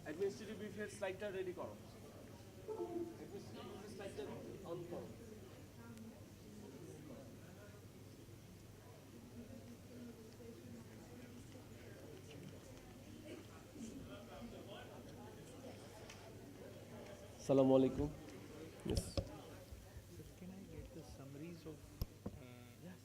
Administrative ব্রিফের স্লাইডটা ready করো। Administrative ব্রিফের স্লাইডটা on করো। আসসালামু আলাইকুম। Yes. Sir, can I get the summaries of Yes.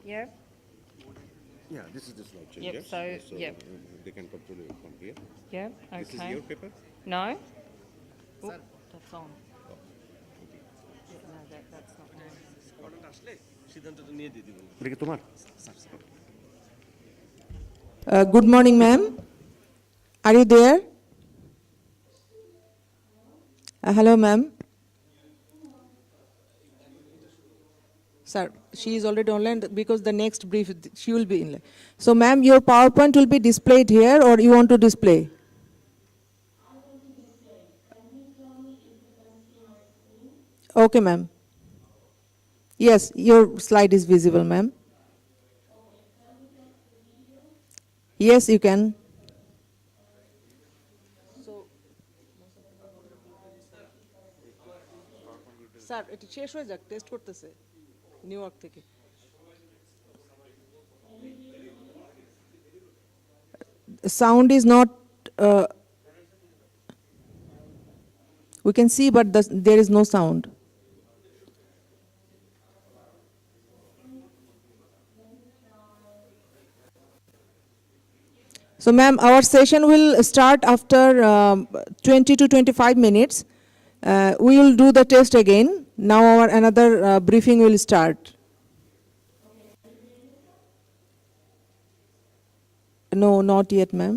Yeah. Yeah, this is the slide Yep, changer. so, yep. They can control it from here. Yeah. Okay. This is your paper? No. Oop, that's on. Oh, Yeah, no, that's not mine. অর্ডারটা আসলে সিদ্ধান্তটা নিয়ে দিয়ে দিবেন এটা কি তোমার? Good morning, ma'am. Are you there? Hello, ma'am. Sir, she is already online because the next brief, she will be in. So, ma'am, your PowerPoint will be displayed here or you want to display? Okay, ma'am. Yes, your slide is visible, ma'am. Yes, you can. Sir এটা শেষ হয়ে যাক test করতেছে new York থেকে sound is not we can see but there is no sound. So, ma'am, our session will start after 20 to 25 minutes. We will do the test again. Now our another briefing will start. No, not yet, ma'am.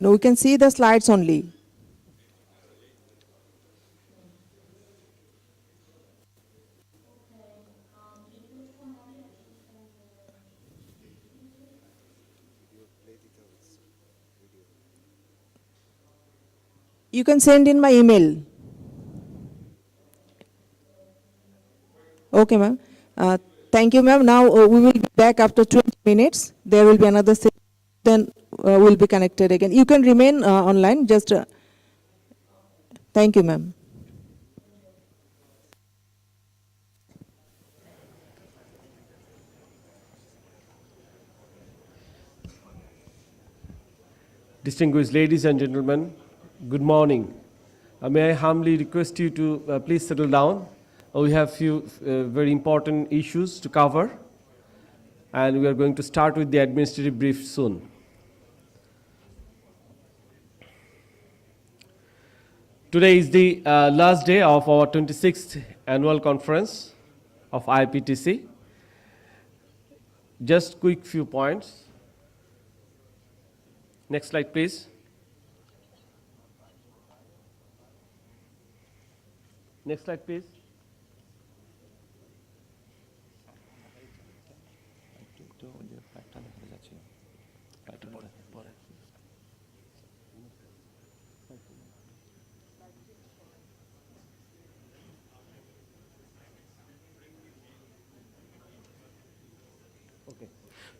No, we can see the slides only. You can send in my email. Okay, ma'am. Thank you, ma'am. Now we will be back after 20 minutes. There will be another session. Then we'll be connected again. You can remain online. Just thank you, ma'am. Distinguished ladies and gentlemen, good morning. May I humbly request you to please settle down. We have few very important issues to cover, and we are going to start with the administrative brief soon. Today is the last day of our 26th annual conference of IAPTC. Just quick few points. Next slide, please. Next slide, please.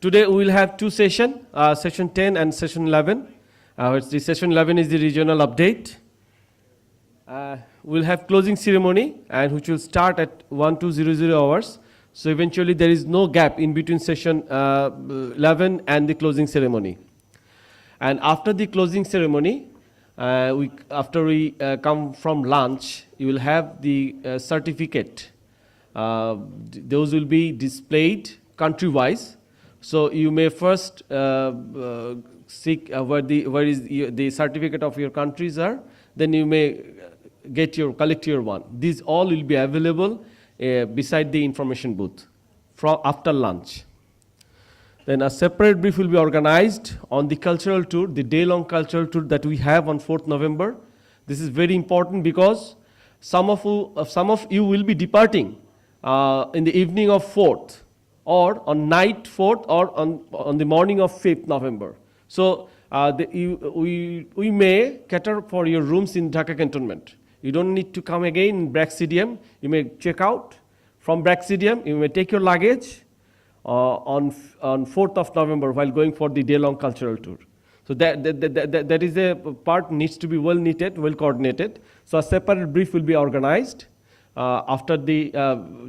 Today we will have two sessions, session 10 and session 11. The session 11 is the regional update. We'll have closing ceremony, and which will start at 1200 hours. So eventually there is no gap in between session 11 and the closing ceremony. And after the closing ceremony, after we come from lunch, you will have the certificate. Those will be displayed country-wise. So you may first seek where is the certificate of your countries are. Then you may collect your one. These all will be available beside the information booth after lunch. Then a separate brief will be organized on the cultural tour, the day-long cultural tour that we have on 4th November. This is very important because some of you will be departing in the evening of 4th, or on night 4th, or on the morning of 5th November. So we may cater for your rooms in Dhaka Cantonment. You don't need to come again in Braxidium. You may check out from Braxidium. You may take your luggage on 4th of November while going for the day-long cultural tour. So that is a part needs to be well knitted, well coordinated. So a separate brief will be organized after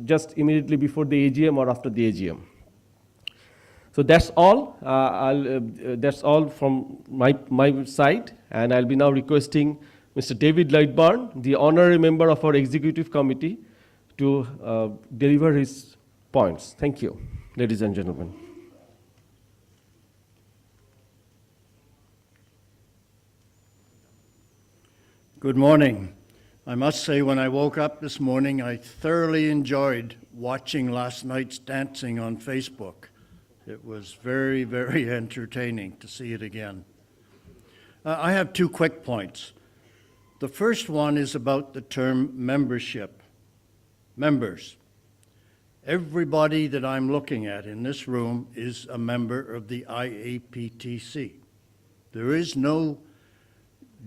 just immediately before the AGM or after the AGM. So that's all. That's all from my side, and I'll be now requesting Mr. David Lightburn, the honorary member of our executive committee, to deliver his points. Thank you, ladies and gentlemen. Good morning. I must say, when I woke up this morning, I thoroughly enjoyed watching last night's dancing on Facebook. It was very, very entertaining to see it again. I have 2 quick points. The first one is about the term membership. Members. Everybody that I'm looking at in this room is a member of the IAPTC. There is no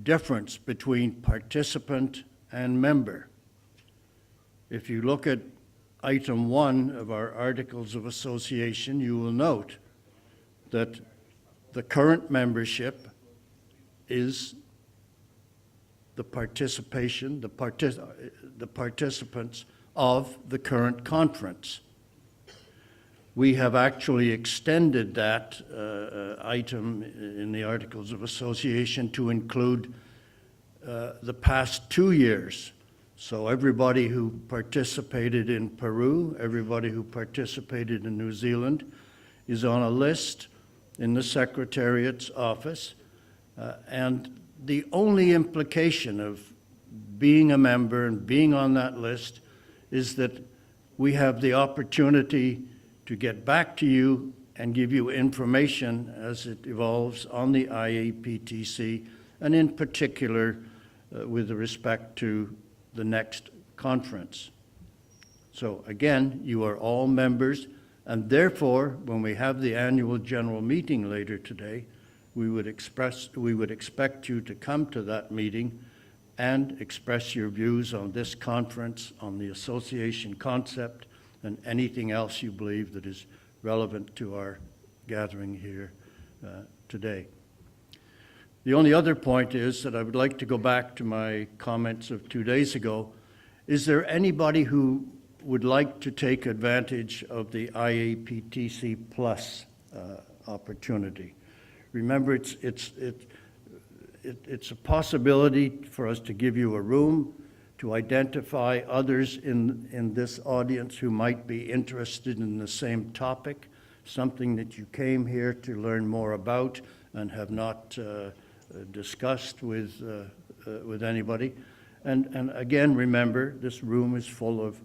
difference between participant and member. If you look at item 1 of our Articles of Association, you will note that the current membership is the participation, the participants of the current conference. We have actually extended that item in the Articles of Association to include the past 2 years. So everybody who participated in Peru, everybody who participated in New Zealand is on a list in the Secretariat's office. And the only implication of being a member and being on that list is that we have the opportunity to get back to you and give you information as it evolves on the IAPTC, and in particular with respect to the next conference. So again, you are all members, and therefore, when we have the annual general meeting later today, we would expect you to come to that meeting and express your views on this conference, on the association concept, and anything else you believe that is relevant to our gathering here today. The only other point is that I would like to go back to my comments of 2 days ago. Is there anybody who would like to take advantage of the IAPTC Plus opportunity? Remember, it's a possibility for us to give you a room, to identify others in this audience who might be interested in the same topic, something that you came here to learn more about and have not discussed with anybody. And again, remember, this room is full of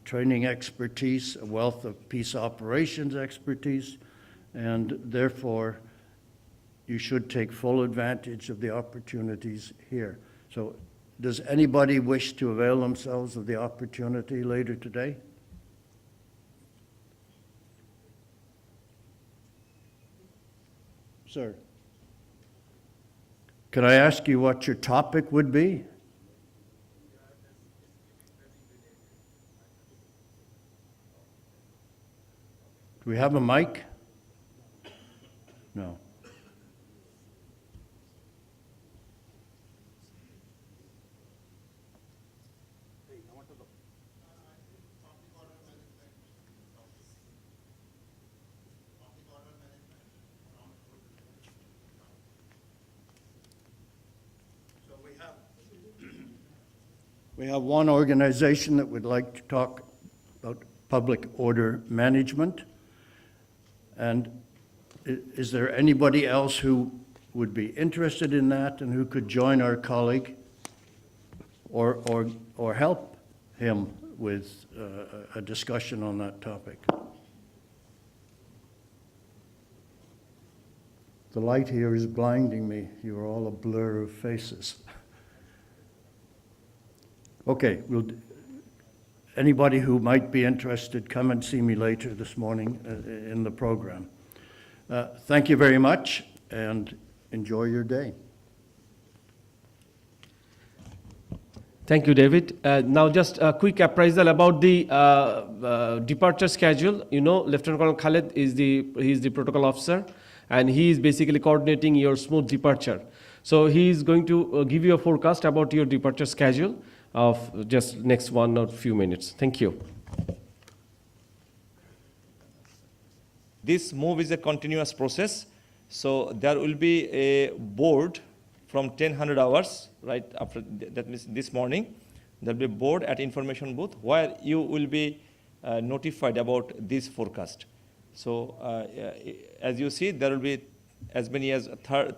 training expertise, a wealth of peace operations expertise, and therefore you should take full advantage of the opportunities here. So does anybody wish to avail themselves of the opportunity later today? Sir, could I ask you what your topic would be? Do we have a mic? No. We have one organization that would like to talk about public order management. And is there anybody else who would be interested in that and who could join our colleague or help him with a discussion on that topic? The light here is blinding me. You are all a blur of faces. Okay, anybody who might be interested, come and see me later this morning in the program. Thank you very much, and enjoy your day. Thank you, David. Now just a quick appraisal about the departure schedule. You know, Lieutenant Colonel Khaled is the protocol officer, and he is basically coordinating your smooth departure. So he is going to give you a forecast about your departure schedule of just next 1 or few minutes. Thank you. This move is a continuous process. So there will be a board from 10:00 hours, right after, that means this morning, there will be a board at information booth where you will be notified about this forecast. So as you see, there will be as many as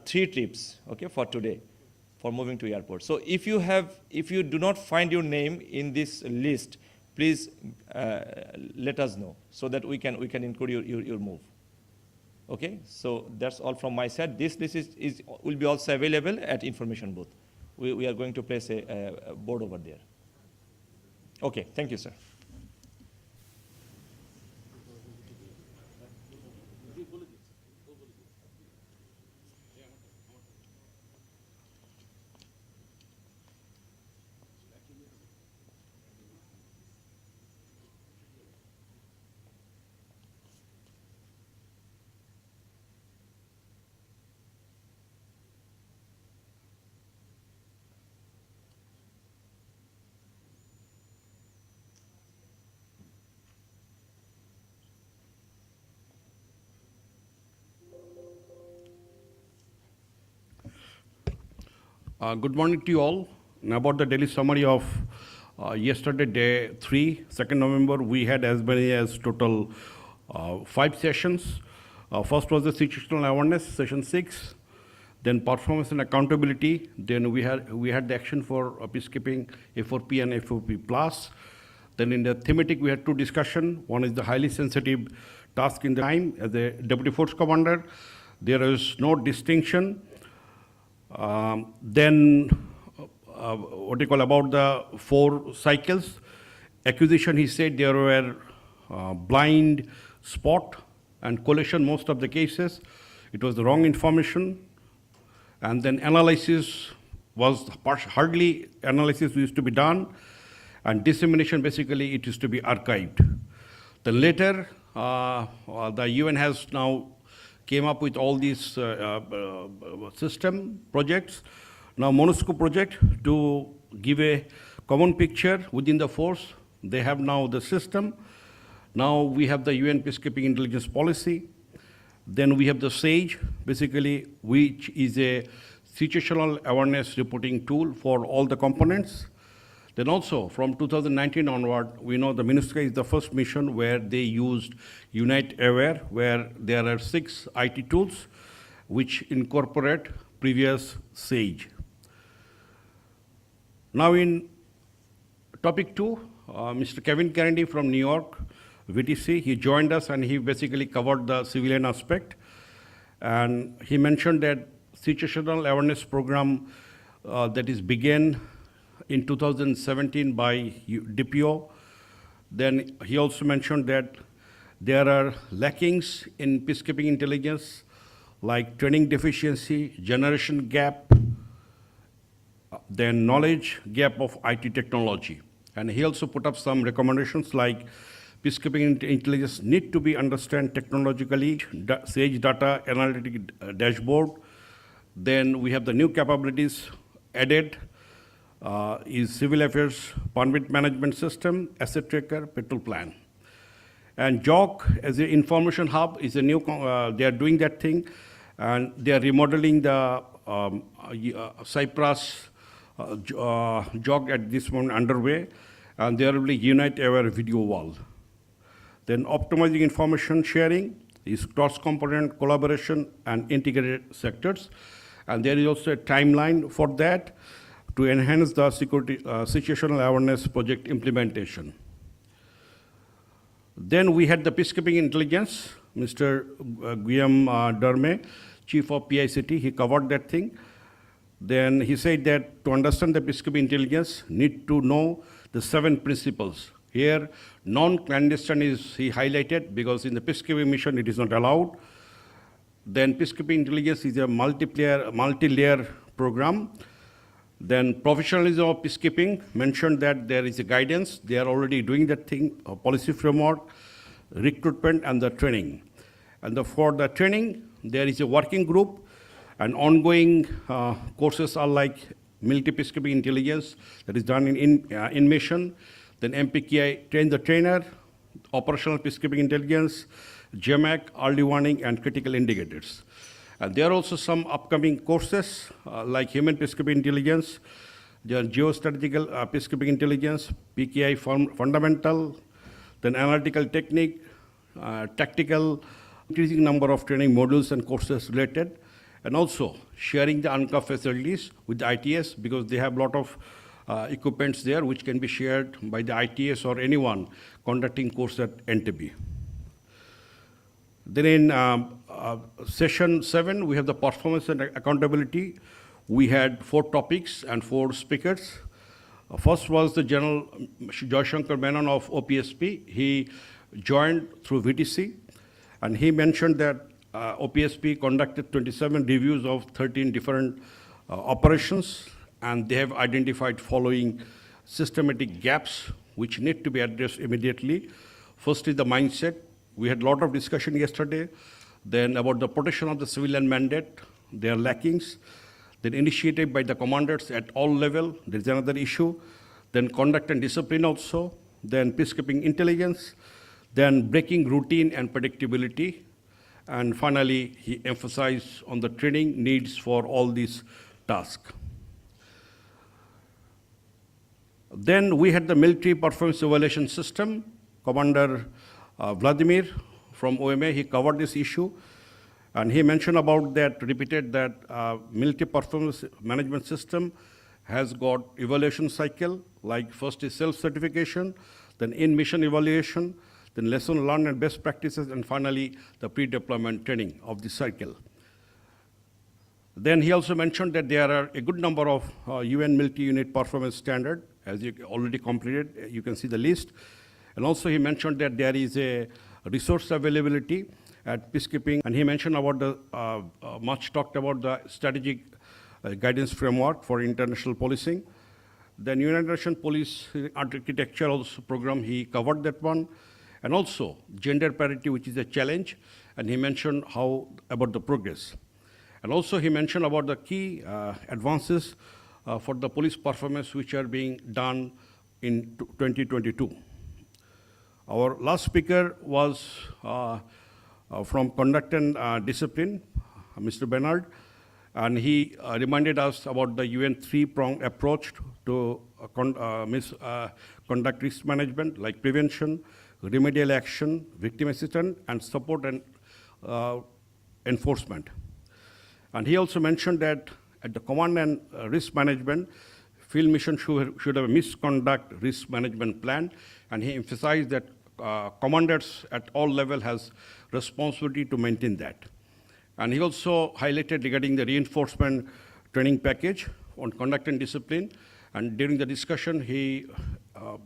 3 trips, okay, for today, for moving to airport. So if you do not find your name in this list, please let us know so that we can include your move. Okay, so that's all from my side. This will be also available at information booth. We are going to place a board over there. Okay, thank you, sir. Good morning to you all. Now about the daily summary of yesterday, day 3, 2nd November, we had as many as total 5 sessions. First was the situational awareness, session 6. Then performance and accountability. Then we had the action for peacekeeping, F4P and F4P plus. Then in the thematic, we had 2 discussion. One is the highly sensitive task in the time. As a deputy force commander, there is no distinction. Then what you call about the 4 cycles. Acquisition, he said there were blind spot and collation most of the cases. It was the wrong information. And then analysis was hardly analysis used to be done. And dissemination, basically, it used to be archived. Then later, the UN has now came up with all these system projects. Now MONUSCO project, to give a common picture within the force, they have now the system. Now we have the UN Peacekeeping Intelligence Policy. Then we have the SAGE, basically, which is a situational awareness reporting tool for all the components. Then also, from 2019 onward, we know the MINUSCA is the first mission where they used Unite Aware, where there are 6 IT tools which incorporate previous SAGE. Now in topic 2, Mr. Kevin Kennedy from New York, VTC, he joined us and he basically covered the civilian aspect. And he mentioned that situational awareness program that is began in 2017 by DPO. Then he also mentioned that there are lackings in peacekeeping intelligence, like training deficiency, generation gap, then knowledge gap of IT technology. And he also put up some recommendations like peacekeeping intelligence need to be understand technologically, SAGE data analytic dashboard. Then we have the new capabilities added, is civil affairs permit management system, asset tracker, petrol plan. And JOC as an information hub is a new, they are doing that thing, and they are remodeling the Cyprus JOC at this moment underway, and there will be Unite Aware video wall. Then optimizing information sharing is cross-component collaboration and integrated sectors. And there is also a timeline for that to enhance the security situational awareness project implementation. Then we had the peacekeeping intelligence, Mr. Guillaume Derme, chief of PICT, he covered that thing. Then he said that to understand the peacekeeping intelligence, need to know the 7 principles. Here, non-clandestine is he highlighted because in the peacekeeping mission it is not allowed. Then peacekeeping intelligence is a multi-layer program. Then professionalism of peacekeeping mentioned that there is a guidance. They are already doing that thing, a policy framework, recruitment, and the training. And for the training, there is a working group, and ongoing courses are like military peacekeeping intelligence that is done in mission. Then MPKI train the trainer, operational peacekeeping intelligence, GMAC, early warning, and critical indicators. And there are also some upcoming courses like Human Peacekeeping Intelligence, the Geostrategical Peacekeeping Intelligence, PKI Fundamental, then Analytical Technique, Tactical, increasing number of training modules and courses related, and also sharing the UNCA facilities with the ITS because they have a lot of equipments there which can be shared by the ITS or anyone conducting course at NTB. Then in session 7, we have the performance and accountability. We had 4 topics and 4 speakers. First was the General Joyshankar Menon of OPSP. He joined through VTC, and he mentioned that OPSP conducted 27 reviews of 13 different operations, and they have identified following systematic gaps which need to be addressed immediately. First is the mindset. We had a lot of discussion yesterday. Then about the protection of the civilian mandate, their lackings. Then initiative by the commanders at all level, there is another issue. Then conduct and discipline also. Then peacekeeping intelligence. Then breaking routine and predictability. And finally, he emphasized on the training needs for all these tasks. Then we had the military performance evaluation system. Commander Vladimir from OMA, he covered this issue. And he mentioned about that, repeated that military performance management system has got evaluation cycle, like first is self-certification, then in-mission evaluation, then lesson learned and best practices, and finally the pre-deployment training of the cycle. Then he also mentioned that there are a good number of UN military unit performance standard, as you already completed, you can see the list. And also he mentioned that there is a resource availability at peacekeeping, and he mentioned about the, much talked about the strategic guidance framework for international policing. Then United Nations Police Architecture also program, he covered that one. And also gender parity, which is a challenge, and he mentioned how about the progress. And also he mentioned about the key advances for the police performance which are being done in 2022. Our last speaker was from Conduct and Discipline, Mr. Bernard, and he reminded us about the UN 3-pronged approach to conduct risk management, like prevention, remedial action, victim assistance, and support and enforcement. And he also mentioned that at the command and risk management, field mission should have a misconduct risk management plan, and he emphasized that commanders at all levels has responsibility to maintain that. And he also highlighted regarding the reinforcement training package on conduct and discipline, and during the discussion, he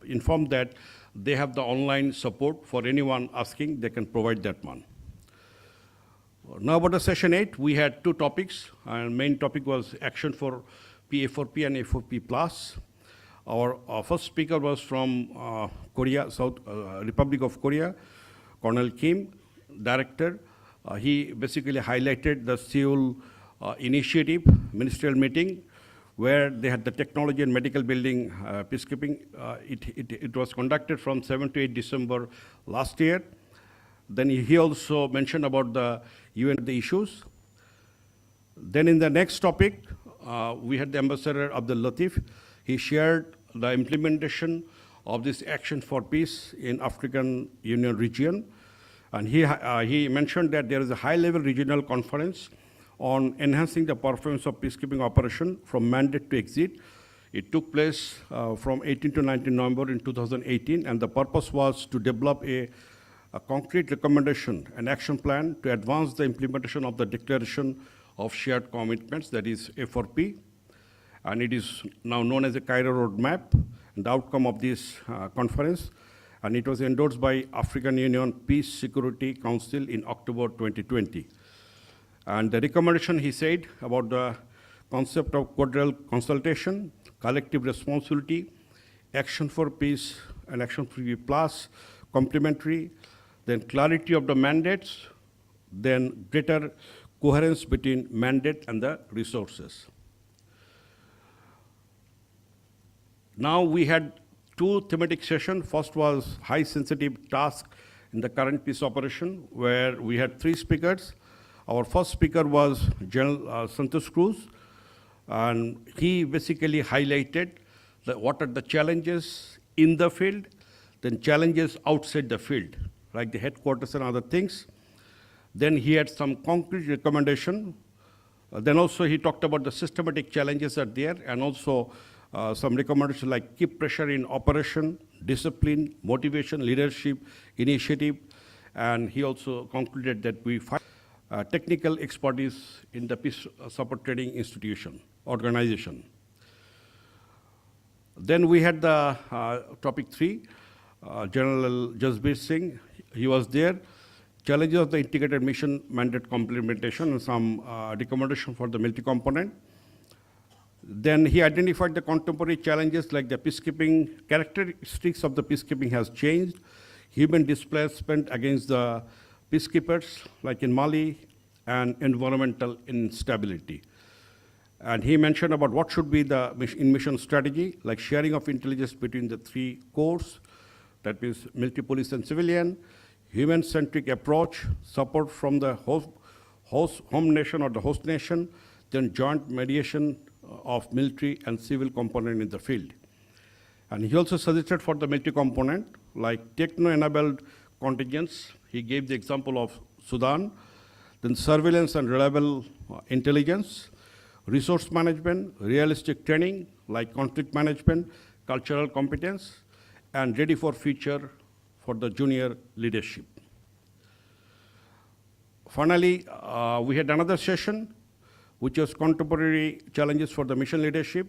informed that they have the online support for anyone asking, they can provide that one. Now about the session 8, we had 2 topics, and main topic was action for PA4P and A4P plus. Our first speaker was from Korea, Republic of Korea, Colonel Kim, director. He basically highlighted the Seoul initiative, ministerial meeting, where they had the technology and medical building peacekeeping. It was conducted from 7 to 8 December last year. Then he also mentioned about the UN the issues. Then in the next topic, we had the Ambassador Abdul Latif. He shared the implementation of this action for peace in African Union region. And he mentioned that there is a high-level regional conference on enhancing the performance of peacekeeping operation from mandate to exit. It took place from 18 to 19 November in 2018, and the purpose was to develop a concrete recommendation, an action plan to advance the implementation of the Declaration of Shared Commitments, that is A4P, and it is now known as a Cairo Roadmap, and the outcome of this conference, and it was endorsed by African Union Peace Security Council in October 2020. And the recommendation, he said, about the concept of quadrennial consultation, collective responsibility, action for peace, and action for peace plus, complementary, then clarity of the mandates, then greater coherence between mandate and the resources. Now we had 2 thematic sessions. First was high sensitive task in the current peace operation, where we had 3 speakers. Our first speaker was General Santos Cruz, and he basically highlighted what are the challenges in the field, then challenges outside the field, like the headquarters and other things. Then he had some concrete recommendation. Then also he talked about the systematic challenges are there, and also some recommendations like keep pressure in operation, discipline, motivation, leadership, initiative. And he also concluded that we find technical expertise in the peace support training institution, organization. Then we had the topic 3, General Jasbir Singh, he was there. Challenges of the integrated mission mandate complementation and some recommendation for the military component. Then he identified the contemporary challenges like the peacekeeping, characteristics of the peacekeeping has changed, human displacement against the peacekeepers like in Mali, and environmental instability. And he mentioned about what should be the in-mission strategy, like sharing of intelligence between the 3 corps, that means military, police, and civilian, human-centric approach, support from the home nation or the host nation, then joint mediation of military and civil component in the field. And he also suggested for the military component, like techno-enabled contingents. He gave the example of Sudan, then surveillance and reliable intelligence, resource management, realistic training, like conflict management, cultural competence, and ready for future for the junior leadership. Finally, we had another session, which was contemporary challenges for the mission leadership.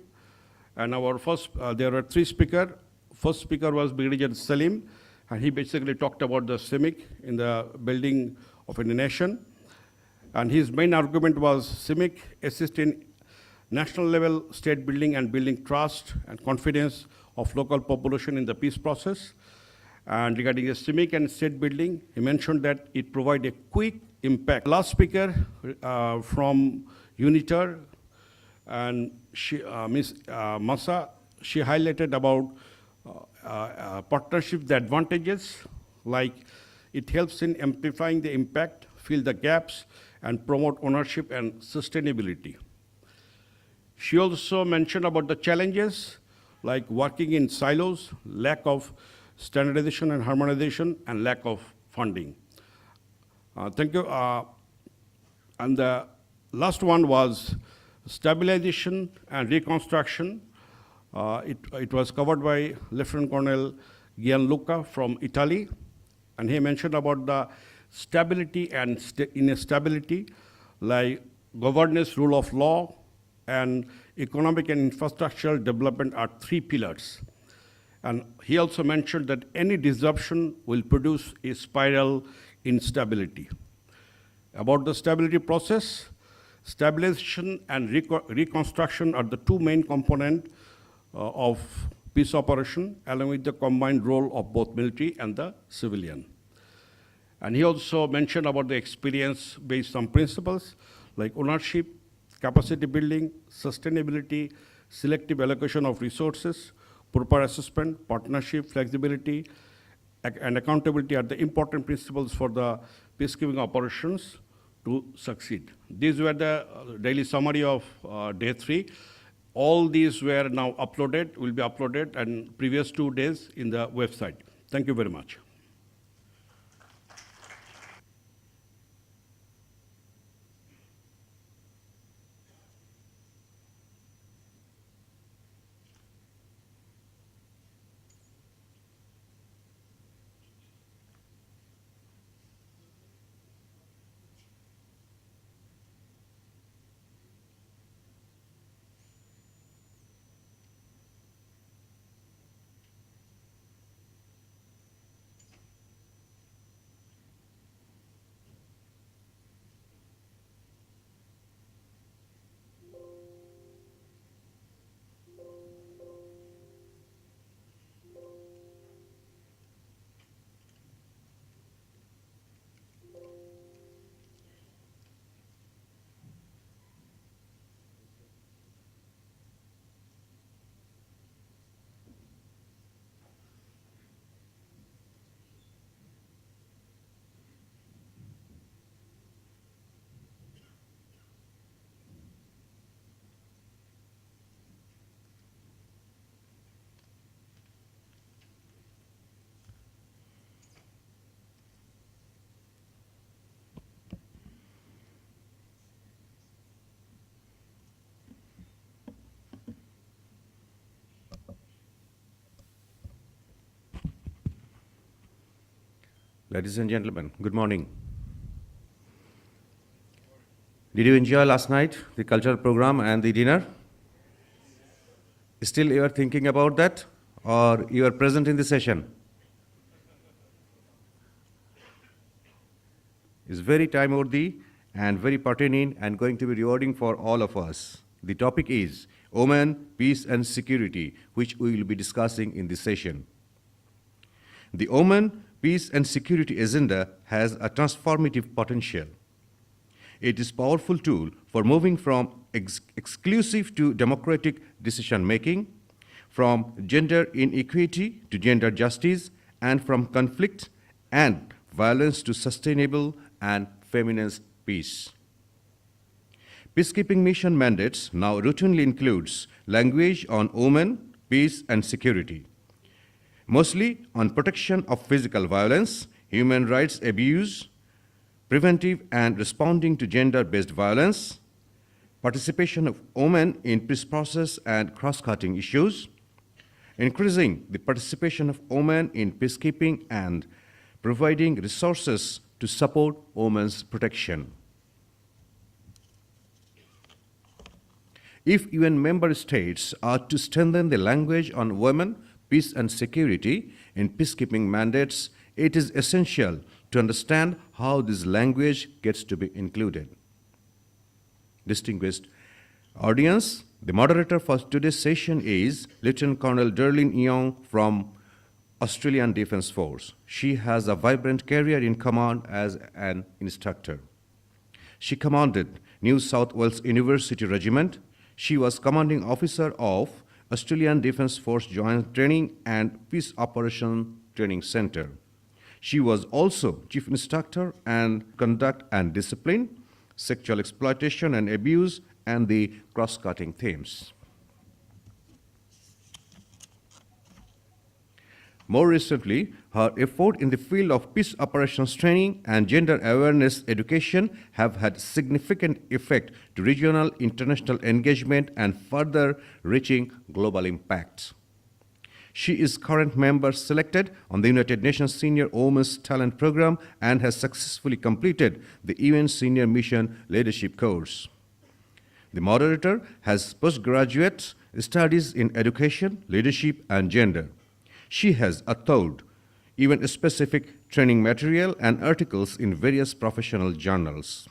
And our first, there were 3 speakers. First speaker was Brigadier Salim, and he basically talked about the CIMIC in the building of a nation. And his main argument was CIMIC assist in national level state building and building trust and confidence of local population in the peace process. And regarding the CIMIC and state building, he mentioned that it provides a quick impact. Last speaker from UNITAR, and Ms. Masa, she highlighted about partnership, the advantages, like it helps in amplifying the impact, fill the gaps, and promote ownership and sustainability. She also mentioned about the challenges, like working in silos, lack of standardization and harmonization, and lack of funding. Thank you. And the last one was stabilization and reconstruction. It was covered by Lieutenant Colonel Gianluca from Italy, and he mentioned about the stability and instability, like governance, rule of law, and economic and infrastructural development are 3 pillars. And he also mentioned that any disruption will produce a spiral instability. About the stability process, stabilization and reconstruction are the 2 main components of peace operation, along with the combined role of both military and the civilian. And he also mentioned about the experience based on principles like ownership, capacity building, sustainability, selective allocation of resources, proper assessment, partnership, flexibility, and accountability are the important principles for the peacekeeping operations to succeed. These were the daily summary of day 3. All these were now uploaded, will be uploaded, and previous 2 days in the website. Thank you very much. Ladies and gentlemen, good morning. Did you enjoy last night, the cultural program and the dinner? Still you are thinking about that, or you are present in the session? It's very time-worthy and very pertinent and going to be rewarding for all of us. The topic is Women, Peace and Security, which we will be discussing in this session. The Women, Peace and Security agenda has a transformative potential. It is a powerful tool for moving from exclusive to democratic decision-making, from gender inequity to gender justice, and from conflict and violence to sustainable and feminist peace. Peacekeeping mission mandates now routinely includes language on women, peace and security, mostly on protection of physical violence, human rights abuse, preventive and responding to gender-based violence, participation of women in peace process and cross-cutting issues, increasing the participation of women in peacekeeping and providing resources to support women's protection. If UN member states are to strengthen the language on women, peace and security in peacekeeping mandates, it is essential to understand how this language gets to be included. Distinguished audience, the moderator for today's session is Lieutenant Colonel Darlene Young from Australian Defence Force. She has a vibrant career in command as an instructor. She commanded New South Wales University Regiment. She was commanding officer of Australian Defence Force Joint Training and Peace Operation Training Center. She was also chief instructor and conduct and discipline, sexual exploitation and abuse, and the cross-cutting themes. More recently, her effort in the field of peace operations training and gender awareness education have had significant effect to regional international engagement and further reaching global impacts. She is current member selected on the United Nations Senior Women's Talent Program and has successfully completed the UN Senior Mission Leadership course. The moderator has postgraduate studies in education, leadership, and gender. She has authored event-specific training material and articles in various professional journals.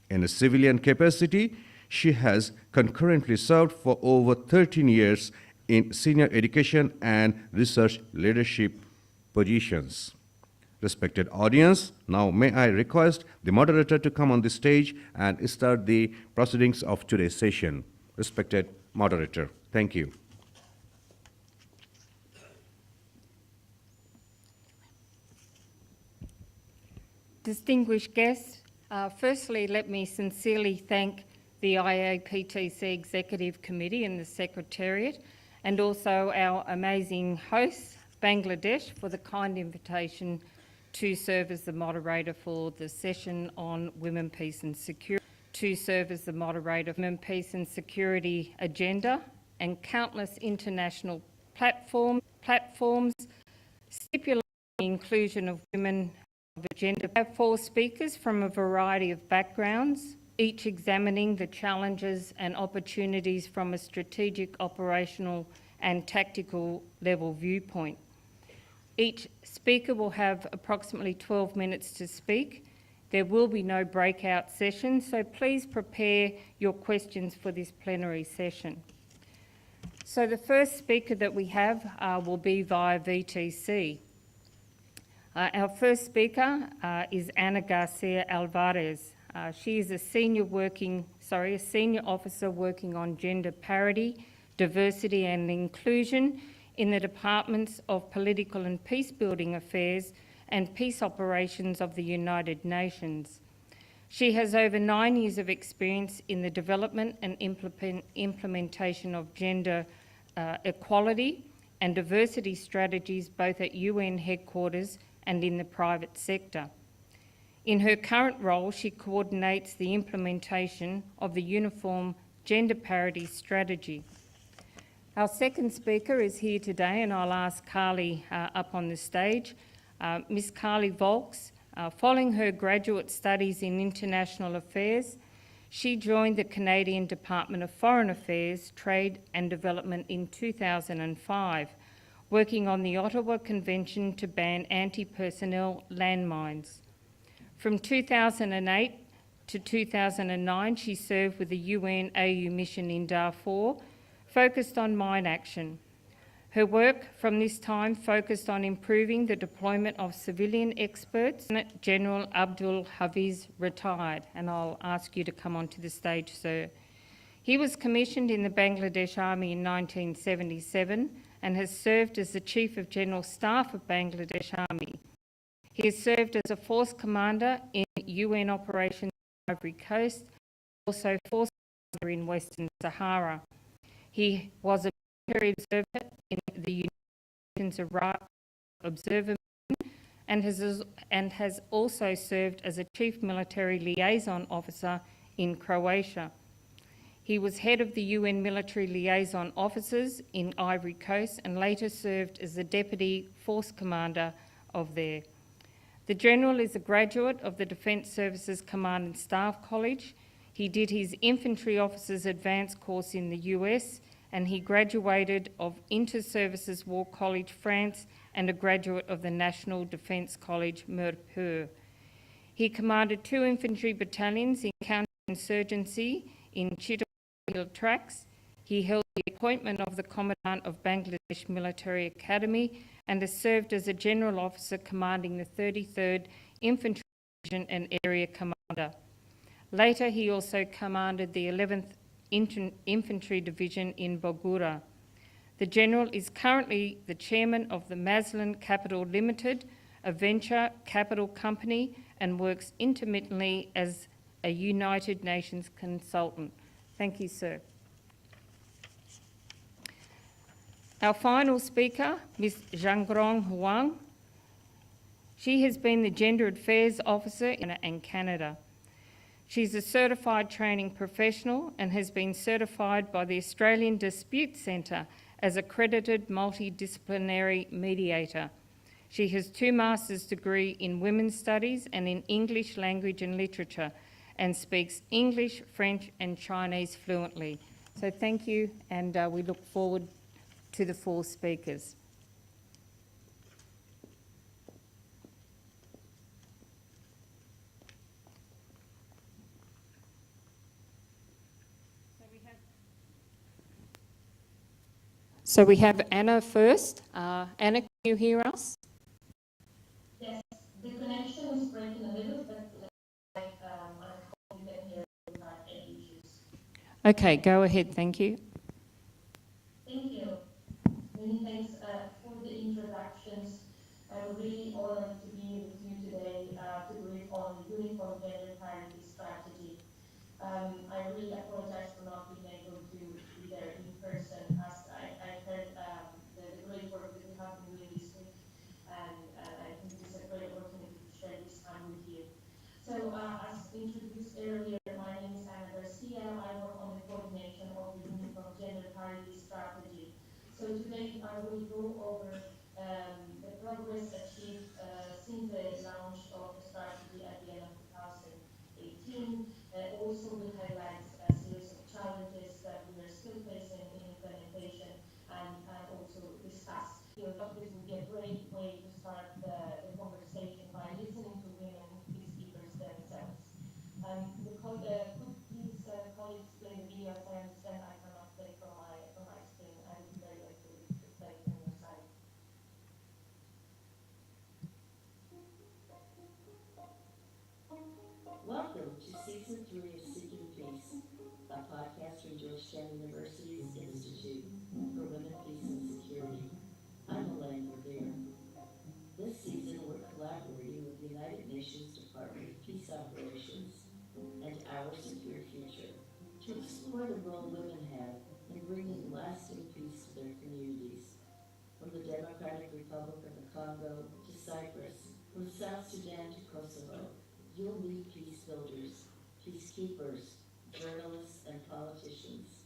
In a civilian capacity, she has concurrently served for over 13 years in senior education and research leadership positions. Respected audience, now may I request the moderator to come on the stage and start the proceedings of today's session. Respected moderator, thank you. Distinguished guests, firstly, let me sincerely thank the IAPTC Executive Committee and the Secretariat, and also our amazing hosts, Bangladesh, for the kind invitation to serve as the moderator for the session on Women, Peace and Security, Women, Peace and Security agenda, and countless international platforms stipulating the inclusion of women of agenda. We have 4 speakers from a variety of backgrounds, each examining the challenges and opportunities from a strategic, operational and tactical level viewpoint. Each speaker will have approximately 12 minutes to speak. There will be no breakout sessions, so please prepare your questions for this plenary session. So the first speaker that we have will be via VTC. Our first speaker is Ana Garcia Alvarez. She is a senior officer working on gender parity, diversity and inclusion in the Departments of Political and Peacebuilding Affairs and Peace Operations of the United Nations. She has over 9 years of experience in the development and implementation of gender equality and diversity strategies both at UN headquarters and in the private sector. In her current role, she coordinates the implementation of the Uniform Gender Parity Strategy. Our second speaker is here today, and I'll ask Carly up on the stage. Ms. Carly Volks, following her graduate studies in international affairs, she joined the Canadian Department of Foreign Affairs, Trade and Development in 2005, working on the Ottawa Convention to ban anti-personnel landmines. From 2008 to 2009, she served with the UN AU mission in Darfur, focused on mine action. Her work from this time focused on improving the deployment of civilian experts. General Abdul Hafiz retired, and I'll ask you to come onto the stage, sir. He was commissioned in the Bangladesh Army in 1977 and has served as the Chief of General Staff of Bangladesh Army. He has served as a force commander in UN operations in Ivory Coast, also force commander in Western Sahara. He was a military observer in the United Nations Iraq Observer and has also served as a Chief Military Liaison Officer in Croatia. He was head of the UN Military Liaison Officers in Ivory Coast and later served as the Deputy Force Commander of there. The General is a graduate of the Defence Services Command and Staff College. He did his Infantry Officers Advanced course in the US, and he graduated of Inter-Services War College, France, and a graduate of the National Defence College, Mirpur. He commanded 2 infantry battalions in counterinsurgency in Chittagong tracks. He held the appointment of the Commandant of Bangladesh Military Academy and has served as a General Officer commanding the 33rd Infantry Division and Area Commander. Later, he also commanded the 11th Infantry Division in Bogura. The General is currently the Chairman of the Maslin Capital Limited, a venture capital company, and works intermittently as a United Nations consultant. Thank you, sir. Our final speaker, Ms. Zhangrong Huang. She has been the Gender Affairs Officer in Canada. She's a certified training professional and has been certified by the Australian Dispute Centre as accredited multidisciplinary mediator. She has 2 master's degrees in women's studies and in English language and literature, and speaks English, French and Chinese fluently. So thank you, and we look forward to the 4 speakers. So we have Anna first. Anna, can you hear us? Yes, the connection is breaking a little, but I hope you can hear without any issues. Okay, go ahead, thank you. Thank you. Many thanks for the introductions. I'm really honored to be with you today to brief on the Uniform Gender Parity Strategy. I really apologize for not being able to be there in person, as I heard the great work that you have been doing this week, and I think this is a great opportunity to share this time with you. So as introduced earlier, my name is Anna Garcia. I work on the coordination of the Uniform Gender Parity Strategy. So today I will go over the progress achieved since the launch of the strategy at the end of 2018. Also will highlight a series of challenges that we are still facing in implementation, and also discuss. This will be a great way to start the conversation by listening to women peacekeepers themselves. Could please colleagues play the video? As I understand, I cannot play from my screen. I would be very grateful if you could play from your side. Welcome to Season 3 of Seeking Peace, a podcast from Georgetown University's Institute for Women, Peace and Security. I'm Elaine Revere. This season, we're collaborating with the United Nations Department of Peace Operations and Our Secure Future to explore the role women have in bringing lasting peace to their communities. From the Democratic Republic of the Congo to Cyprus, from South Sudan to Kosovo, you'll meet peace builders, peacekeepers, journalists, and politicians.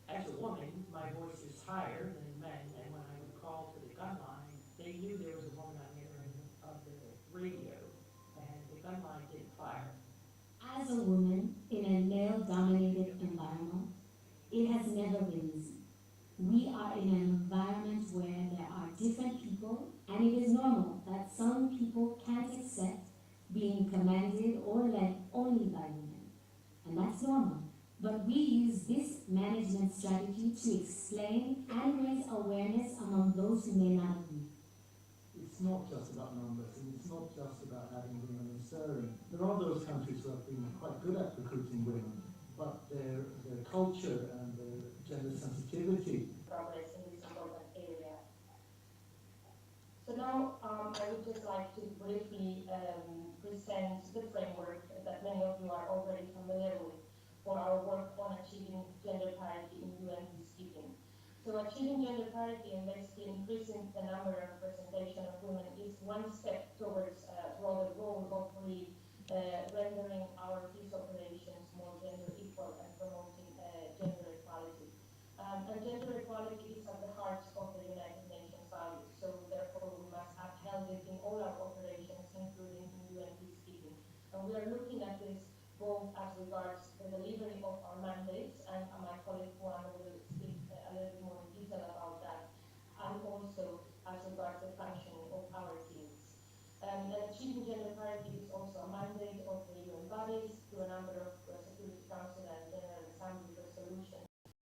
As a woman, my voice is higher than men, and when I would call to the gun line, they knew there was a woman on the other end of free you and the gun line didn't fire. As a woman in a male-dominated environment, it has never been easy. We are in an environment where there are different people, and it is normal that some people can't accept being commanded or led only by women. And that's normal. But we use this management strategy to explain and raise awareness among those who may not agree. It's not just about numbers, and it's not just about having women in stirring. There are those countries who have been quite good at recruiting women, but their culture and their gender sensitivity. Progress in this important area. So now I would just like to briefly present the framework that many of you are already familiar with for our work on achieving gender parity in UN peacekeeping. So achieving gender parity and basically increasing the number and representation of women is one step towards a broader goal, hopefully rendering our peace operations more gender equal and promoting gender equality. And gender equality is at the heart of the United Nations values, so therefore we must upheld it in all our operations, including in UN peacekeeping. And we are looking at this both as regards the delivery of our mandates, and my colleague Juan will speak a little bit more in detail about that, and also as regards the functioning of our teams. And achieving gender parity is also a mandate of the UN bodies through a number of Security Council and General Assembly resolutions.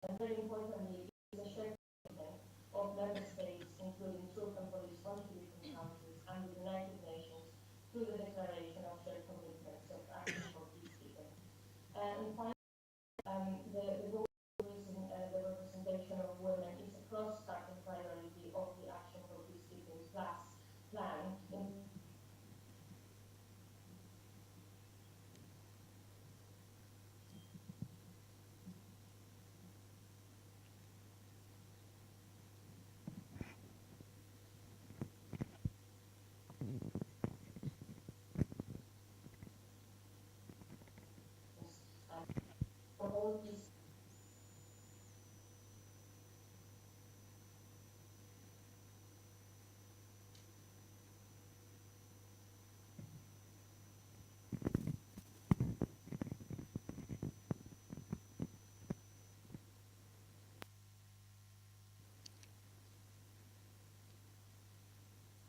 And very importantly, it is a shared commitment of member states, including troop and police contributing countries, and the United Nations through the Declaration of Shared Commitments of Action for Peacekeeping. And finally, the goal of increasing the representation of women is a cross-cutting priority of the Action for Peacekeeping plan. For all these.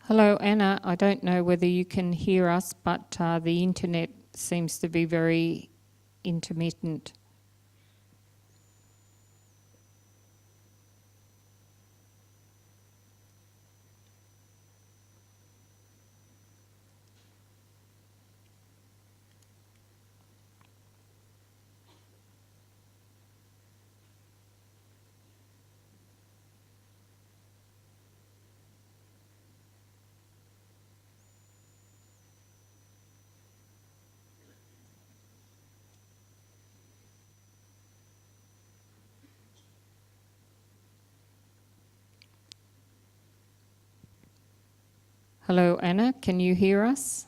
Hello, Anna. I don't know whether you can hear us, but the internet seems to be very intermittent. Hello, Anna. Can you hear us?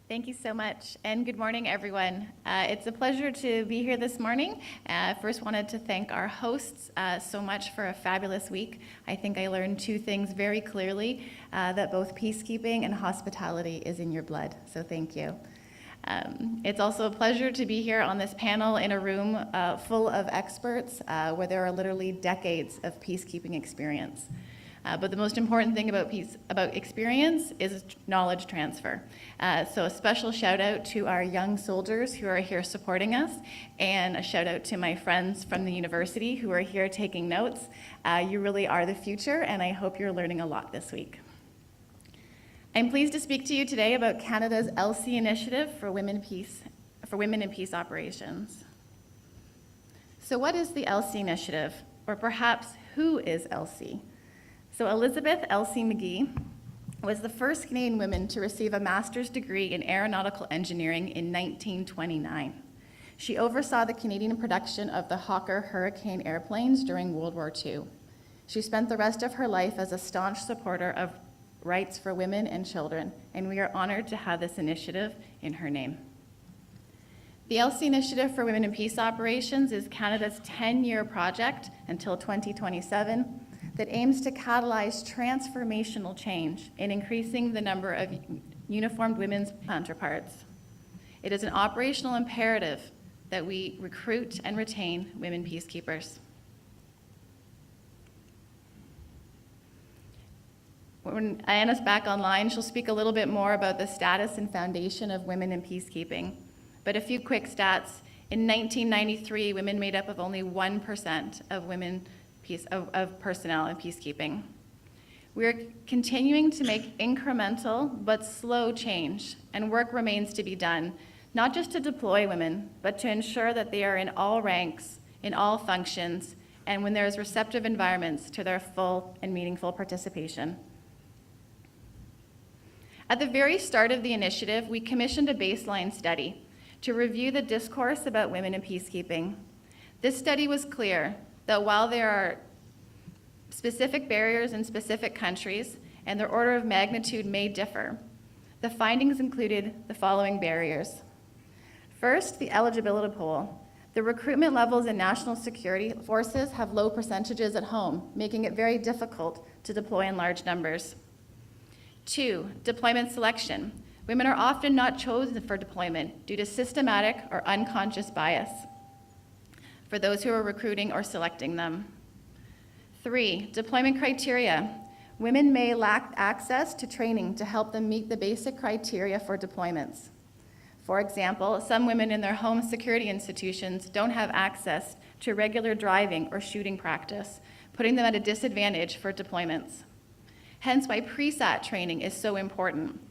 Thank you so much, and good morning, everyone. It's a pleasure to be here this morning. First, wanted to thank our hosts so much for a fabulous week. I think I learned two things very clearly, that both peacekeeping and hospitality is in your blood, so thank you. It's also a pleasure to be here on this panel in a room full of experts where there are literally decades of peacekeeping experience. But the most important thing about experience is knowledge transfer. So a special shout out to our young soldiers who are here supporting us, and a shout out to my friends from the university who are here taking notes. You really are the future, and I hope you're learning a lot this week. I'm pleased to speak to you today about Canada's LC initiative for women in peace operations. So what is the LC initiative, or perhaps who is LC? So Elizabeth Elsie McGee was the first Canadian woman to receive a master's degree in aeronautical engineering in 1929. She oversaw the Canadian production of the Hawker Hurricane airplanes during World War II. She spent the rest of her life as a staunch supporter of rights for women and children, and we are honored to have this initiative in her name. The LC Initiative for Women in Peace Operations is Canada's 10-year project until 2027 that aims to catalyze transformational change in increasing the number of uniformed women's counterparts. It is an operational imperative that we recruit and retain women peacekeepers. When Anna's back online, she'll speak a little bit more about the status and foundation of women in peacekeeping. But a few quick stats. In 1993, women made up of only 1% of personnel in peacekeeping. We are continuing to make incremental but slow change, and work remains to be done, not just to deploy women, but to ensure that they are in all ranks, in all functions, and when there is receptive environments to their full and meaningful participation. At the very start of the initiative, we commissioned a baseline study to review the discourse about women in peacekeeping. This study was clear that while there are specific barriers in specific countries, and their order of magnitude may differ, the findings included the following barriers. First, the eligibility pool. The recruitment levels in national security forces have low percentages at home, making it very difficult to deploy in large numbers. 2, deployment selection. Women are often not chosen for deployment due to systematic or unconscious bias for those who are recruiting or selecting them. 3, deployment criteria. Women may lack access to training to help them meet the basic criteria for deployments. For example, some women in their home security institutions don't have access to regular driving or shooting practice, putting them at a disadvantage for deployments. Hence why pre-SAT training is so important.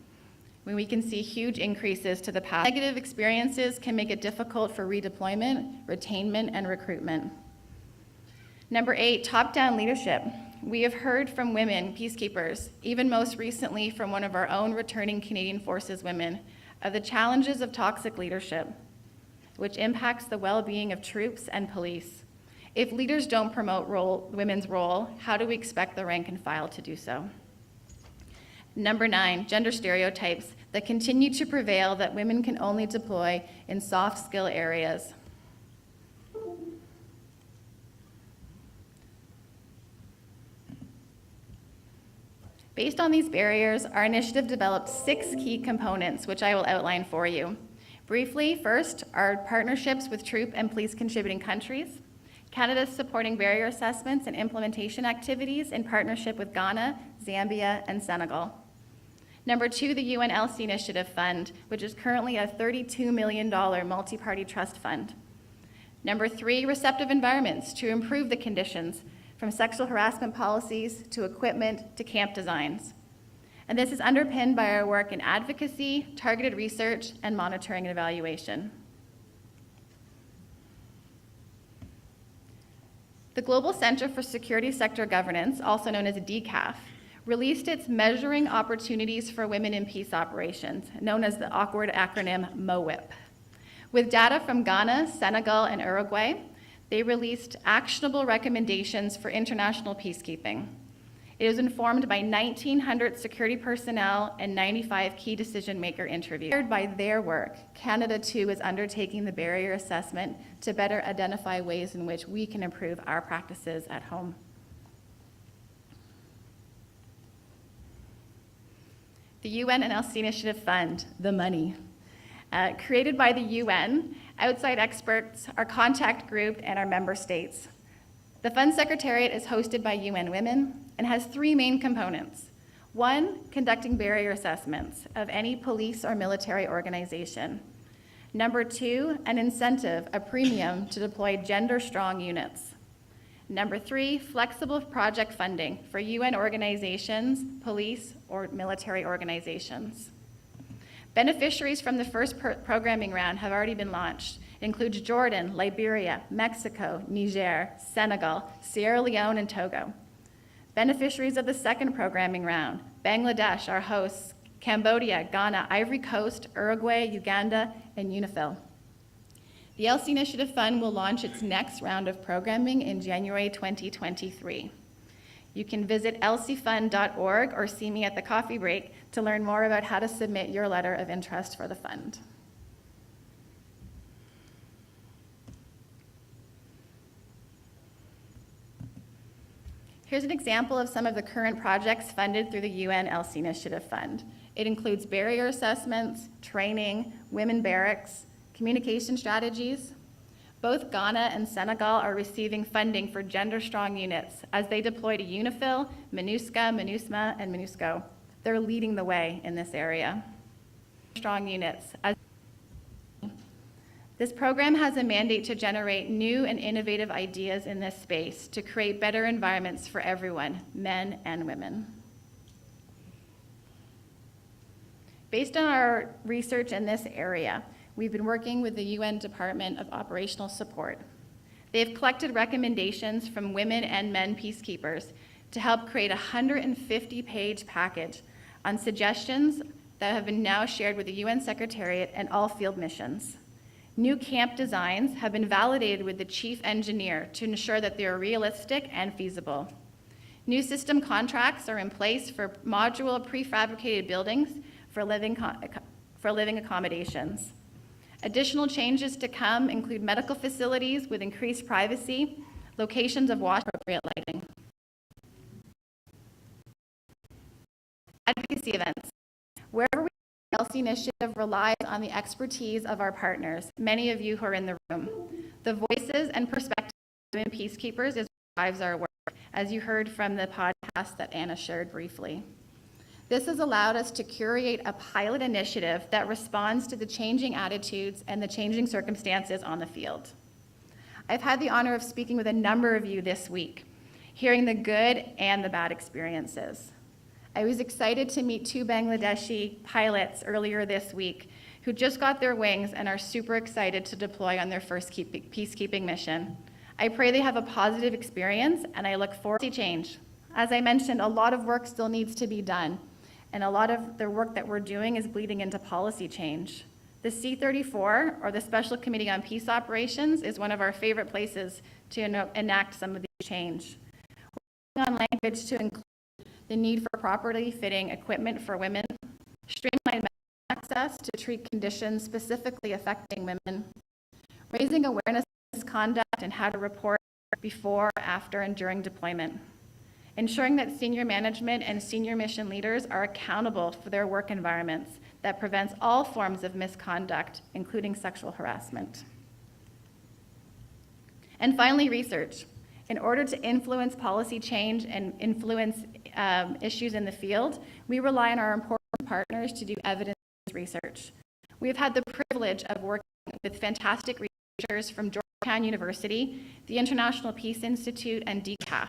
When we can see huge increases to the past. Negative experiences can make it difficult for redeployment, retainment, and recruitment. Number 8, top-down leadership. We have heard from women peacekeepers, even most recently from one of our own returning Canadian Forces women, of the challenges of toxic leadership, which impacts the well-being of troops and police. If leaders don't promote women's role, how do we expect the rank and file to do so? Number 9, gender stereotypes that continue to prevail that women can only deploy in soft skill areas. Based on these barriers, our initiative developed 6 key components, which I will outline for you. Briefly, first, our partnerships with troop and police contributing countries. Canada's supporting barrier assessments and implementation activities in partnership with Ghana, Zambia, and Senegal. Number 2, the UN LC Initiative Fund, which is currently a $32 million multi-party trust fund. Number 3, receptive environments to improve the conditions, from sexual harassment policies to equipment to camp designs. And this is underpinned by our work in advocacy, targeted research, and monitoring and evaluation. The Global Center for Security Sector Governance, also known as DCAF, released its Measuring Opportunities for Women in Peace Operations, known as the awkward acronym MOWIP. With data from Ghana, Senegal, and Uruguay, they released actionable recommendations for international peacekeeping. It was informed by 1,900 security personnel and 95 key decision-maker interviews. Inspired by their work, Canada too is undertaking the barrier assessment to better identify ways in which we can improve our practices at home. The UN and LC Initiative Fund, the money. Created by the UN, outside experts, our contact group, and our member states. The Fund Secretariat is hosted by UN Women, and has three main components. One, conducting barrier assessments of any police or military organization. Number two, an incentive, a premium to deploy gender-strong units. Number three, flexible project funding for UN organizations, police, or military organizations. Beneficiaries from the first programming round have already been launched. It includes Jordan, Liberia, Mexico, Niger, Senegal, Sierra Leone, and Togo. Beneficiaries of the second programming round: Bangladesh, our hosts, Cambodia, Ghana, Ivory Coast, Uruguay, Uganda, and UNIFIL. The ELSI Initiative Fund will launch its next round of programming in January 2023. You can visit elcifund.org or see me at the coffee break to learn more about how to submit your letter of interest for the fund. Here's an example of some of the current projects funded through the UN ELSI Initiative Fund. It includes barrier assessments, training, women barracks, communication strategies. Both Ghana and Senegal are receiving funding for gender-strong units as they deploy to UNIFIL, MINUSCA, MINUSMA, and MINUSCO. They're leading the way in this area. Strong units. This program has a mandate to generate new and innovative ideas in this space to create better environments for everyone, men and women. Based on our research in this area, we've been working with the UN Department of Operational Support. They have collected recommendations from women and men peacekeepers to help create a 150-page package on suggestions that have been now shared with the UN Secretariat and all field missions. New camp designs have been validated with the chief engineer to ensure that they are realistic and feasible. New system contracts are in place for modular prefabricated buildings for living accommodations. Additional changes to come include medical facilities with increased privacy, locations of wash appropriate lighting. Advocacy events. Wherever we the ELSI Initiative relies on the expertise of our partners, many of you who are in the room. The voices and perspectives of women peacekeepers is what drives our work, as you heard from the podcast that Anna shared briefly. This has allowed us to curate a pilot initiative that responds to the changing attitudes and the changing circumstances on the field. I've had the honor of speaking with a number of you this week, hearing the good and the bad experiences. I was excited to meet two Bangladeshi pilots earlier this week who just got their wings and are super excited to deploy on their first peacekeeping mission. I pray they have a positive experience, and I look forward to change. As I mentioned, a lot of work still needs to be done, and a lot of the work that we're doing is bleeding into policy change. The C-34, or the Special Committee on Peace Operations, is one of our favorite places to enact some of these change. We're working on language to include the need for properly fitting equipment for women, streamlined access to treat conditions specifically affecting women, raising awareness of misconduct and how to report before, after, and during deployment, ensuring that senior management and senior mission leaders are accountable for their work environments that prevents all forms of misconduct, including sexual harassment. And finally, research. In order to influence policy change and influence issues in the field, we rely on our important partners to do evidence research. We've had the privilege of working with fantastic researchers from Georgetown University, the International Peace Institute, and DCAF.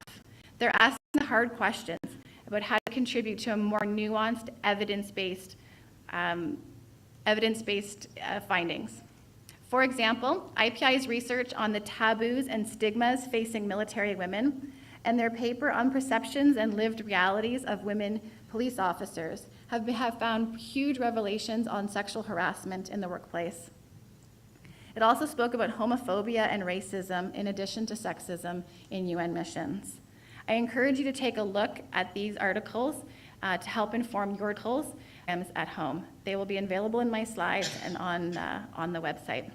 They're asking the hard questions about how to contribute to a more nuanced, evidence-based findings. For example, IPI's research on the taboos and stigmas facing military women and their paper on perceptions and lived realities of women police officers have found huge revelations on sexual harassment in the workplace. It also spoke about homophobia and racism in addition to sexism in UN missions. I encourage you to take a look at these articles to help inform your articles at home. They will be available in my slides and on the website.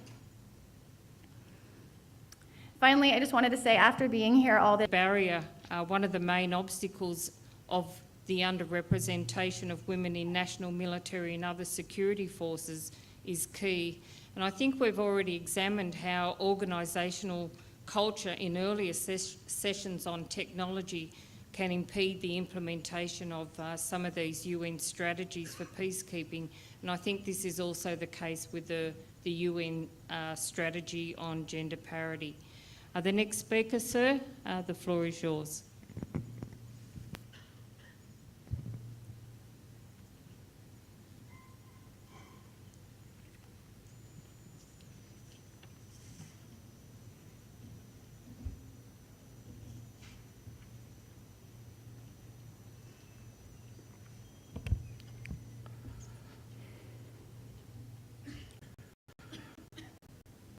Finally, I just wanted to say, after being here all the barrier, one of the main obstacles of the underrepresentation of women in national military and other security forces is key. And I think we've already examined how organisational culture in earlier sessions on technology can impede the implementation of some of these UN strategies for peacekeeping. And I think this is also the case with the UN strategy on gender parity. The next speaker, sir, the floor is yours.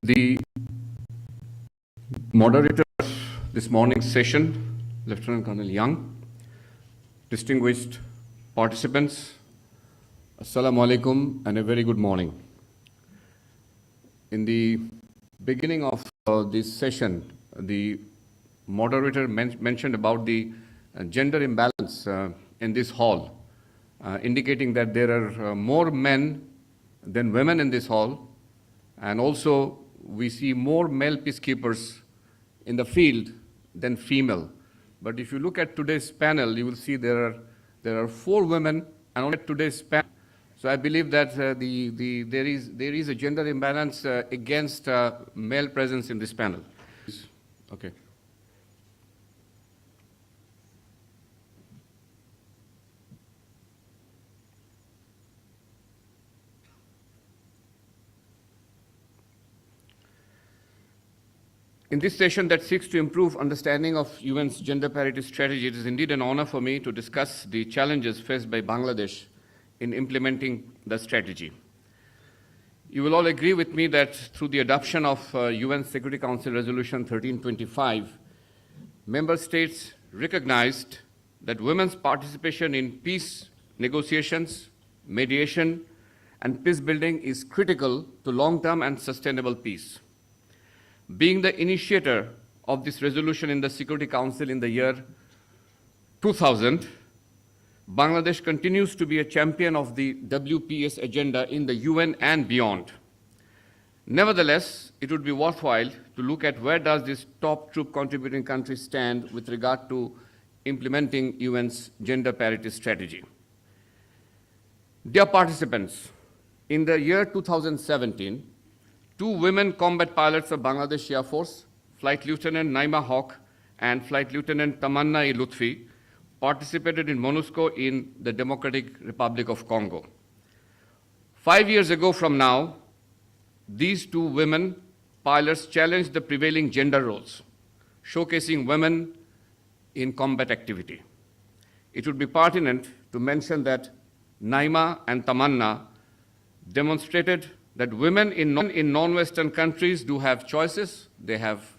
The moderator of this morning's session, Lieutenant Colonel Young, distinguished participants, Assalamu alaikum and a very good morning. In the beginning of this session, the moderator mentioned about the gender imbalance in this hall, indicating that there are more men than women in this hall, and also we see more male peacekeepers in the field than female. But if you look at today's panel, you will see there are 4 women and only today's panel. So I believe that there is a gender imbalance against male presence in this panel. Okay. In this session that seeks to improve understanding of UN's gender parity strategy, it is indeed an honor for me to discuss the challenges faced by Bangladesh in implementing the strategy. You will all agree with me that through the adoption of UN Security Council Resolution 1325, member states recognized that women's participation in peace negotiations, mediation, and peace building is critical to long-term and sustainable peace. Being the initiator of this resolution in the Security Council in the year 2000, Bangladesh continues to be a champion of the WPS agenda in the UN and beyond. Nevertheless, it would be worthwhile to look at where does this top troop contributing country stand with regard to implementing UN's gender parity strategy. Dear participants, in the year 2017, 2 women combat pilots of Bangladesh Air Force, Flight Lieutenant Naima Haq and Flight Lieutenant Tamanna Lutfi, participated in MONUSCO in the Democratic Republic of Congo. 5 years ago from now, these 2 women pilots challenged the prevailing gender roles, showcasing women in combat activity. It would be pertinent to mention that Naima and Tamanna demonstrated that women in non-Western countries do have choices, they have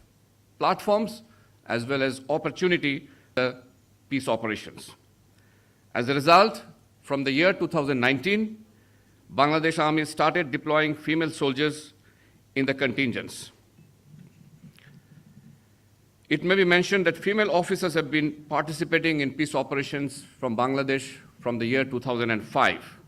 platforms, as well as opportunity for peace operations. As a result, from the year 2019, Bangladesh Army started deploying female soldiers in the contingents. It may be mentioned that female officers have been participating in peace operations from Bangladesh from the year 2005.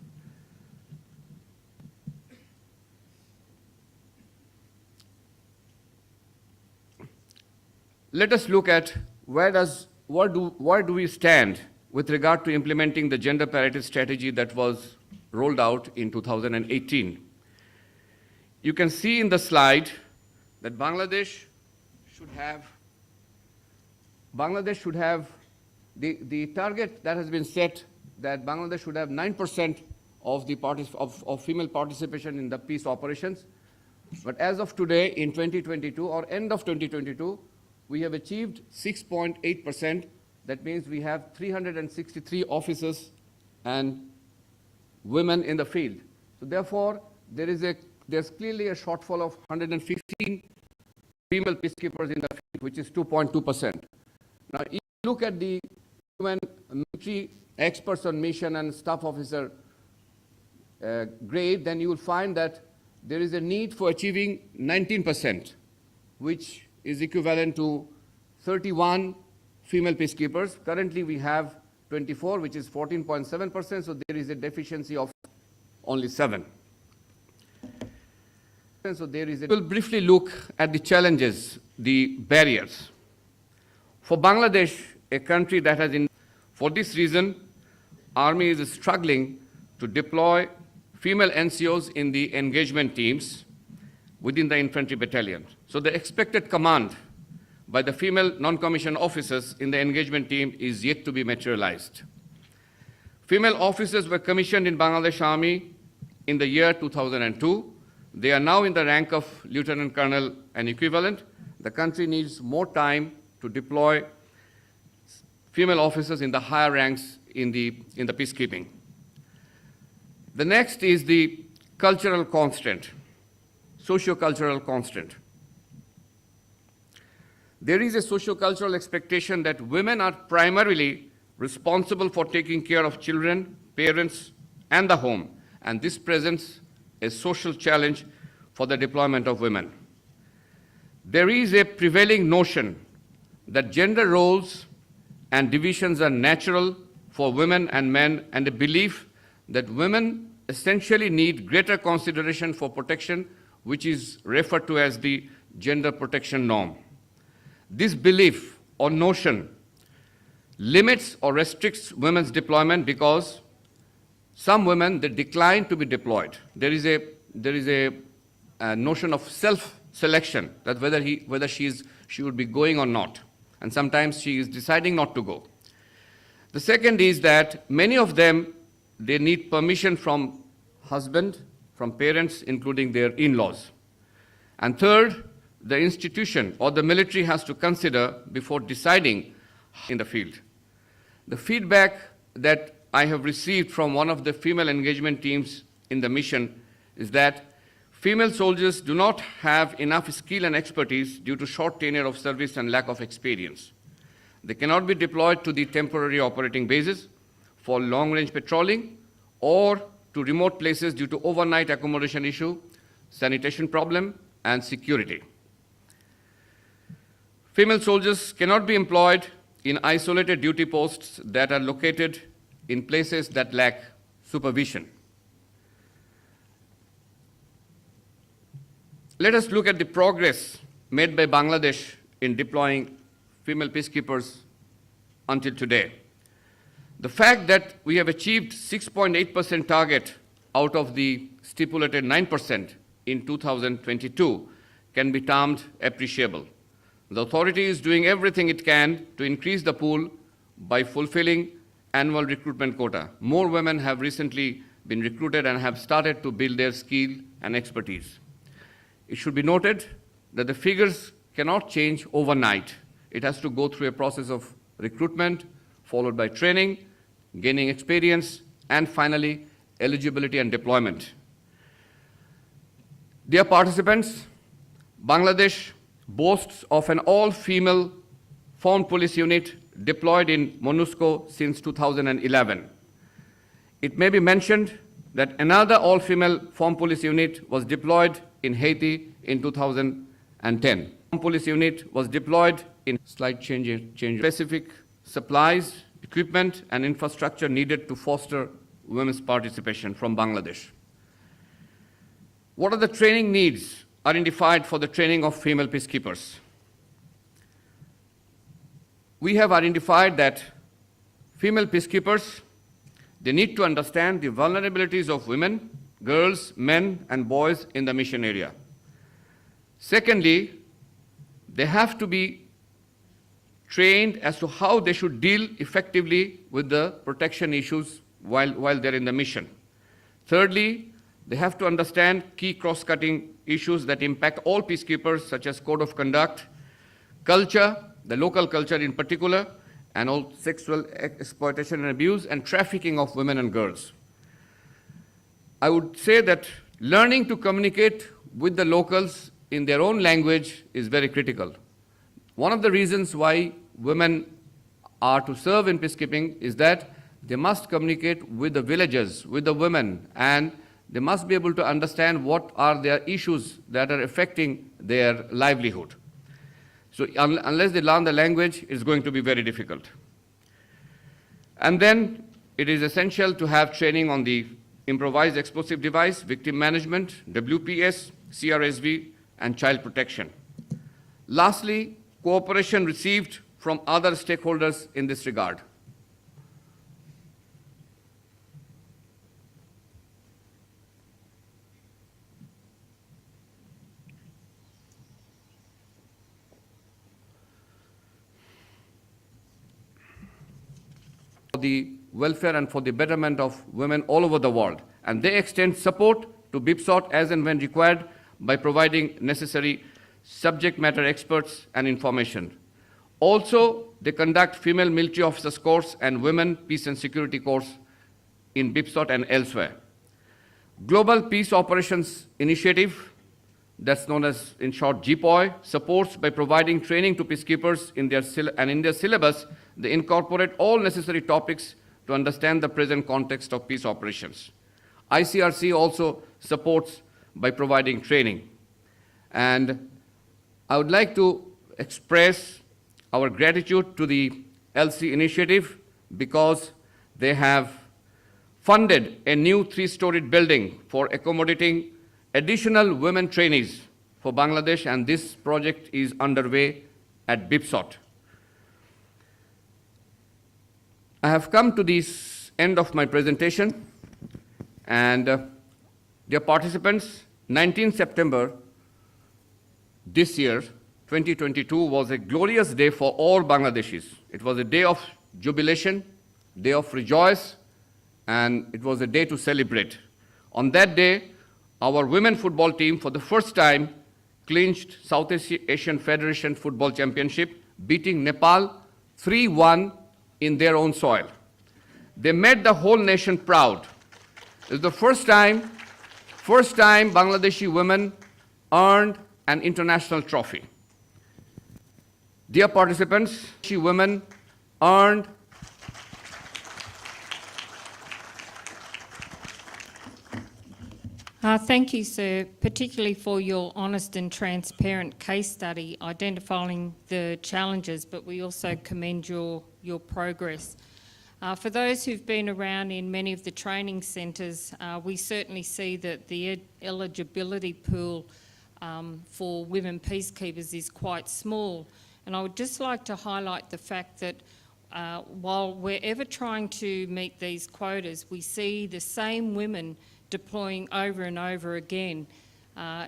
Let us look at where do we stand with regard to implementing the gender parity strategy that was rolled out in 2018. You can see in the slide that Bangladesh should have the target that has been set that Bangladesh should have 9% of female participation in the peace operations. But as of today, in 2022 or end of 2022, we have achieved 6.8%. That means we have 363 officers and women in the field. So therefore, there's clearly a shortfall of 115 female peacekeepers in the field, which is 2.2%. Now, if you look at the UN military experts on mission and staff officer grade, then you will find that there is a need for achieving 19%, which is equivalent to 31 female peacekeepers. Currently, we have 24, which is 14.7%, so there is a deficiency of only 7. So we'll briefly look at the challenges, the barriers. For Bangladesh, a country that has For this reason, Army is struggling to deploy female NCOs in the engagement teams within the infantry battalion. So the expected command by the female non-commissioned officers in the engagement team is yet to be materialized. Female officers were commissioned in Bangladesh Army in the year 2002. They are now in the rank of lieutenant colonel and equivalent. The country needs more time to deploy female officers in the higher ranks in the peacekeeping. The next is the cultural constraint, socio-cultural constraint. There is a socio-cultural expectation that women are primarily responsible for taking care of children, parents, and the home, and this presents a social challenge for the deployment of women. There is a prevailing notion that gender roles and divisions are natural for women and men, and a belief that women essentially need greater consideration for protection, which is referred to as the gender protection norm. This belief or notion limits or restricts women's deployment because some women, they decline to be deployed. There is a notion of self-selection, that whether she would be going or not, and sometimes she is deciding not to go. The second is that many of them, they need permission from husband, from parents, including their in-laws. And third, the institution or the military has to consider before deciding in the field. The feedback that I have received from one of the female engagement teams in the mission is that female soldiers do not have enough skill and expertise due to short tenure of service and lack of experience. They cannot be deployed to the temporary operating bases for long-range patrolling or to remote places due to overnight accommodation issue, sanitation problem, and security. Female soldiers cannot be employed in isolated duty posts that are located in places that lack supervision. Let us look at the progress made by Bangladesh in deploying female peacekeepers until today. The fact that we have achieved 6.8% target out of the stipulated 9% in 2022 can be termed appreciable. The authority is doing everything it can to increase the pool by fulfilling annual recruitment quota. More women have recently been recruited and have started to build their skill and expertise. It should be noted that the figures cannot change overnight. It has to go through a process of recruitment, followed by training, gaining experience, and finally, eligibility and deployment. Dear participants, Bangladesh boasts of an all-female foreign police unit deployed in MONUSCO since 2011. It may be mentioned that another all-female foreign police unit was deployed in Haiti in 2010. Foreign police unit was deployed in specific supplies, equipment, and infrastructure needed to foster women's participation from Bangladesh. What are the training needs identified for the training of female peacekeepers? We have identified that female peacekeepers, they need to understand the vulnerabilities of women, girls, men, and boys in the mission area. Secondly, they have to be trained as to how they should deal effectively with the protection issues while they're in the mission. Thirdly, they have to understand key cross-cutting issues that impact all peacekeepers, such as code of conduct, culture, the local culture in particular, and all sexual exploitation and abuse, and trafficking of women and girls. I would say that learning to communicate with the locals in their own language is very critical. One of the reasons why women are to serve in peacekeeping is that they must communicate with the villagers, with the women, and they must be able to understand what are their issues that are affecting their livelihood. So unless they learn the language, it's going to be very difficult. And then it is essential to have training on the improvised explosive device, victim management, WPS, CRSV, and child protection. Lastly, cooperation received from other stakeholders in this regard. For the welfare and for the betterment of women all over the world. And they extend support to BIPSOT as and when required by providing necessary subject matter experts and information. Also, they conduct female military officers course and women peace and security course in BIPSOT and elsewhere. Global Peace Operations Initiative, that's known as in short GPOI, supports by providing training to peacekeepers in their syllabus. They incorporate all necessary topics to understand the present context of peace operations. ICRC also supports by providing training. And I would like to express our gratitude to the LC initiative because they have funded a new 3-storied building for accommodating additional women trainees for Bangladesh, and this project is underway at BIPSOT. I have come to the end of my presentation, and dear participants, 19 September this year, 2022, was a glorious day for all Bangladeshis. It was a day of jubilation, day of rejoice, and it was a day to celebrate. On that day, our women football team, for the first time, clinched Southeast Asian Federation Football Championship, beating Nepal 3-1 in their own soil. They made the whole nation proud. It's the first time Bangladeshi women earned an international trophy. Dear participants, women earned Thank you, sir, particularly for your honest and transparent case study identifying the challenges, but we also commend your progress. For those who've been around in many of the training centres, we certainly see that the eligibility pool for women peacekeepers is quite small. And I would just like to highlight the fact that while we're ever trying to meet these quotas, we see the same women deploying over and over again.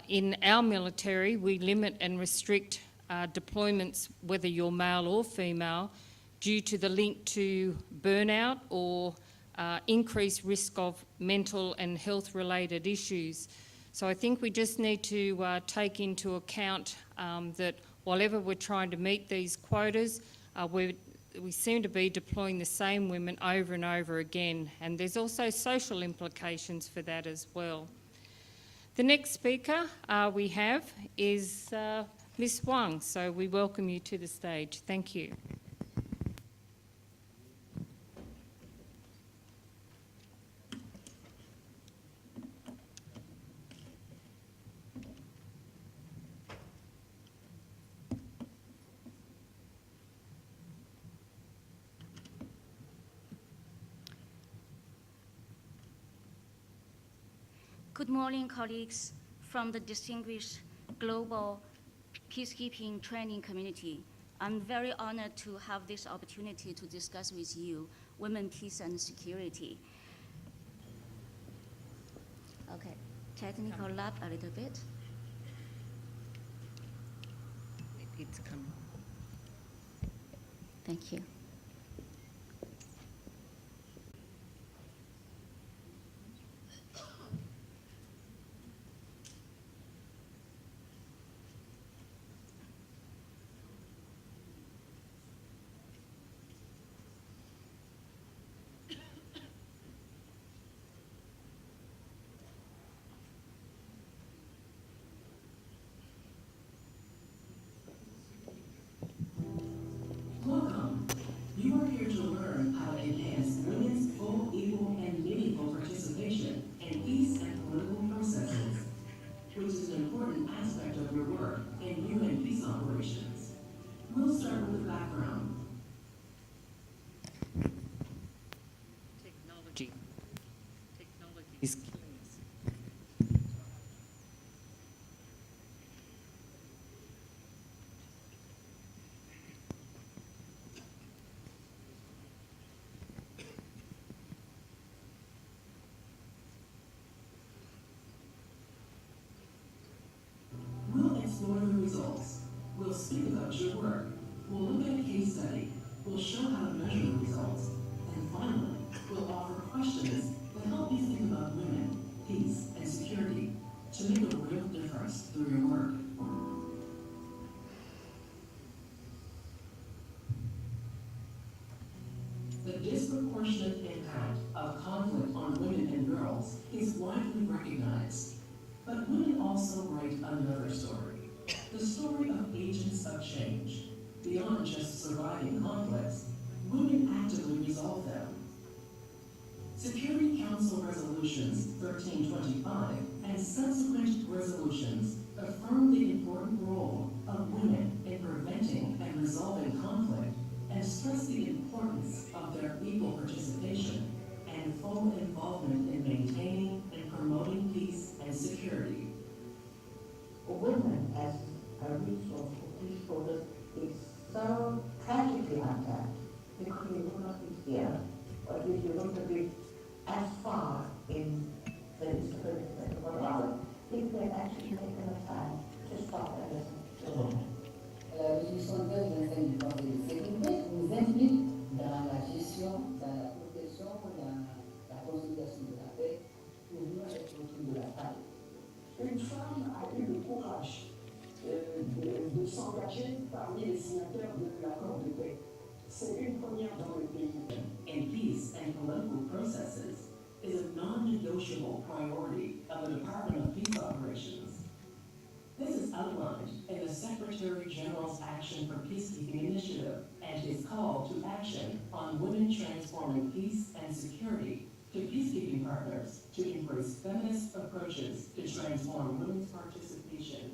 In our military, we limit and restrict deployments, whether you're male or female, due to the link to burnout or increased risk of mental and health-related issues. So I think we just need to take into account that whatever we're trying to meet these quotas, we seem to be deploying the same women over and over again, and there's also social implications for that as well. The next speaker we have is Ms. Wang, so we welcome you to the stage. Thank you. Good morning, colleagues from the distinguished global peacekeeping training community. I'm very honored to have this opportunity to discuss with you women, peace, and security. Okay, technical lab a little bit. It's coming. Thank you. Welcome. You are here to learn how to enhance women's full, equal, and meaningful participation in peace and political processes, which is an important aspect of your work in UN peace operations. We'll start with the background. Technology is killing us. work. We'll look at a case study. We'll show how to measure the results. And finally, we'll offer questions that help you think about women, peace, and security to make a real difference through your work. The disproportionate impact of conflict on women and girls is widely recognized. But women also write another story, the story of agents of change. Beyond just surviving conflicts, women actively resolve them. Security Council Resolutions 1325 and subsequent resolutions affirm the important role of women in preventing and resolving conflict and stress the importance of their equal participation and full involvement in maintaining and promoting peace and security. Women as a resource for peace process is so tragically untapped because we will not be here, or at least we will not be as far in the disability sector. But rather, if we had actually taken the time to stop and listen to women. La résolution 225 du Conseil de sécurité nous implique dans la gestion, dans la protection, dans la consolidation de la paix, toujours avec autour de la femme. Une femme a eu le courage de s'engager parmi les signataires de l'accord de paix. C'est une première dans le pays. And peace and political processes is a non-negotiable priority of the Department of Peace Operations. This is outlined in the Secretary General's Action for Peacekeeping Initiative and his call to action on women transforming peace and security to peacekeeping partners to embrace feminist approaches to transform women's participation.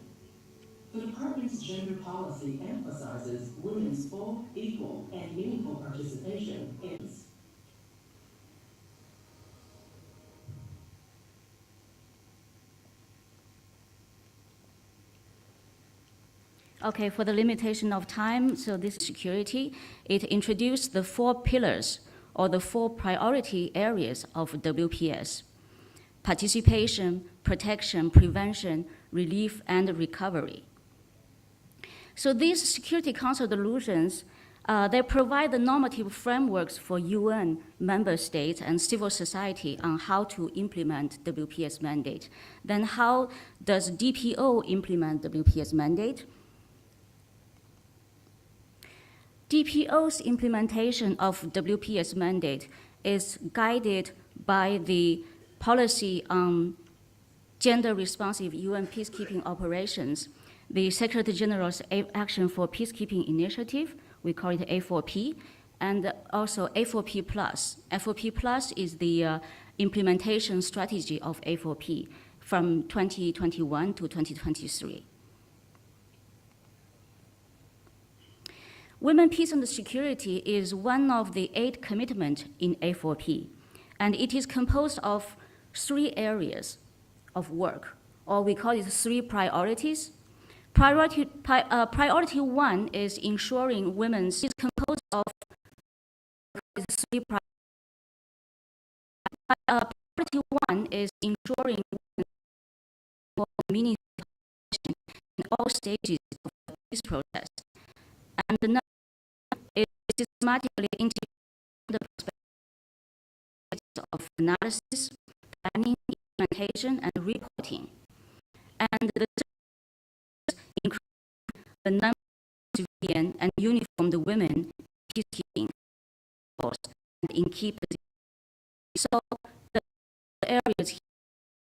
The department's gender policy emphasizes women's full, equal, and meaningful participation in Okay, for the limitation of time, so this security, it introduced the 4 pillars or the 4 priority areas of WPS: participation, protection, prevention, relief, and recovery. So these Security Council resolutions, they provide the normative frameworks for UN member states and civil society on how to implement WPS mandate. Then how does DPO implement WPS mandate? DPO's implementation of WPS mandate is guided by the policy on gender-responsive UN peacekeeping operations, the Secretary General's Action for Peacekeeping Initiative, we call it A4P, and also A4P+. A4P+ is the implementation strategy of A4P from 2021 to 2023. Women, peace, and security is one of the 8 commitments in A4P, and it is composed of 3 areas of work, or we call it 3 priorities. Priority 1 is ensuring women's is composed of 3 priority 1 is ensuring women's meaningful participation in all stages of the peace process, and the is systematically integrating the perspectives of analysis, planning, implementation, and reporting. And the increase the number of civilian and uniformed women peacekeeping force and in key positions. So the areas here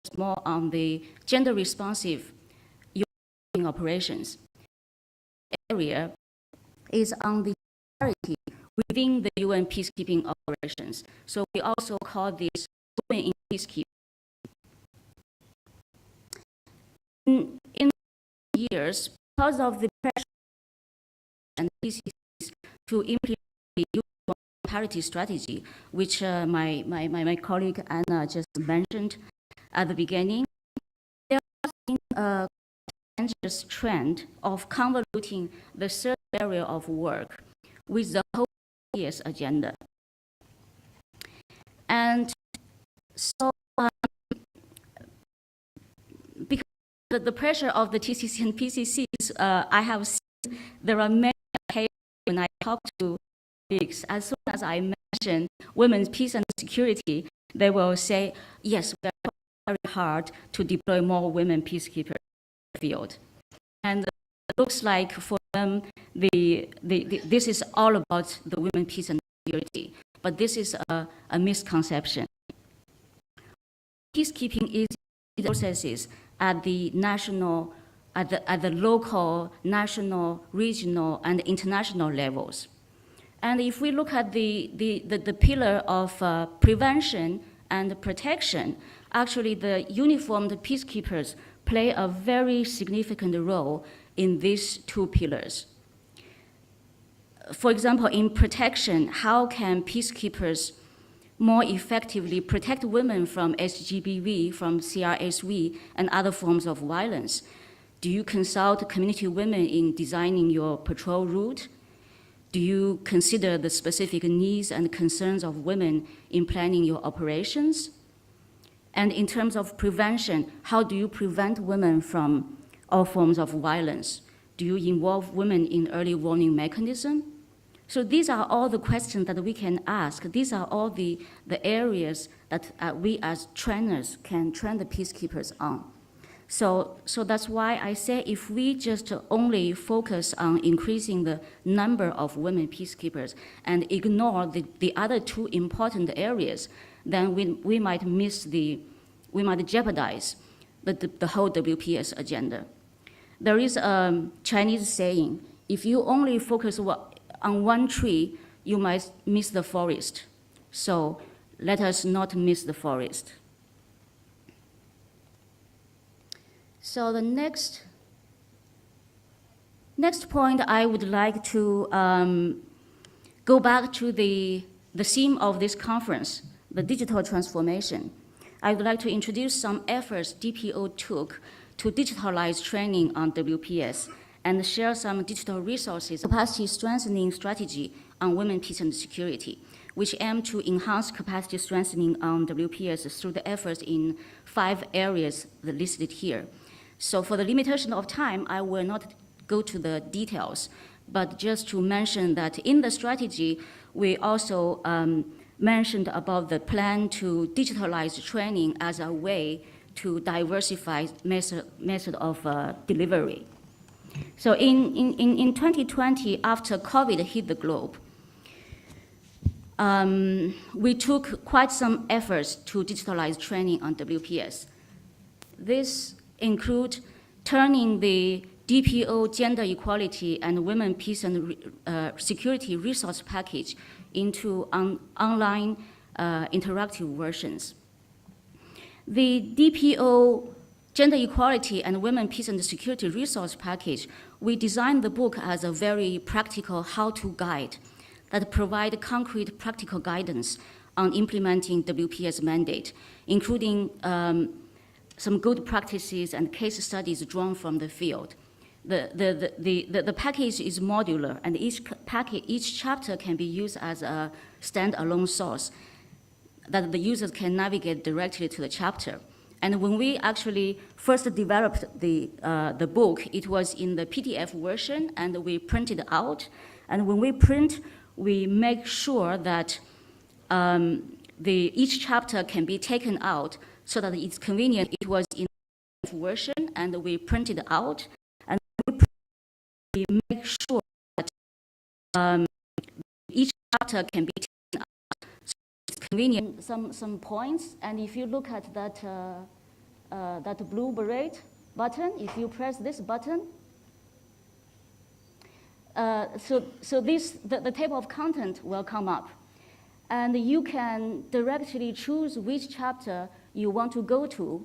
is more on the gender-responsive UN operations. Area is on the parity within the UN peacekeeping operations. So we also call this women in peacekeeping. In years, because of the pressure and PCCs to implement the UN parity strategy, which my colleague Anna just mentioned at the beginning, there has been a dangerous trend of convoluting the third area of work with the whole year's agenda. And so because of the pressure of the TCC and PCCs, I have seen there are many when I talk to colleagues, as soon as I mention women's peace and security, they will say, yes, we are very hard to deploy more women peacekeepers in the field. And it looks like for them, this is all about the women peace and security. But this is a misconception. Peacekeeping is processes at the national, at the local, national, regional, and international levels. And if we look at the pillar of prevention and protection, actually the uniformed peacekeepers play a very significant role in these two pillars. For example, in protection, how can peacekeepers more effectively protect women from SGBV, from CRSV, and other forms of violence? Do you consult community women in designing your patrol route? Do you consider the specific needs and concerns of women in planning your operations? And in terms of prevention, how do you prevent women from all forms of violence? Do you involve women in early warning mechanism? So these are all the questions that we can ask. These are all the areas that we as trainers can train the peacekeepers on. So that's why I say if we just only focus on increasing the number of women peacekeepers and ignore the other two important areas, then we might jeopardize the whole WPS agenda. There is a Chinese saying, if you only focus on one tree, you might miss the forest. So let us not miss the forest. So the next point, I would like to go back to the theme of this conference, the digital transformation. I would like to introduce some efforts DPO took to digitalize training on WPS and share some digital resources, capacity strengthening strategy on women, peace, and security, which aim to enhance capacity strengthening on WPS through the efforts in 5 areas listed here. So for the limitation of time, I will not go to the details, but just to mention that in the strategy, we also mentioned about the plan to digitalize training as a way to diversify method of delivery. So in 2020, after COVID hit the globe, we took quite some efforts to digitalize training on WPS. This include turning the DPO gender equality and women peace and security resource package into online interactive versions. The DPO gender equality and women peace and security resource package, we designed the book as a very practical how-to guide that provide concrete practical guidance on implementing WPS mandate, including some good practices and case studies drawn from the field. The package is modular, and each chapter can be used as a standalone source that the users can navigate directly to the chapter. And when we actually first developed the book, it was in the PDF version, and we printed out. And when we print, we make sure that each chapter can be taken out so that it's convenient. It was in the PDF version, and we printed out. And we make sure that each chapter can be taken out. So it's convenient. Some points, and if you look at that that blue beret button, if you press this button, so the table of content will come up, and you can directly choose which chapter you want to go to.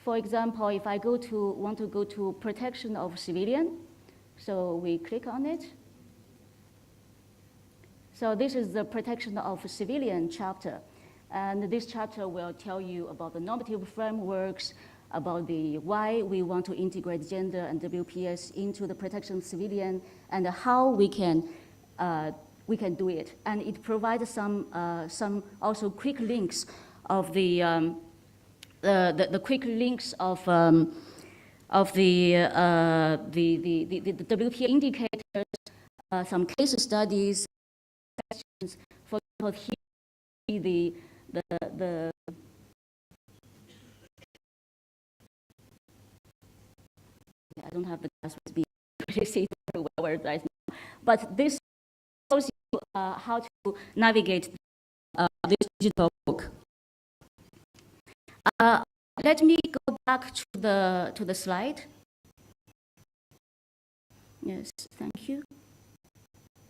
For example, if I want to go to protection of civilian, so we click on it. So this is the protection of civilian chapter. And this chapter will tell you about the normative frameworks, about why we want to integrate gender and WPS into the protection of civilian, and how we can do it. And it provides some also quick links of the quick links of the WPS indicators, some case studies, questions. For example, here the I don't have the class with me to see very well right now, but this shows you how to navigate this digital book. Let me go back to the slide. Yes, thank you.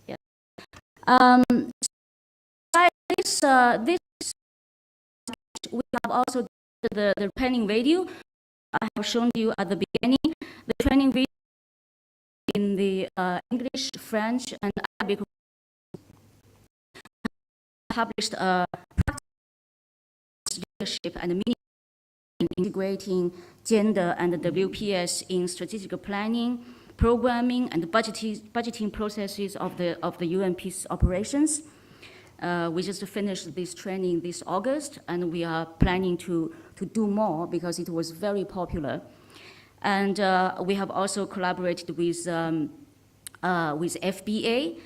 Yeah. This we have also the training video I have shown you at the beginning. The training video in the English, French, and Arabic published practice leadership and meaning in integrating gender and WPS in strategic planning, programming, and budgeting processes of the UN peace operations. We just finished this training this August, and we are planning to do more because it was very popular. And we have also collaborated with FBA,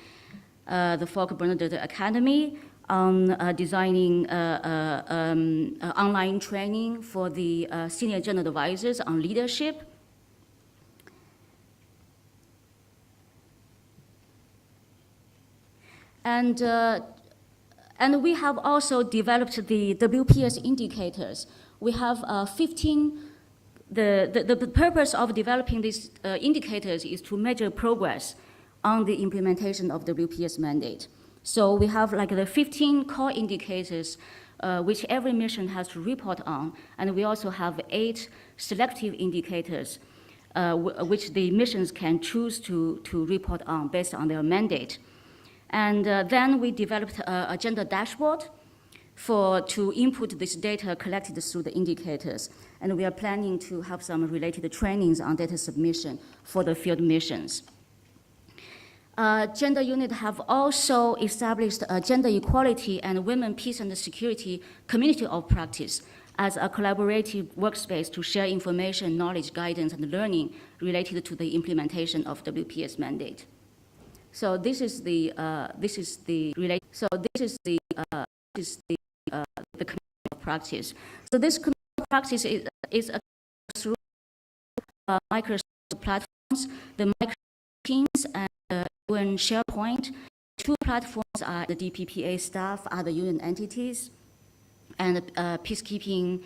the Folk Bernadette Academy, on designing online training for the senior gender advisors on leadership. And we have also developed the WPS indicators. We have 15. The purpose of developing these indicators is to measure progress on the implementation of the WPS mandate. So we have like the 15 core indicators which every mission has to report on, and we also have 8 selective indicators which the missions can choose to report on based on their mandate. And then we developed a gender dashboard to input this data collected through the indicators. And we are planning to have some related trainings on data submission for the field missions. Gender unit have also established a gender equality and women, peace and security community of practice as a collaborative workspace to share information, knowledge, guidance, and learning related to the implementation of WPS mandate. So this is the community of practice. So this community of practice is through Microsoft platforms, the Microsoft Teams and UN SharePoint. 2 platforms are the DPPA staff, other UN entities, and Peacekeeping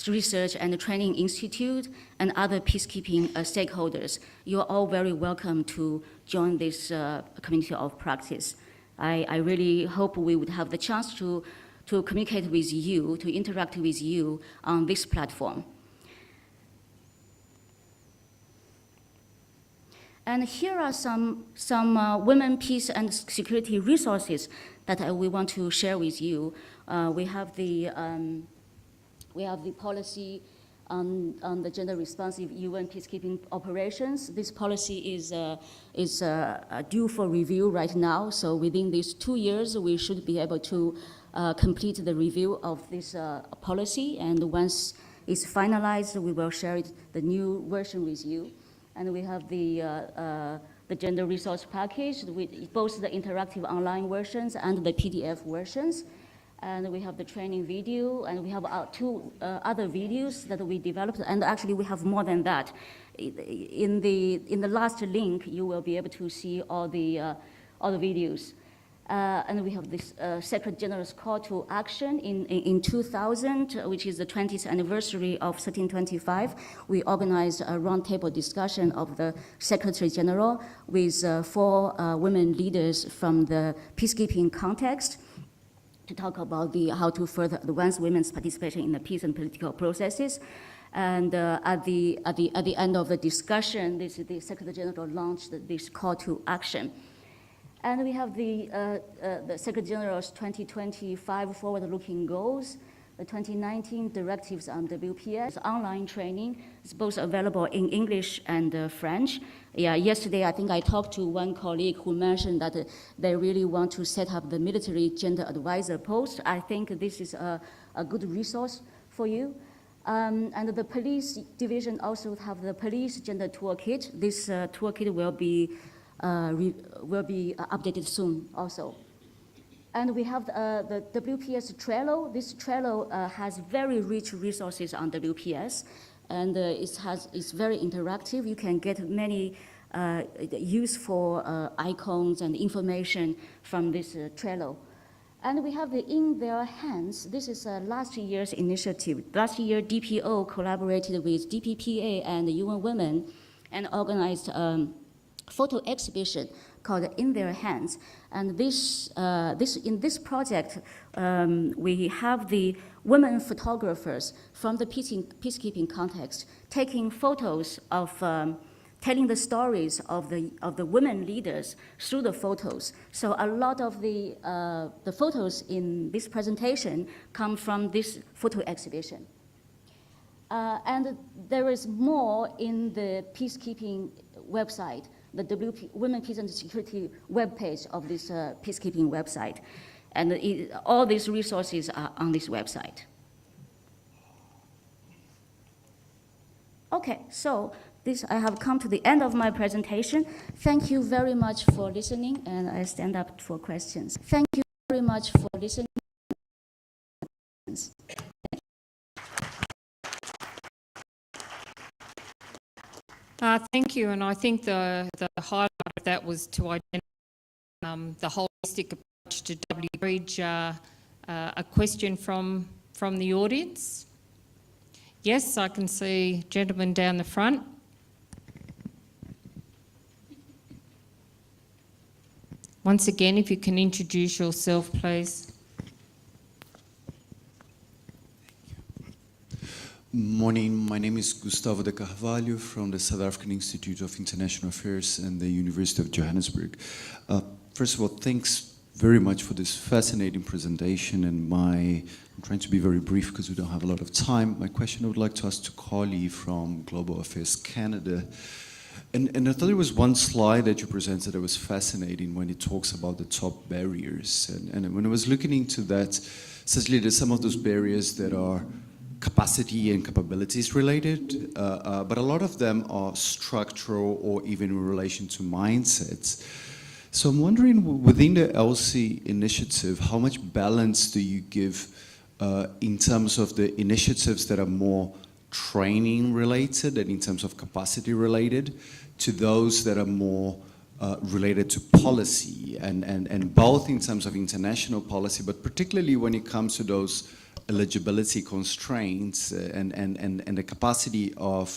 Research and Training Institute, and other peacekeeping stakeholders. You're all very welcome to join this community of practice. I really hope we would have the chance to communicate with you, to interact with you on this platform. And here are some women, peace, and security resources that we want to share with you. We have the policy on the gender responsive UN peacekeeping operations. This policy is due for review right now. So within these 2 years, we should be able to complete the review of this policy. And once it's finalized, we will share the new version with you. And we have the gender resource package with both the interactive online versions and the PDF versions. And we have the training video, and we have 2 other videos that we developed, and actually we have more than that. In the last link, you will be able to see all the videos. And we have this Secretary General's call to action in 2000, which is the 20th anniversary of 1325. We organized a roundtable discussion of the Secretary General with 4 women leaders from the peacekeeping context to talk about how to further advance women's participation in the peace and political processes. And at the end of the discussion, the Secretary General launched this call to action. And we have the Secretary General's 2025 forward-looking goals, the 2019 directives on WPS, online training. It's both available in English and French. Yeah, yesterday I think I talked to one colleague who mentioned that they really want to set up the military gender advisor post. I think this is a good resource for you. And the police division also have the police gender toolkit. This toolkit will be will be updated soon also. And we have the WPS Trello. This Trello has very rich resources on WPS, and it's very interactive. You can get many useful icons and information from this Trello. And we have the In Their Hands. This is last year's initiative. Last year, DPO collaborated with DPPA and UN Women and organized photo exhibition called In Their Hands. And in this project, we have the women photographers from the peacekeeping context taking photos of telling the stories of the women leaders through the photos. So a lot of the photos in this presentation come from this photo exhibition. And there is more in the peacekeeping website, the Women, Peace and Security webpage of this peacekeeping website. And all these resources are on this website. Okay, so I have come to the end of my presentation. Thank you very much for listening, and I stand up for questions. Thank you very much for listening. Thank you, and I think the highlight of that was to identify the holistic approach to WREG. A question from the audience. Yes, I can see gentleman down the front. Once again, if you can introduce yourself, please. Morning, my name is Gustavo de Carvalho from the South African Institute of International Affairs and the University of Johannesburg. First of all, thanks very much for this fascinating presentation, and I'm trying to be very brief because we don't have a lot of time. My question I would like to ask to Carly from Global Affairs Canada. And I thought there was one slide that you presented that was fascinating when it talks about the top barriers. And when I was looking into that, essentially there's some of those barriers that are capacity and capabilities related, but a lot of them are structural or even in relation to mindsets. So I'm wondering, within the ELSI initiative, how much balance do you give in terms of the initiatives that are more training related and in terms of capacity related to those that are more related to policy and both in terms of international policy, but particularly when it comes to those eligibility constraints and the capacity of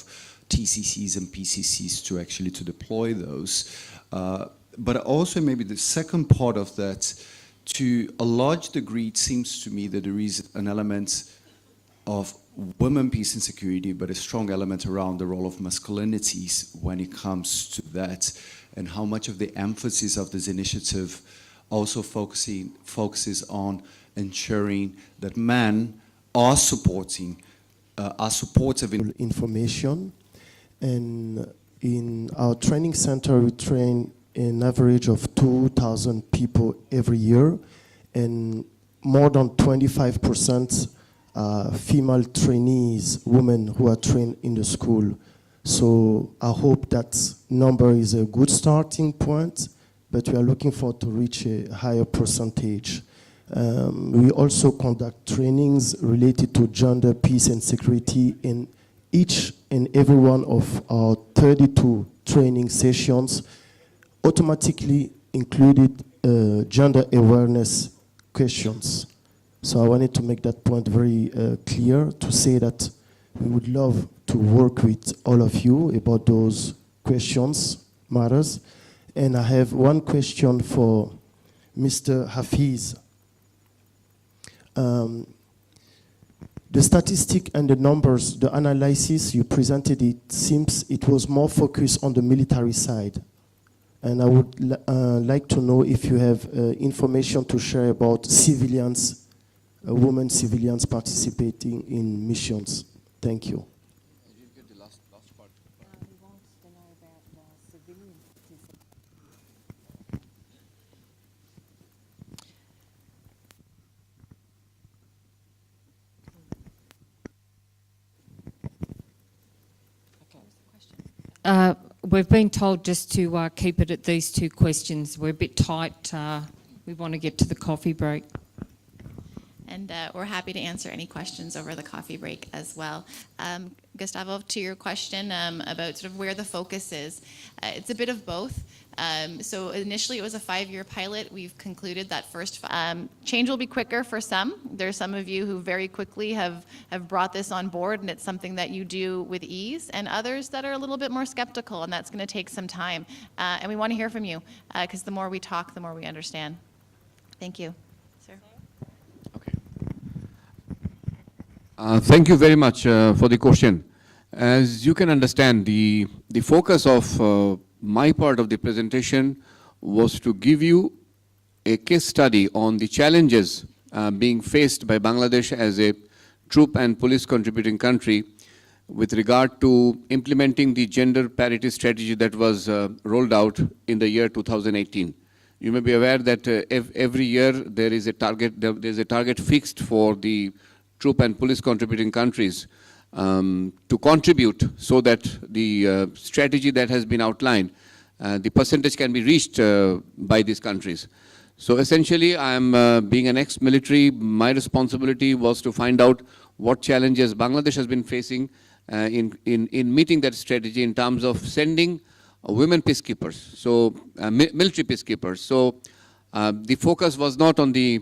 TCCs and PCCs to actually to deploy those. But also maybe the second part of that, to a large degree, it seems to me that there is an element of women, peace and security, but a strong element around the role of masculinities when it comes to that, and how much of the emphasis of this initiative also focuses on ensuring that men are supportive in information. And in our training center, we train an average of 2,000 people every year, and more than 25% female trainees, women who are trained in the school. So I hope that number is a good starting point, but we are looking forward to reach a higher percentage. We also conduct trainings related to gender, peace and security in each and every one of our 32 training sessions, automatically included gender awareness questions. So I wanted to make that point very clear, to say that we would love to work with all of you about those questions, matters. And I have one question for Mr. Hafiz. The statistic and the numbers, the analysis you presented, it seems it was more focused on the military side. And I would like to know if you have information to share about civilians, women civilians participating in missions. Thank you. I didn't get the last part. He wants to know about civilian participation. we've been told just to keep it at these two questions. We're a bit tight. We want to get to the coffee break. And we're happy to answer any questions over the coffee break as well. Gustavo, to your question about sort of where the focus is, it's a bit of both. So initially it was a 5-year pilot. We've concluded that first change will be quicker for some. There's some of you who very quickly have brought this on board, and it's something that you do with ease, and others that are a little bit more skeptical, and that's going to take some time. And we want to hear from you, because the more we talk, the more we understand. Thank you. Sir. Thank you very much for the question. As you can understand, the focus of my part of the presentation was to give you a case study on the challenges being faced by Bangladesh as a troop and police contributing country with regard to implementing the gender parity strategy that was rolled out in the year 2018. You may be aware that every year there is a target fixed for the troop and police contributing countries to contribute so that the strategy that has been outlined, the percentage can be reached by these countries. So essentially, being an ex-military, my responsibility was to find out what challenges Bangladesh has been facing in meeting that strategy in terms of sending women peacekeepers, so military peacekeepers. So the focus was not on the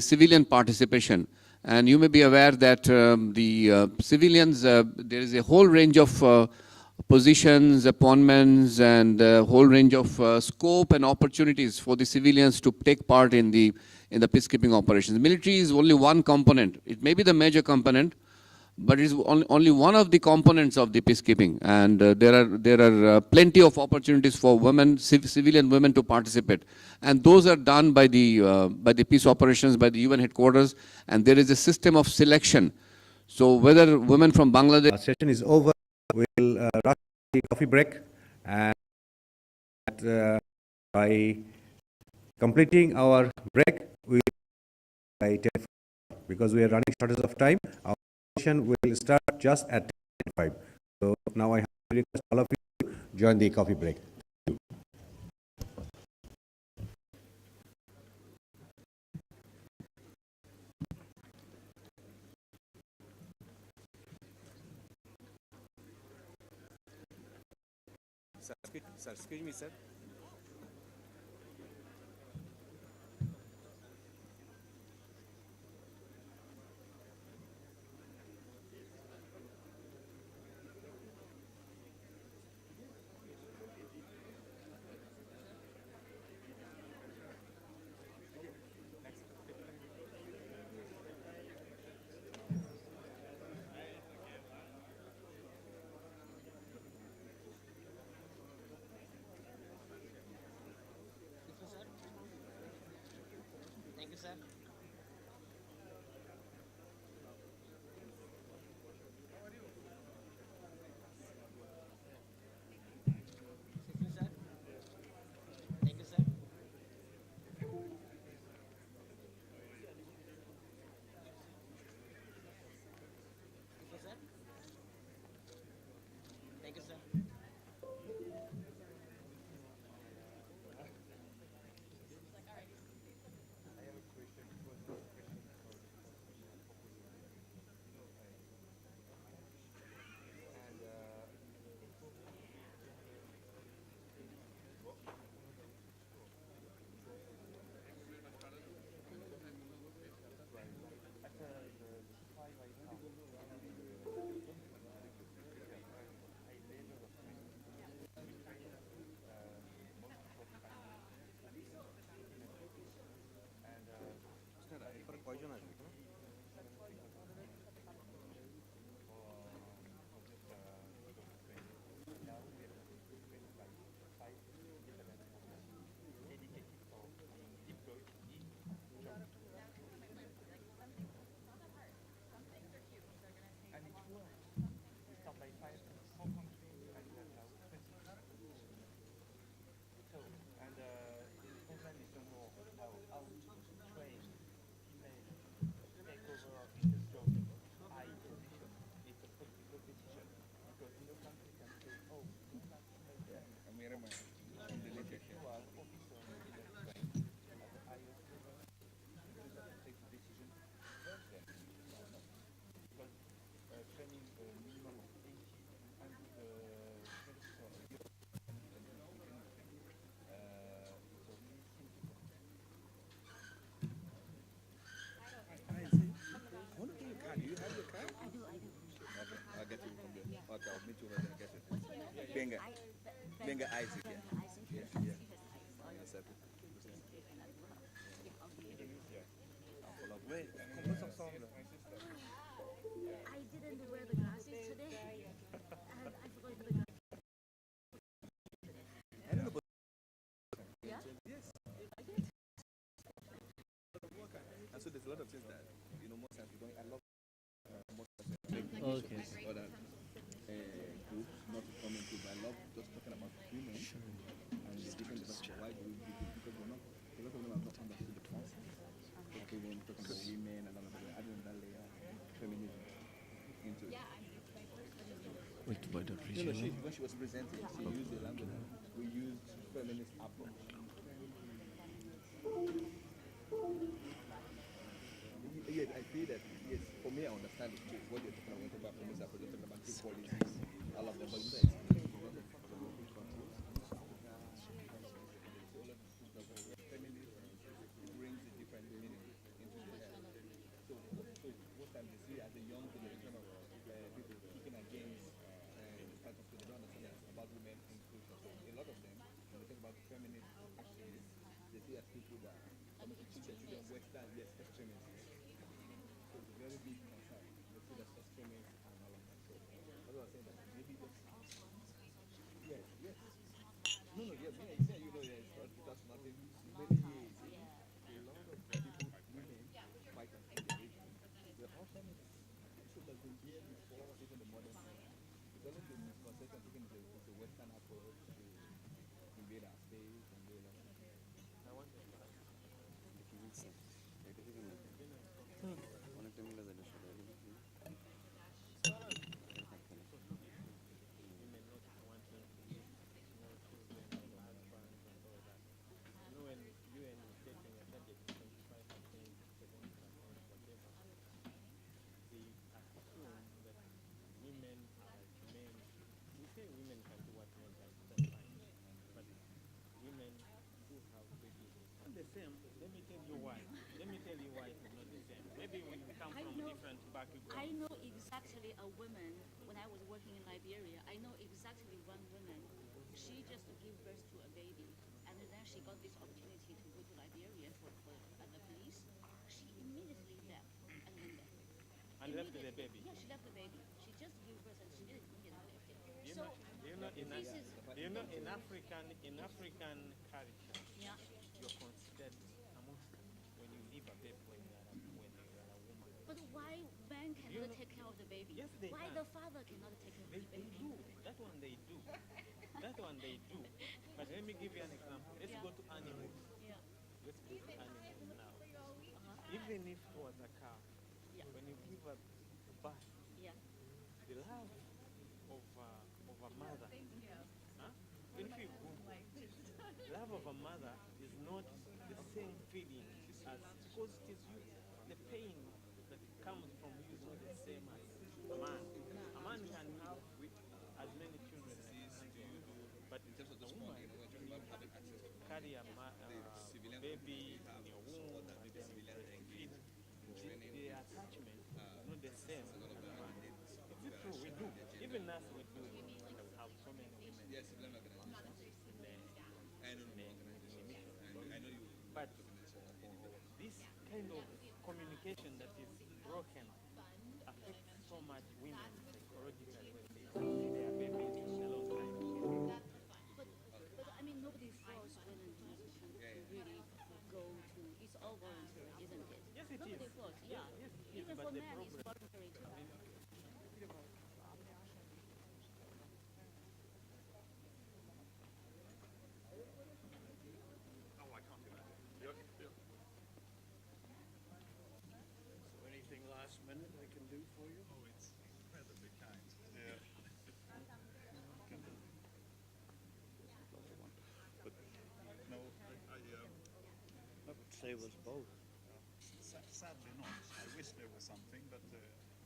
civilian participation. And you may be aware that the civilians, there is a whole range of positions, appointments, and a whole range of scope and opportunities for the civilians to take part in the peacekeeping operations. Military is only one component. It may be the major component, but it is only one of the components of the peacekeeping. And there are plenty of opportunities for women, civilian women, to participate. And those are done by the peace operations, by the UN headquarters. And there is a system of selection. So whether women from Bangladesh... Our session is over. We'll rush the coffee break. And by completing our break, we by 10, because we are running shortage of time. Our session will start just at 10:05. So now I have to request all of you to join the coffee break. Sir, excuse me, sir. Okay, I'll meet you over there and get it. Benga. Benga Isaac, yeah. Yes, yeah. Wait, compose ensemble. I didn't wear the glasses today, and I forgot the glasses. I don't know, but Yeah? yes. I did. And so there's a lot of things that, most times we don't, I love most times Okay. other groups, not to come into, but I love just talking about women and the different diversity. Why do we do it? Because we're not, a lot of them have not understood the concept. Talking about women and all of that, adding that layer, feminism into it. Wait, by the No, region. when she was presenting, she used the language. We used feminist approach. Yes, I feel that, yes, for me, I understand it too. What you're talking about feminist approach, you're talking about equality, all of them, but you know, it brings a different meaning into the head. So most times they see as a young generation of people kicking against this type of thing, they don't understand that it's about women inclusion. So a lot of them, when they talk about feminist activists, they see as people that want to teach their children Western, yes, extremists. So it's a very big concern. They see that's extremists and all of that. So that's what I'm saying, that maybe just, yes, yes. No, yeah, you know, yeah, it's not, that's nothing. Many years, a lot of people, women, fight and fight the region. They're all feminists. So that's been here before even the modern era. It's only the misconception thinking it's a Western approach to invade our space and do a lot of things. I want to The same. Let me tell you why. Let me tell you why it's not the same. Maybe when you come from different backgrounds. I know exactly a woman, when I was working in Liberia, I know exactly one woman. She just gave birth to a baby, and then she got this opportunity to go to Liberia for at the police. She immediately left and went there. And left the baby? Yeah, she left the baby. She just gave birth and she didn't immediately left it. In African culture, yeah, you're considered a Muslim when you leave a baby when you are a woman. But why men cannot take care of the baby? Yes, they why can. the father cannot take care of the They baby? do. That one they do. That one they do. But let me give you an example. Let's go to animals. Yeah. Let's go to animals now. Even if it was a cow, when you give a birth, the love of a mother, if you Google, love of a mother is not the same feeling as, because it is you, the pain that comes from you is not the same as a man. A man can have as many children as you do, but in terms of the woman, carry a baby in your womb and then breastfeed, the attachment is not the same as a man. It's true, we do. Even us, we do. We have so many women. Yes, civilian organizations. I know you. But this kind of communication that is broken affects so much women psychologically when they see their babies a long time. But I mean, nobody forces women to really go to. It's all voluntary, isn't it? Yes, it nobody is. forces. Yes, Yeah. yes, Even but for the men, it's problem- voluntary too. So anything last minute I can do for you? Oh, it's incredibly kind. Yeah. But no, I would say it was both. sadly not. I wish there was something, but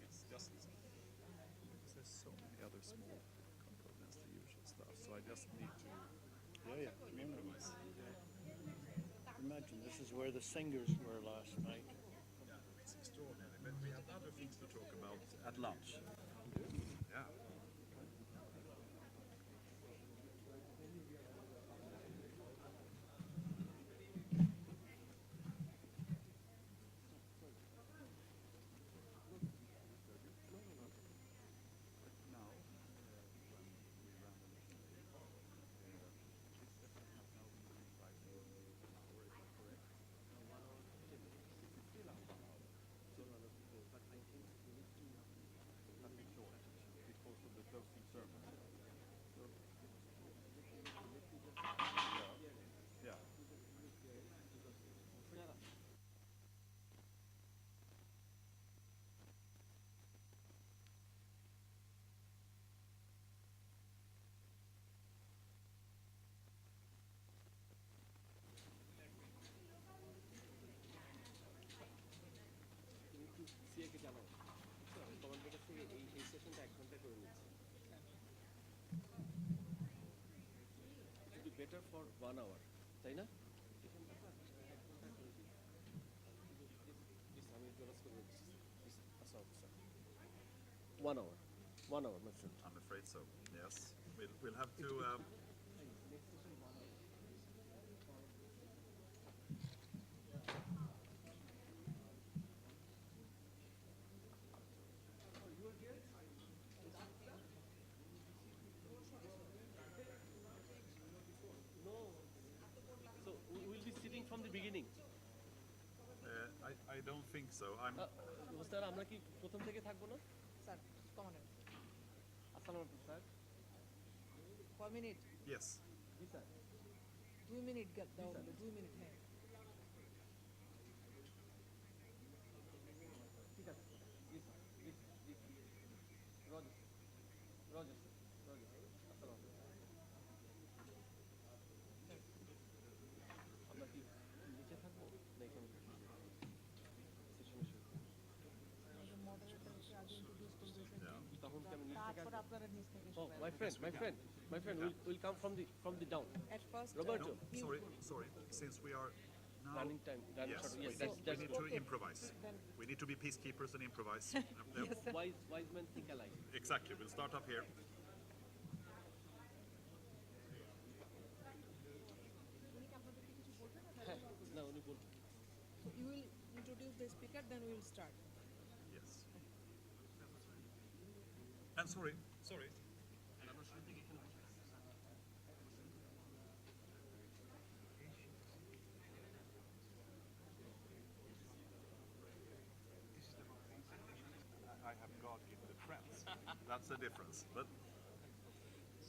it's just because there's so many other small components, the usual stuff. So I just need to improvise. Imagine this is where the singers were last night. Yeah, it's extraordinary. But we have other things to talk about at lunch. Yeah. better for 1 hour, তাই না? One hour, my friend. I'm afraid so. Yes, we'll have to. So we will be sitting from the beginning. I don't think so. Sir আমরা কি প্রথম থেকে থাকবো না? Sir, come on in. আসসালামু আলাইকুম স্যার। For minute. Yes. জি sir. 2 minute get down. 2 minute. হ্যাঁ। ঠিক আছে। জি স্যার। জি জি। Roger roger roger. আসসালামু আলাইকুম। আমরা কি নিচে থাকবো না এখানে? সেশনে শুরু। তখন কি আমি নিচ থেকে তারপর আপনারা নিচ থেকে Oh, my friend, we'll come from the down. At first, Roberto. No, sorry. Since we are now Running time. yes, That's we need to good. improvise. We need to be peacekeepers and improvise. Wise men think alike. Exactly. We'll start up here. না উনি বলবেন। You will introduce the speaker, then we will start. Yes. And sorry. I have God in the friends. That's the difference. But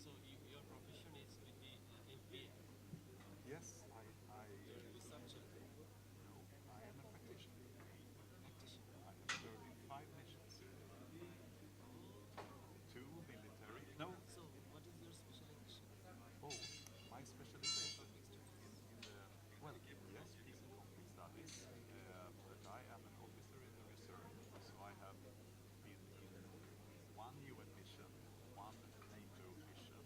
So your profession is to be MPA. yes, I Your researcher. no, I am a practitioner. I have served in 5 nations. 2 military. No. So what is your specialization? Oh, my specialization is in the well, yes, peace and conflict studies. But I am an officer in the reserve, so I have been in 1 UN mission, 1 NATO mission,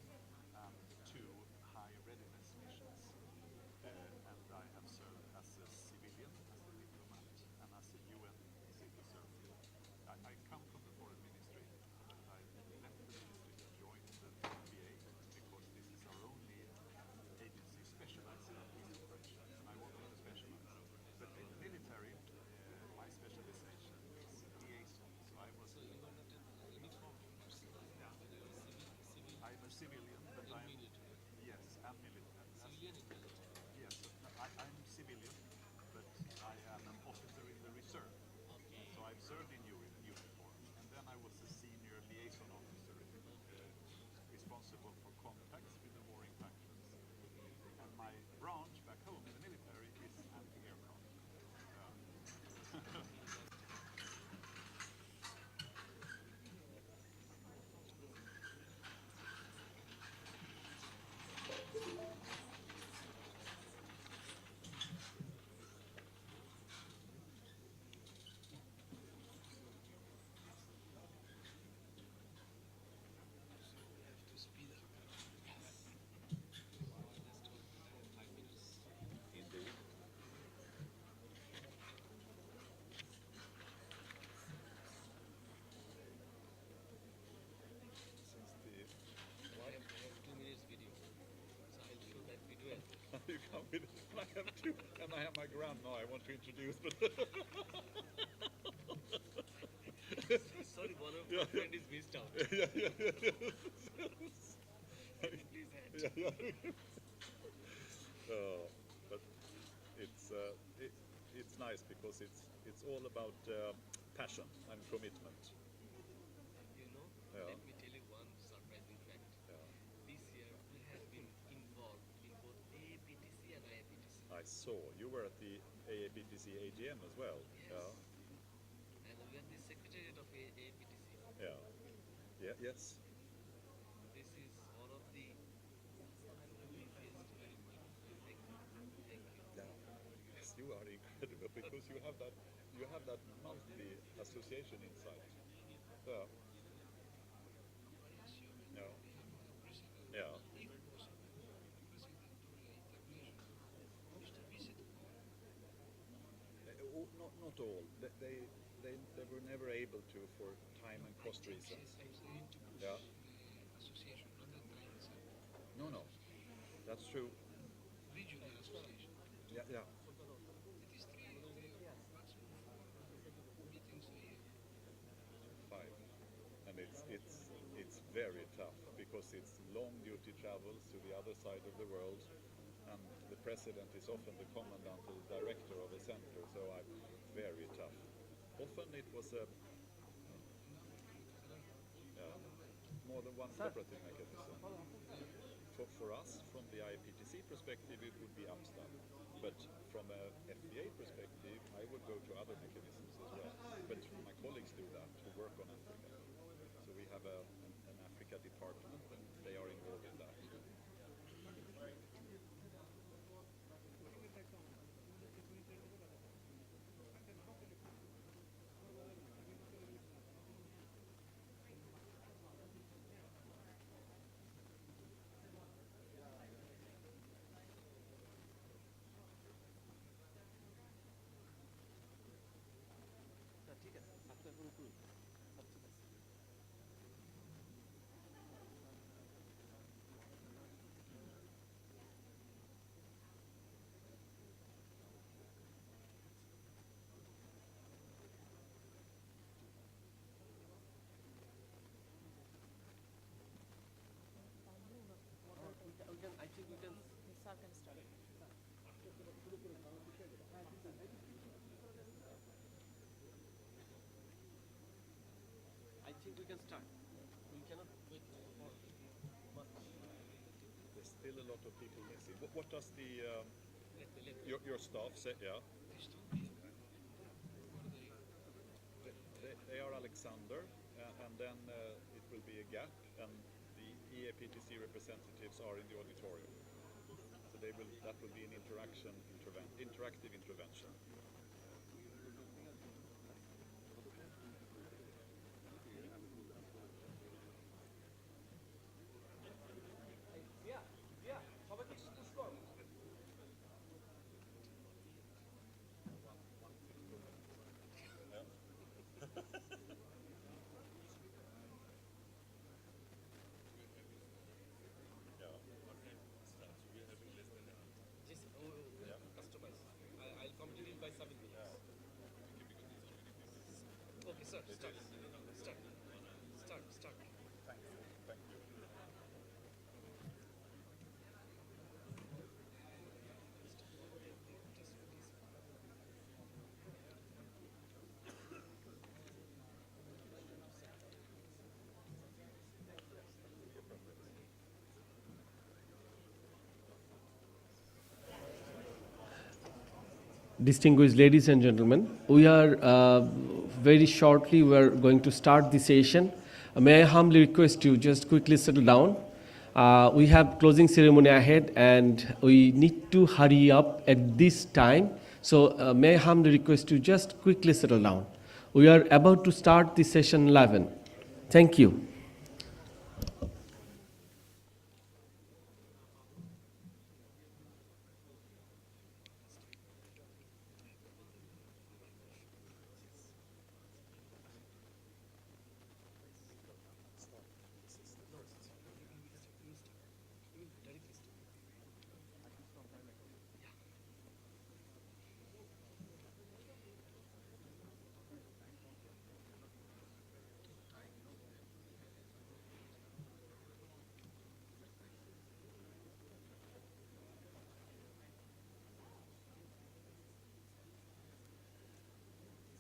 and 2 high readiness missions. And I have served as a civilian, as a diplomat, and as a UN civil servant. I come from the foreign ministry, but I left the ministry to join the PA because this is our only agency specializing in peace operations, and I wanted to specialize. But in the military, my specialization is liaison. So I was. So you are not a uniform person. Yeah. You are civil. I'm a civilian, but in I'm military. yes, I'm military. Civilian in military. Yes, I'm civilian, but I am an officer in the reserve. Okay. So I've served in uniform, and then I was a senior liaison officer, responsible for contacts with the warring factions. And my branch back home in the military is anti-aircraft. To speed up. Just 5 minutes. Indeed. Since I have 2 minutes video, so I'll show that video as well. you come with, and I have 2, and I have my grandma I want to introduce, but Sorry, one of Yeah, my friend is missed out. Please add. But it's nice because it's all about passion and commitment. You know, Yeah. let me tell you one surprising fact. Yeah. This year we have been involved in both AAPTC and IAPTC. I saw you were at the AAPTC AGM as well. Yes. And we are the secretariat of AAPTC. Yeah. Yeah. Yes. This is one of the busiest very much. Thank you. Thank you. Yeah. Yes, you are incredible because you have that multi association inside. Yeah. Yeah. Yeah. not all. They were never able to for time and cost reasons. Yeah. No, that's true. Yeah. Five, and it's very tough because it's long duty travels to the other side of the world, and the president is often the commandant or the director of a center, so very tough. Often it was more than one cooperative mechanism. For us, from the IAPTC perspective, it would be UPSTAR. But from a FDA perspective, I would go to other mechanisms as well. But my colleagues do that, who work on Africa. So we have an Africa department, and they are involved in that. I think we can start. I think we can start. We cannot wait for much. There's still a lot of people missing. What does your staff say? Yeah. They are Alexander, and then it will be a gap, and the IAPTC representatives are in the auditorium. So that will be an interactive intervention. Okay, sir. Start. Thank you. Distinguished ladies and gentlemen, we are very shortly we are going to start the session. May I humbly request you just quickly settle down. We have closing ceremony ahead and we need to hurry up at this time. So may I humbly request you just quickly settle down. We are about to start the session 11. Thank you.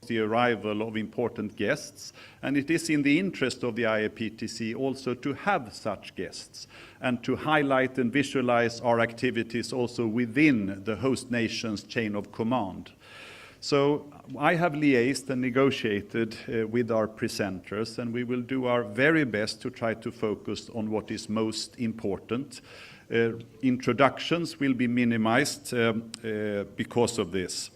The arrival of important guests, and it is in the interest of the IAPTC also to have such guests and to highlight and visualize our activities also within the host nation's chain of command. So I have liaised and negotiated with our presenters, and we will do our very best to try to focus on what is most important. Introductions will be minimized because of this.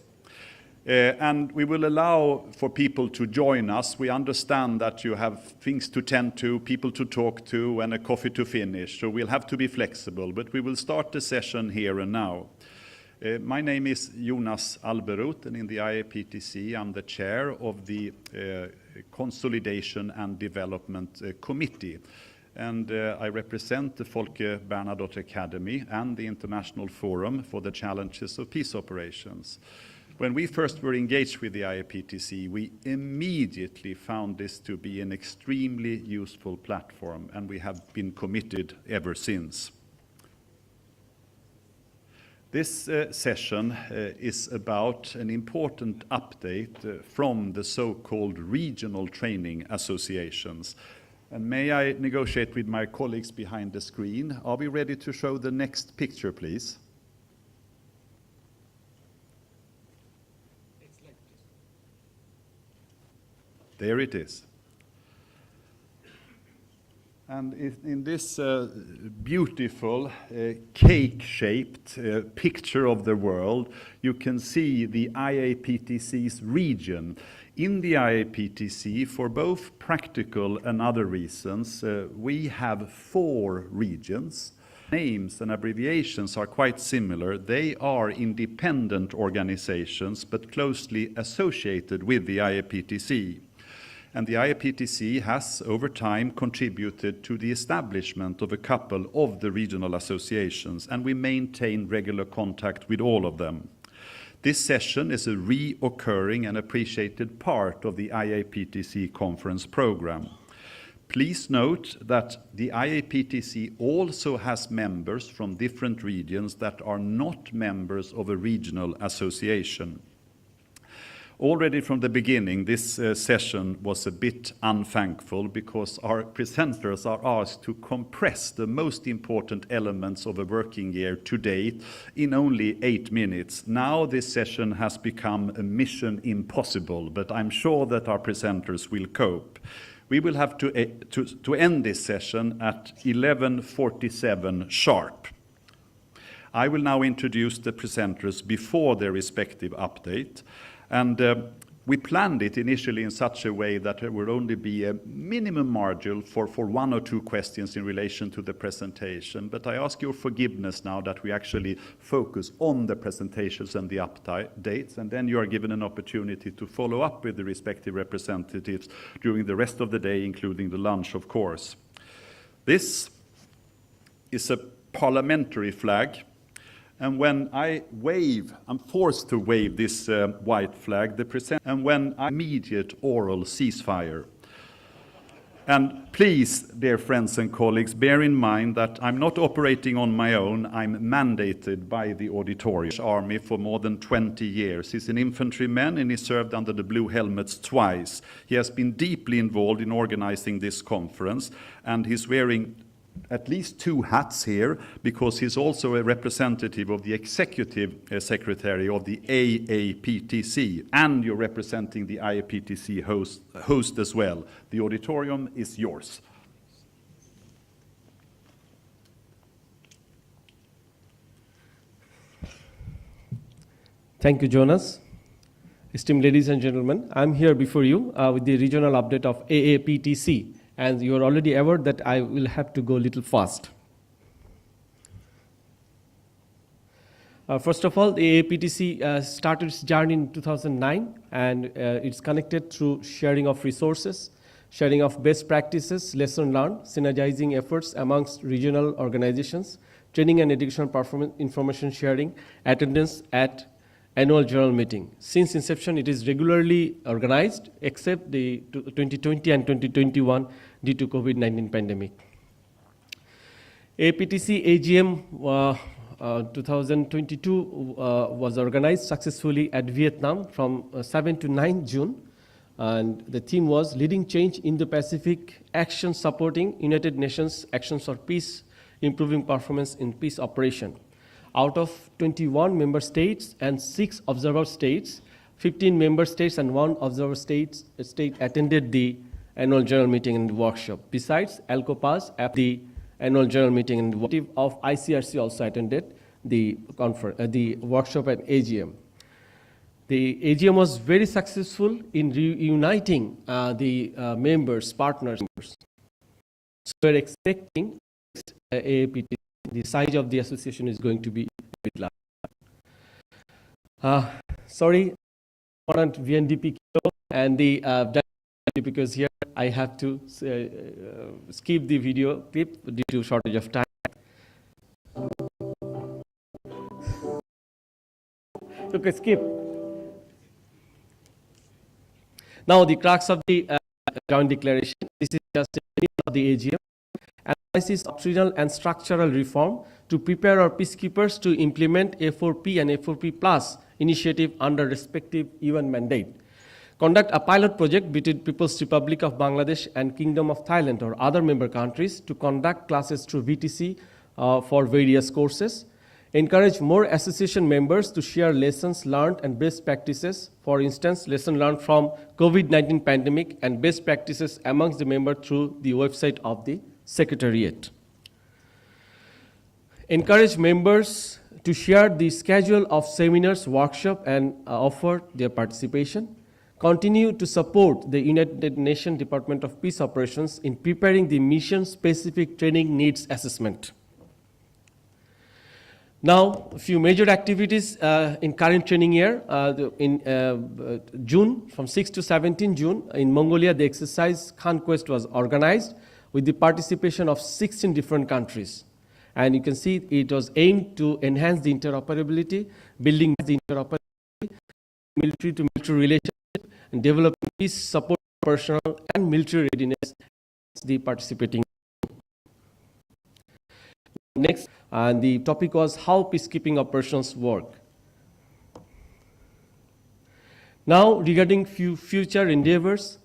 And we will allow for people to join us. We understand that you have things to tend to, people to talk to, and a coffee to finish. So we'll have to be flexible, but we will start the session here and now. My name is Jonas Alberoth, and in the IAPTC, I'm the chair of the Consolidation and Development Committee. And I represent the Folke Bernadotte Academy and the International Forum for the Challenges of Peace Operations. When we first were engaged with the IAPTC, we immediately found this to be an extremely useful platform, and we have been committed ever since. This session is about an important update from the so-called regional training associations. And may I negotiate with my colleagues behind the screen? Are we ready to show the next picture, please? There it is. And in this beautiful cake-shaped picture of the world, you can see the IAPTC's region. In the IAPTC, for both practical and other reasons, we have 4 regions. Names and abbreviations are quite similar. They are independent organizations, but closely associated with the IAPTC. And the IAPTC has, over time, contributed to the establishment of a couple of the regional associations, and we maintain regular contact with all of them. This session is a reoccurring and appreciated part of the IAPTC conference program. Please note that the IAPTC also has members from different regions that are not members of a regional association. Already from the beginning, this session was a bit unthankful because our presenters are asked to compress the most important elements of a working year to date in only 8 minutes. Now this session has become a mission impossible, but I'm sure that our presenters will cope. We will have to end this session at 11:47 sharp. I will now introduce the presenters before their respective update. And we planned it initially in such a way that there would only be a minimum margin for 1 or 2 questions in relation to the presentation. But I ask your forgiveness now that we actually focus on the presentations and the updates, and then you are given an opportunity to follow up with the respective representatives during the rest of the day, including the lunch, of course. This is a parliamentary flag. And when I wave, I'm forced to wave this white flag, and when immediate oral ceasefire. And please, dear friends and colleagues, bear in mind that I'm not operating on my own. I'm mandated by the Auditorium Army for more than 20 years. He's an infantryman and he served under the Blue Helmets twice. He has been deeply involved in organizing this conference, and he's wearing at least 2 hats here, because he's also a representative of the executive secretary of the IAPTC, and you're representing the IAPTC host as well. The auditorium is yours. Thank you, Jonas. Esteemed ladies and gentlemen, I'm here before you with the regional update of IAPTC. And you're already aware that I will have to go a little fast. First of all, the IAPTC started its journey in 2009, and it's connected through sharing of resources, sharing of best practices, lesson learned, synergizing efforts amongst regional organizations, training and educational performance, information sharing, attendance at annual general meeting. Since inception, it is regularly organized, except the 2020 and 2021 due to COVID-19 pandemic. IAPTC AGM 2022 was organized successfully at Vietnam from 7 to 9 June. And the theme was Leading Change in the Pacific, Action Supporting United Nations Actions for Peace, Improving Performance in Peace Operation. Out of 21 member states and 6 observer states, 15 member states and 1 observer state attended the annual general meeting and workshop. Besides, ALCOPAS at the annual general meeting and the of ICRC also attended the workshop at AGM. The AGM was very successful in reuniting the members, partners. So we're expecting AAPTC, the size of the association is going to be a bit large. Sorry, important VNDP kilo and the because here I have to skip the video clip due to shortage of time. Okay, skip. Now the crux of the joint declaration. This is just a minute of the AGM. Analysis of doctrinal and structural reform to prepare our peacekeepers to implement A4P and A4P Plus initiative under respective UN mandate. Conduct a pilot project between People's Republic of Bangladesh and Kingdom of Thailand or other member countries to conduct classes through VTC for various courses. Encourage more association members to share lessons learned and best practices. For instance, lesson learned from COVID-19 pandemic and best practices amongst the members through the website of the Secretariat. Encourage members to share the schedule of seminars, workshops, and offer their participation. Continue to support the United Nations Department of Peace Operations in preparing the mission-specific training needs assessment. Now, a few major activities in current training year. In June, from 6 to 17 June, in Mongolia, the exercise Conquest was organized with the participation of 16 different countries. And you can see it was aimed to enhance the interoperability, building the interoperability, military to military relationship, and developing peace support personnel and military readiness the participating. Next, the topic was how peacekeeping operations work. Now, regarding future endeavors,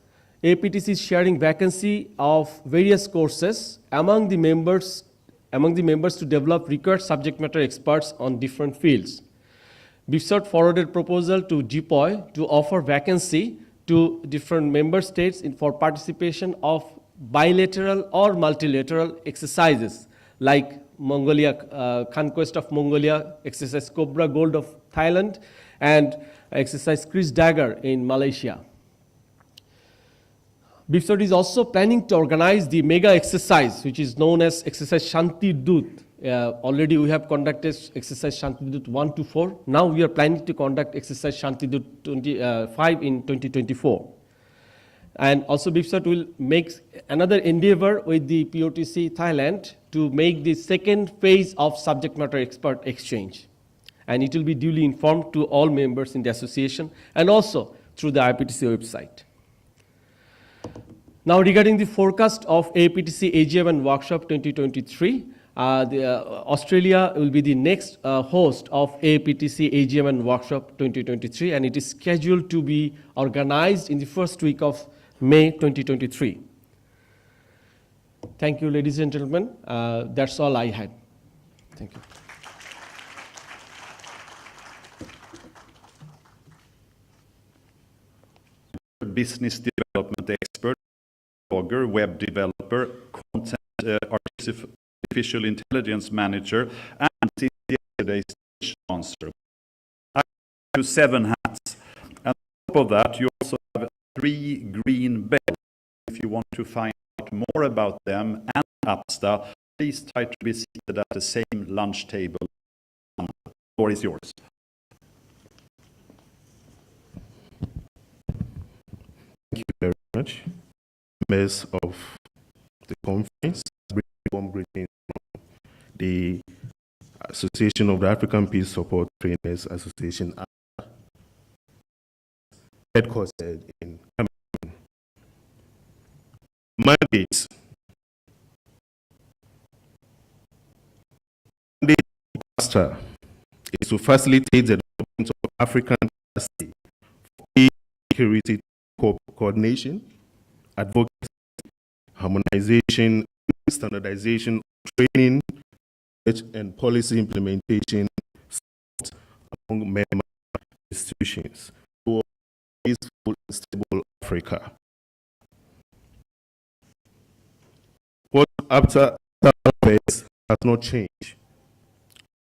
IAPTC is sharing vacancy of various courses among the members to develop required subject matter experts on different fields. BIFSOT forwarded proposal to DPOI to offer vacancy to different member states for participation of bilateral or multilateral exercises like Mongolia, Conquest of Mongolia, exercise Cobra Gold of Thailand, and exercise Chris Dagger in Malaysia. BIFSOT is also planning to organize the mega exercise, which is known as exercise Shanti Dut. Already we have conducted exercise Shanti Dut 1 to 4. Now we are planning to conduct exercise Shanti Dut 5 in 2024. And also BIFSOT will make another endeavor with the POTC Thailand to make the second phase of subject matter expert exchange. And it will be duly informed to all members in the association and also through the IAPTC website. Now regarding the forecast of IAPTC AGM and Workshop 2023, Australia will be the next host of IAPTC AGM and Workshop 2023, and it is scheduled to be organized in the first week of May 2023. Thank you, ladies and gentlemen. That's all I had. Thank you. Business development expert, blogger, web developer, content artificial intelligence manager, and since yesterday's sponsor. I have 7 hats. And on top of that, you also have 3 green bells. If you want to find out more about them and APSTA, please try to be seated at the same lunch table. The floor is yours. Thank you very much, members of the conference. Warm greetings from the Association of the African Peace Support Trainers Association, headquartered in Cameroon. Mandate. APSTA is to facilitate the development of African capacity for peace, security, coordination, advocacy, harmonization, standardization, training, and policy implementation among member institutions toward peaceful and stable Africa. What APSTA offers has not changed.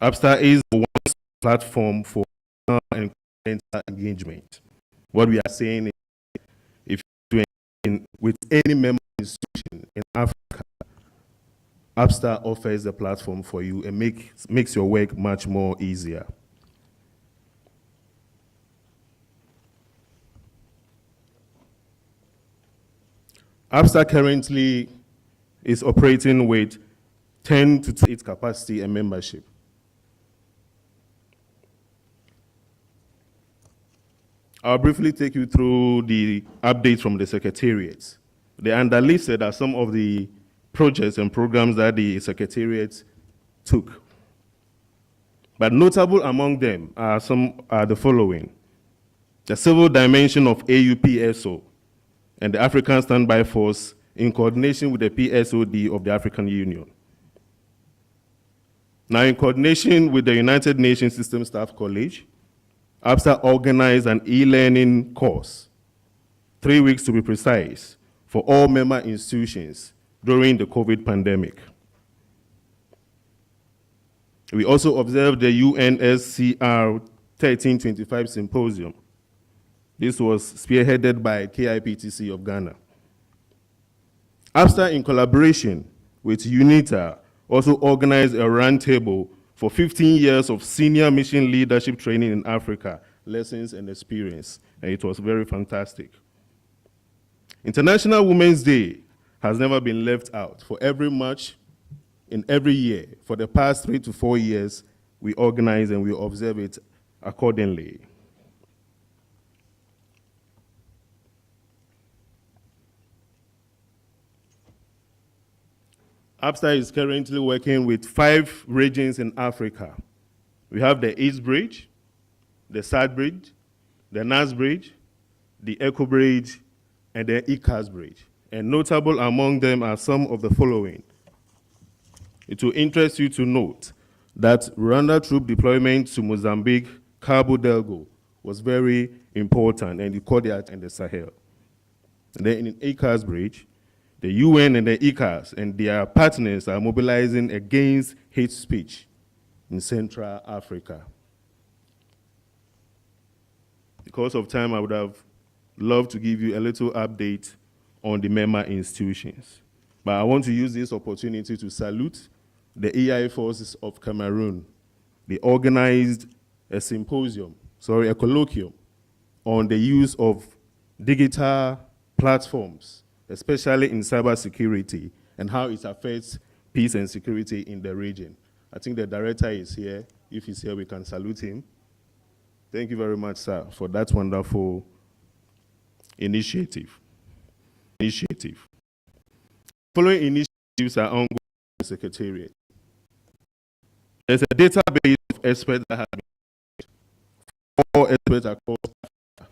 APSTA is the one platform for and engagement. What we are saying is, if you engage with any member institution in Africa, APSTA offers a platform for you and makes your work much more easier. APSTA currently is operating with 10 to its capacity and membership. I'll briefly take you through the updates from the Secretariat. The underlisted are some of the projects and programs that the Secretariat took. But notable among them are the following: the civil dimension of AUPSO and the African Standby Force in coordination with the PSOD of the African Union. Now, in coordination with the United Nations System Staff College, APSTA organized an e-learning course, 3 weeks to be precise, for all member institutions during the COVID pandemic. We also observed the UNSCR 1325 Symposium. This was spearheaded by KIPTC of Ghana. APSTA, in collaboration with UNITA, also organized a roundtable for 15 years of senior mission leadership training in Africa, lessons and experience, and it was very fantastic. International Women's Day has never been left out. For every March in every year, for the past 3 to 4 years, we organize and we observe it accordingly. APSTA is currently working with 5 regions in Africa. We have the East Bridge, the South Bridge, the Nas Bridge, the Echo Bridge, and the ICAS Bridge. And notable among them are some of the following. It will interest you to note that Rwanda troop deployment to Mozambique, Cabo Delgado, was very important, and it caught it in the Sahel. And then in ICAS Bridge, the UN and the ICAS and their partners are mobilizing against hate speech in Central Africa. Because of time, I would have loved to give you a little update on the member institutions. But I want to use this opportunity to salute the AI forces of Cameroon. They organized a colloquium on the use of digital platforms, especially in cybersecurity, and how it affects peace and security in the region. I think the director is here. If he's here, we can salute him. Thank you very much, sir, for that wonderful initiative. Following initiatives are ongoing in the Secretariat. There's a database of experts that have been created. 4 experts across Africa.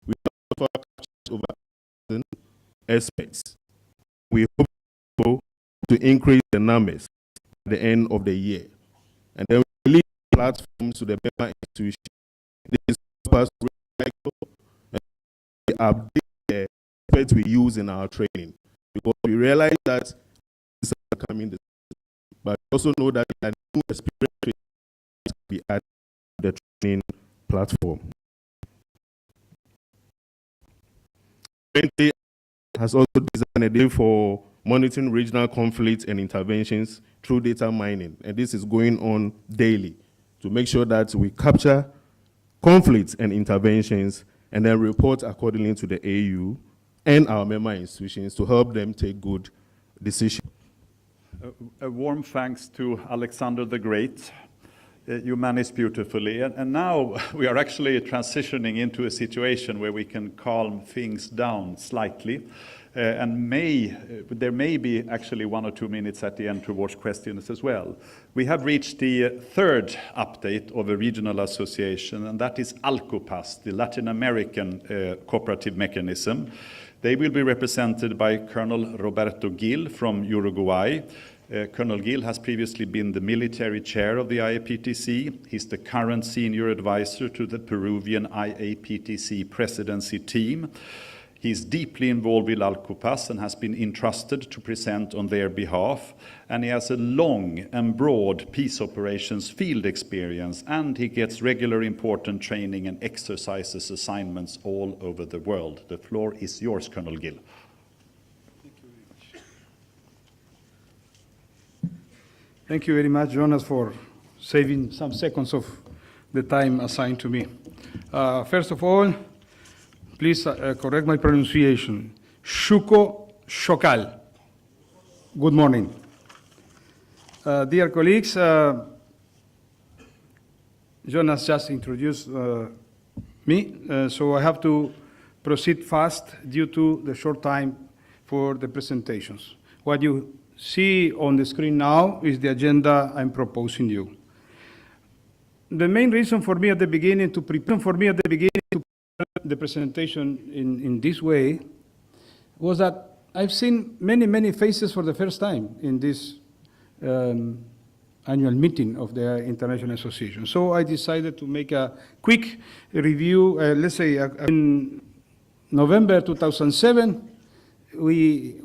We have captured over 1,000 experts. We hope to increase the numbers at the end of the year. And then we release platforms to the member institutions. This helps us to recycle and update the experts we use in our training. Because we realize that this is coming, but we also know that there are new experiences to be added to the training platform. Has also designed a day for monitoring regional conflicts and interventions through data mining. And this is going on daily to make sure that we capture conflicts and interventions and then report accordingly to the AU and our member institutions to help them take good decisions. A warm thanks to Alexander the Great. You managed beautifully. And now we are actually transitioning into a situation where we can calm things down slightly. And there may be actually 1 or 2 minutes at the end towards questions as well. We have reached the 3rd update of a regional association, and that is ALCOPAS, the Latin American cooperative mechanism. They will be represented by Colonel Roberto Gil from Uruguay. Colonel Gil has previously been the military chair of the IAPTC. He's the current senior advisor to the Peruvian IAPTC presidency team. He's deeply involved with ALCOPAS and has been entrusted to present on their behalf. And he has a long and broad peace operations field experience, and he gets regular important training and exercises assignments all over the world. The floor is yours, Colonel Gil. Thank you very much, Jonas, for saving some seconds of the time assigned to me. First of all, please correct my pronunciation. Shuko Shokal. Good morning. Dear colleagues, Jonas just introduced me, so I have to proceed fast due to the short time for the presentations. What you see on the screen now is the agenda I'm proposing you. The main reason for me at the beginning to prepare the presentation in this way was that I've seen many faces for the first time in this annual meeting of the International Association. So I decided to make a quick review. Let's say in November 2007, we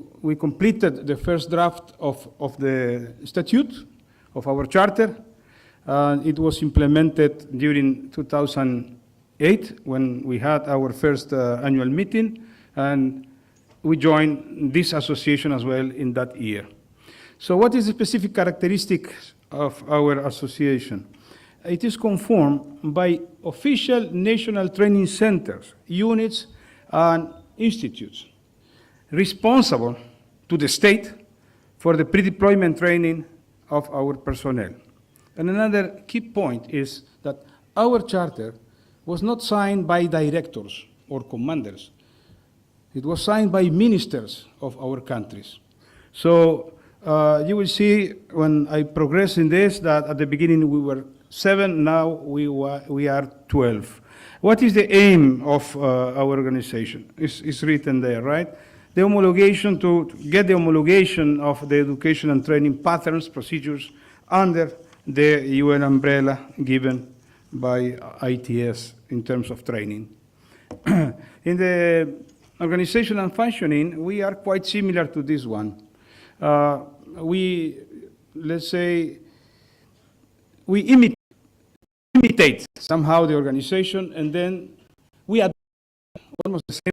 completed the first draft of the statute of our charter. It was implemented during 2008 when we had our first annual meeting, and we joined this association as well in that year. So what is the specific characteristic of our association? It is conformed by official national training centers, units, and institutes responsible to the state for the pre-deployment training of our personnel. And another key point is that our charter was not signed by directors or commanders. It was signed by ministers of our countries. So you will see when I progress in this that at the beginning we were 7, now we are 12. What is the aim of our organization? It's written there, right? The homologation, to get the homologation of the education and training patterns, procedures under the UN umbrella given by ITS in terms of training. In the organization and functioning, we are quite similar to this one. Let's say, we imitate somehow the organization, and then we adopt almost the same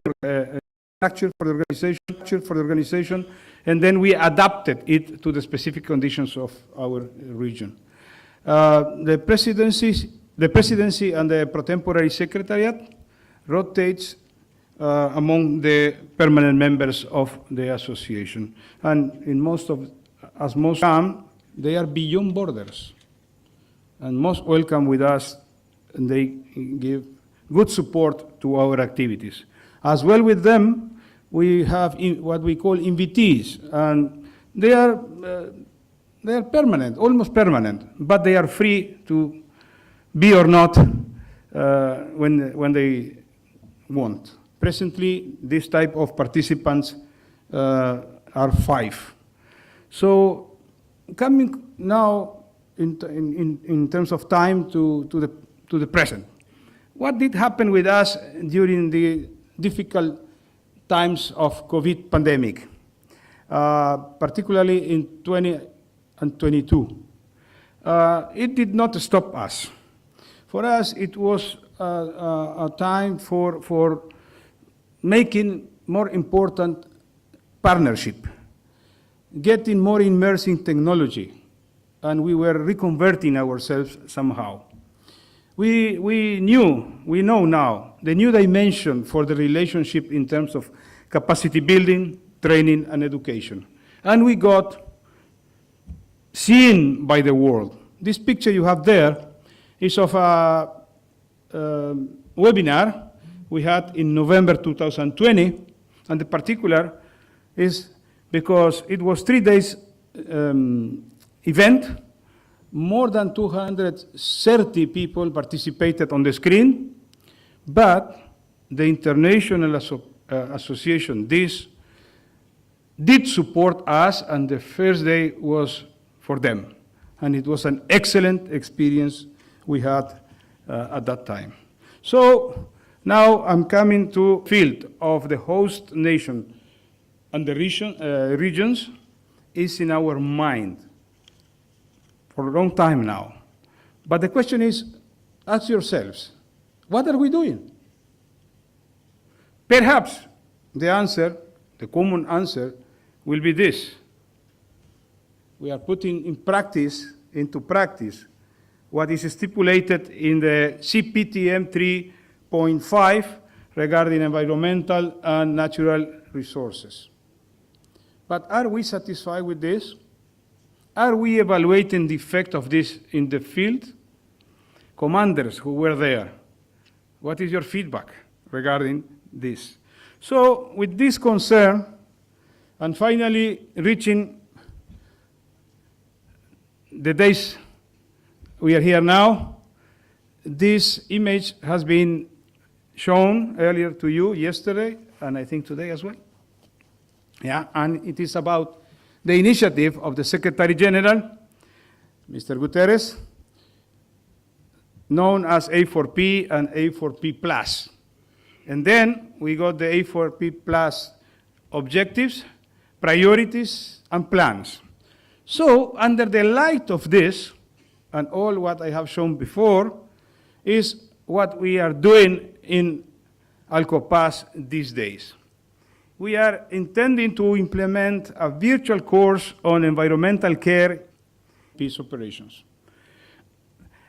structure for the organization, and then we adapted it to the specific conditions of our region. The presidency and the pro tempore secretariat rotates among the permanent members of the association, and in most come, they are beyond borders, and most welcome with us, and they give good support to our activities. As well with them, we have what we call invitees, and they are permanent, almost permanent, but they are free to be or not when they want. Presently, this type of participants are 5. So coming now in terms of time to the present, what did happen with us during the difficult times of COVID pandemic, particularly in 20 and 22? It did not stop us. For us, it was a time for making more important partnership, getting more immersed in technology, and we were reconverting ourselves somehow. We know now the new dimension for the relationship in terms of capacity building, training, and education. And we got seen by the world. This picture you have there is of a webinar we had in November 2020, and the particular is because it was 3 days event. More than 230 people participated on the screen, but the International Association did support us, and the first day was for them. And it was an excellent experience we had at that time. So now I'm coming to field of the host nation, and the regions is in our mind for a long time now. But the question is, ask yourselves, what are we doing? Perhaps the answer, the common answer, will be this. We are putting into practice what is stipulated in the CPTM 3.5 regarding environmental and natural resources. But are we satisfied with this? Are we evaluating the effect of this in the field? Commanders who were there, what is your feedback regarding this? So with this concern, and finally reaching the days we are here now, this image has been shown earlier to you yesterday, and I think today as well. Yeah, and it is about the initiative of the Secretary General, Mr. Guterres, known as A4P and A4P Plus. And then we got the A4P Plus objectives, priorities, and plans. So under the light of this, and all what I have shown before, is what we are doing in Alcopas these days. We are intending to implement a virtual course on environmental care, peace operations.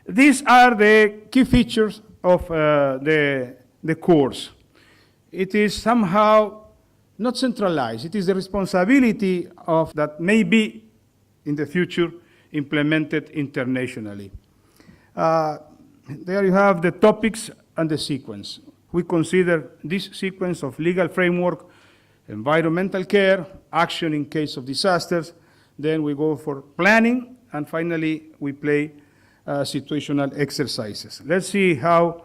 These are the key features of the course. It is somehow not centralized. It is the responsibility of that may be in the future implemented internationally. There you have the topics and the sequence. We consider this sequence of legal framework, environmental care, action in case of disasters, then we go for planning, and finally we play situational exercises. Let's see how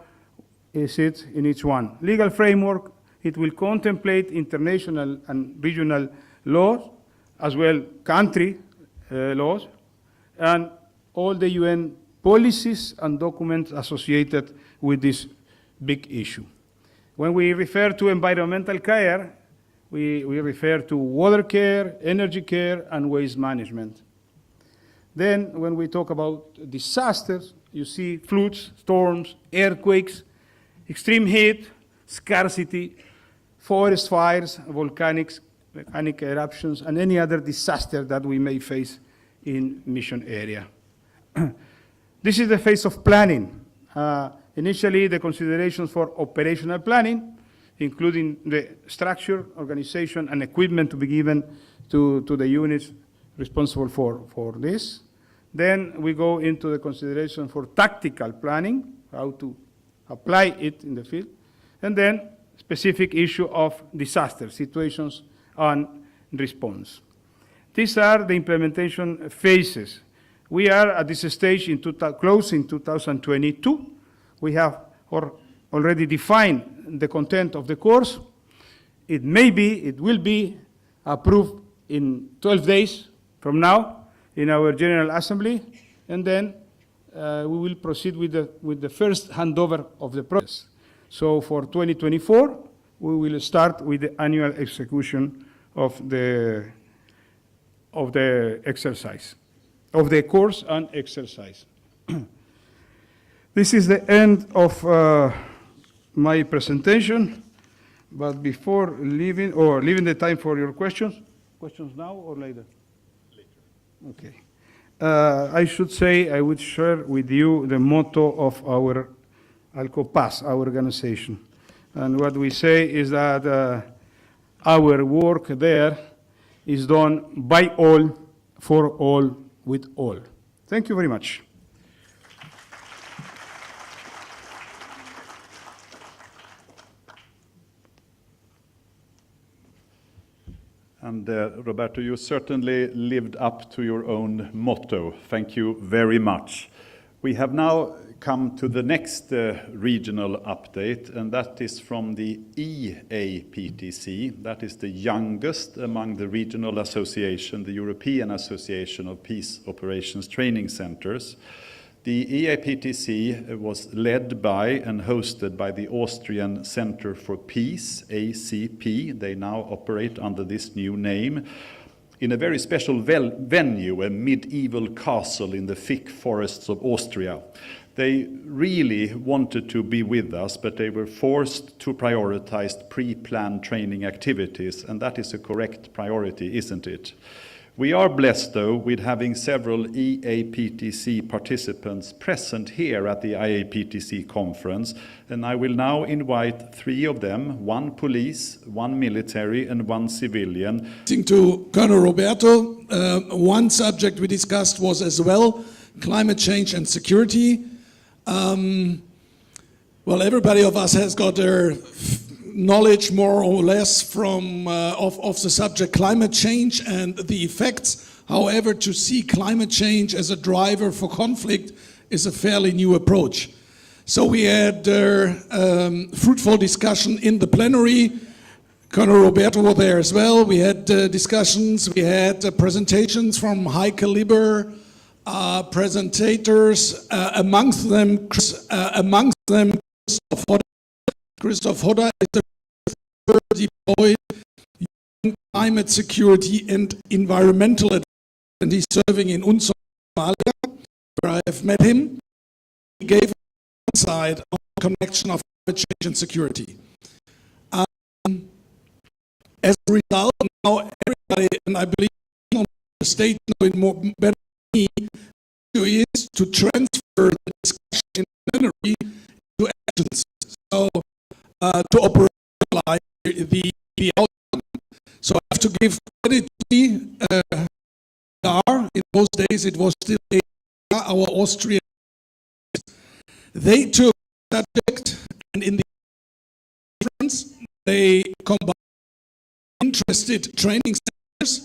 is it in each one. Legal framework, it will contemplate international and regional laws, as well country laws, and all the UN policies and documents associated with this big issue. When we refer to environmental care, we refer to water care, energy care, and waste management. Then when we talk about disasters, you see floods, storms, earthquakes, extreme heat, scarcity, forest fires, volcanic eruptions, and any other disaster that we may face in mission area. This is the phase of planning. Initially, the considerations for operational planning, including the structure, organization, and equipment to be given to the units responsible for this. Then we go into the consideration for tactical planning, how to apply it in the field, and then specific issue of disaster situations and response. These are the implementation phases. We are at this stage close in 2022. We have already defined the content of the course. It will be approved in 12 days from now in our General Assembly, and then we will proceed with the first handover of the process. So for 2024, we will start with the annual execution of the exercise, of the course and exercise. This is the end of my presentation, but before leaving the time for your questions now or later? Later. Okay. I should say I would share with you the motto of our Alcopas, our organization. And what we say is that our work there is done by all, for all, with all. Thank you very much. And Roberto, you certainly lived up to your own motto. Thank you very much. We have now come to the next regional update, and that is from the IAPTC. That is the youngest among the regional association, the European Association of Peace Operations Training Centers. The IAPTC was led by and hosted by the Austrian Center for Peace, ACP. They now operate under this new name in a very special venue, a medieval castle in the thick forests of Austria. They really wanted to be with us, but they were forced to prioritize pre-planned training activities, and that is a correct priority, isn't it? We are blessed, though, with having several IAPTC participants present here at the IAPTC conference, and I will now invite 3 of them, 1 police, 1 military, and 1 civilian. To Colonel Roberto, one subject we discussed was as well climate change and security. Well, everybody of us has got their knowledge more or less from of the subject climate change and the effects. However, to see climate change as a driver for conflict is a fairly new approach. So we had fruitful discussion in the plenary. Colonel Roberto was there as well. We had discussions, we had presentations from high caliber presentators, amongst them Christoph Hodder is the deployed climate security and environmental advisor, and he's serving in UNSO Somalia, where I have met him. He gave one side on the connection of climate change and security. As a result, now everybody, and I believe on the state know it more better than me, is to transfer the discussion in plenary to actions. So to operationalize the outcome. So I have to give credit to in those days it was still our Austrian. They took the subject and in the conference they combined interested training centers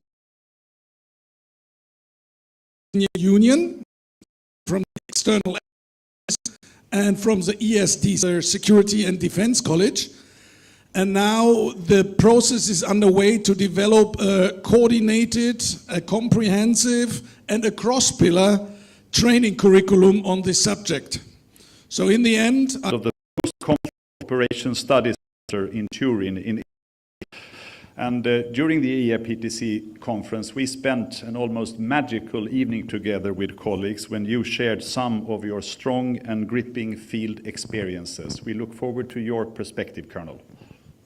in the union from the external and from the ESD, Security and Defense College. And now the process is underway to develop a coordinated, a comprehensive, and a cross-pillar training curriculum on this subject. So in the end... Of the Post-Conflict Operation Studies Center in Turin, in and during the IAPTC conference, we spent an almost magical evening together with colleagues when you shared some of your strong and gripping field experiences. We look forward to your perspective, Colonel.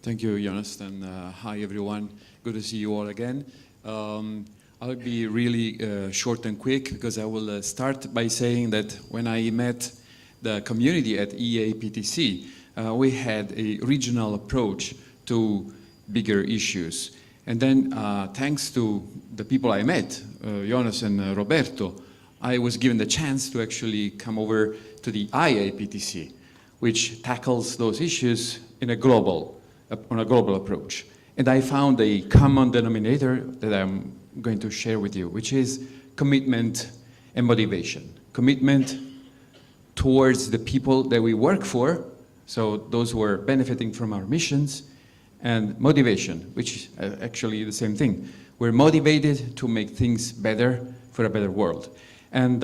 Thank you, Jonas, and hi, everyone. Good to see you all again. I'll be really short and quick because I will start by saying that when I met the community at IAPTC, we had a regional approach to bigger issues. And then thanks to the people I met, Jonas and Roberto, I was given the chance to actually come over to the IAPTC, which tackles those issues in a global, on a global approach. And I found a common denominator that I'm going to share with you, which is commitment and motivation. Commitment towards the people that we work for, so those who are benefiting from our missions, and motivation, which is actually the same thing. We're motivated to make things better for a better world. And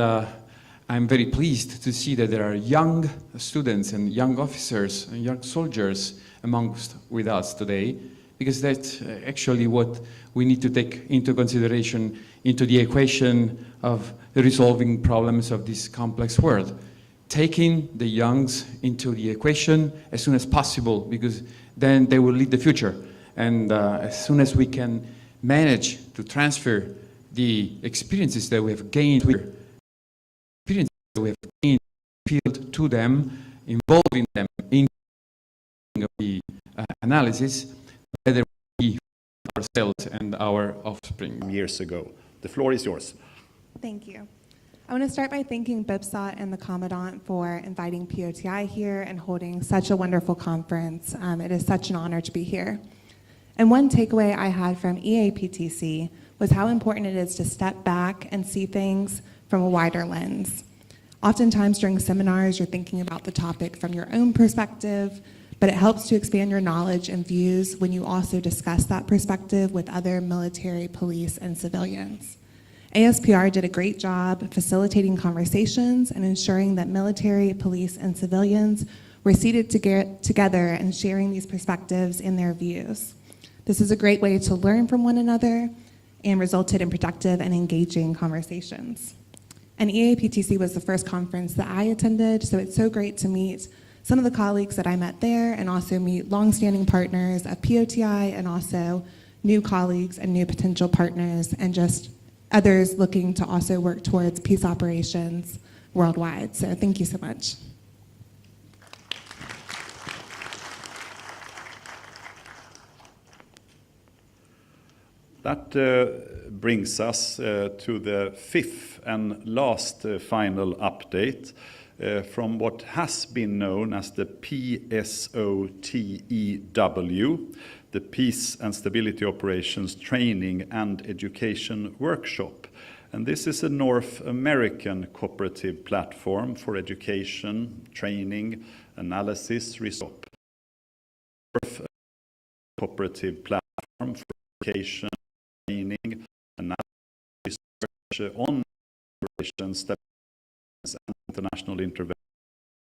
I'm very pleased to see that there are young students and young officers and young soldiers amongst with us today, because that's actually what we need to take into consideration into the equation of resolving problems of this complex world. Taking the youngs into the equation as soon as possible, because then they will lead the future. And as soon as we can manage to transfer the experiences that we have gained, field to them, involving them in the analysis, better we ourselves and our offspring. Years ago. The floor is yours. Thank you. I want to start by thanking BIPSOT and the Commandant for inviting POTI here and holding such a wonderful conference. It is such an honor to be here. And one takeaway I had from IAPTC was how important it is to step back and see things from a wider lens. Oftentimes during seminars, you're thinking about the topic from your own perspective, but it helps to expand your knowledge and views when you also discuss that perspective with other military, police, and civilians. ASPR did a great job facilitating conversations and ensuring that military, police, and civilians were seated together and sharing these perspectives and their views. This is a great way to learn from one another and resulted in productive and engaging conversations. And IAPTC was the first conference that I attended, so it's so great to meet some of the colleagues that I met there and also meet longstanding partners of POTI and also new colleagues and new potential partners and just others looking to also work towards peace operations worldwide. So thank you so much. That brings us to the fifth and last final update from what has been known as the PSOTEW, the Peace and Stability Operations Training and Education Workshop. And this is a North American cooperative platform for education, training, analysis, research. North cooperative platform for education, training, analysis, research on operations, stability, and international intervention.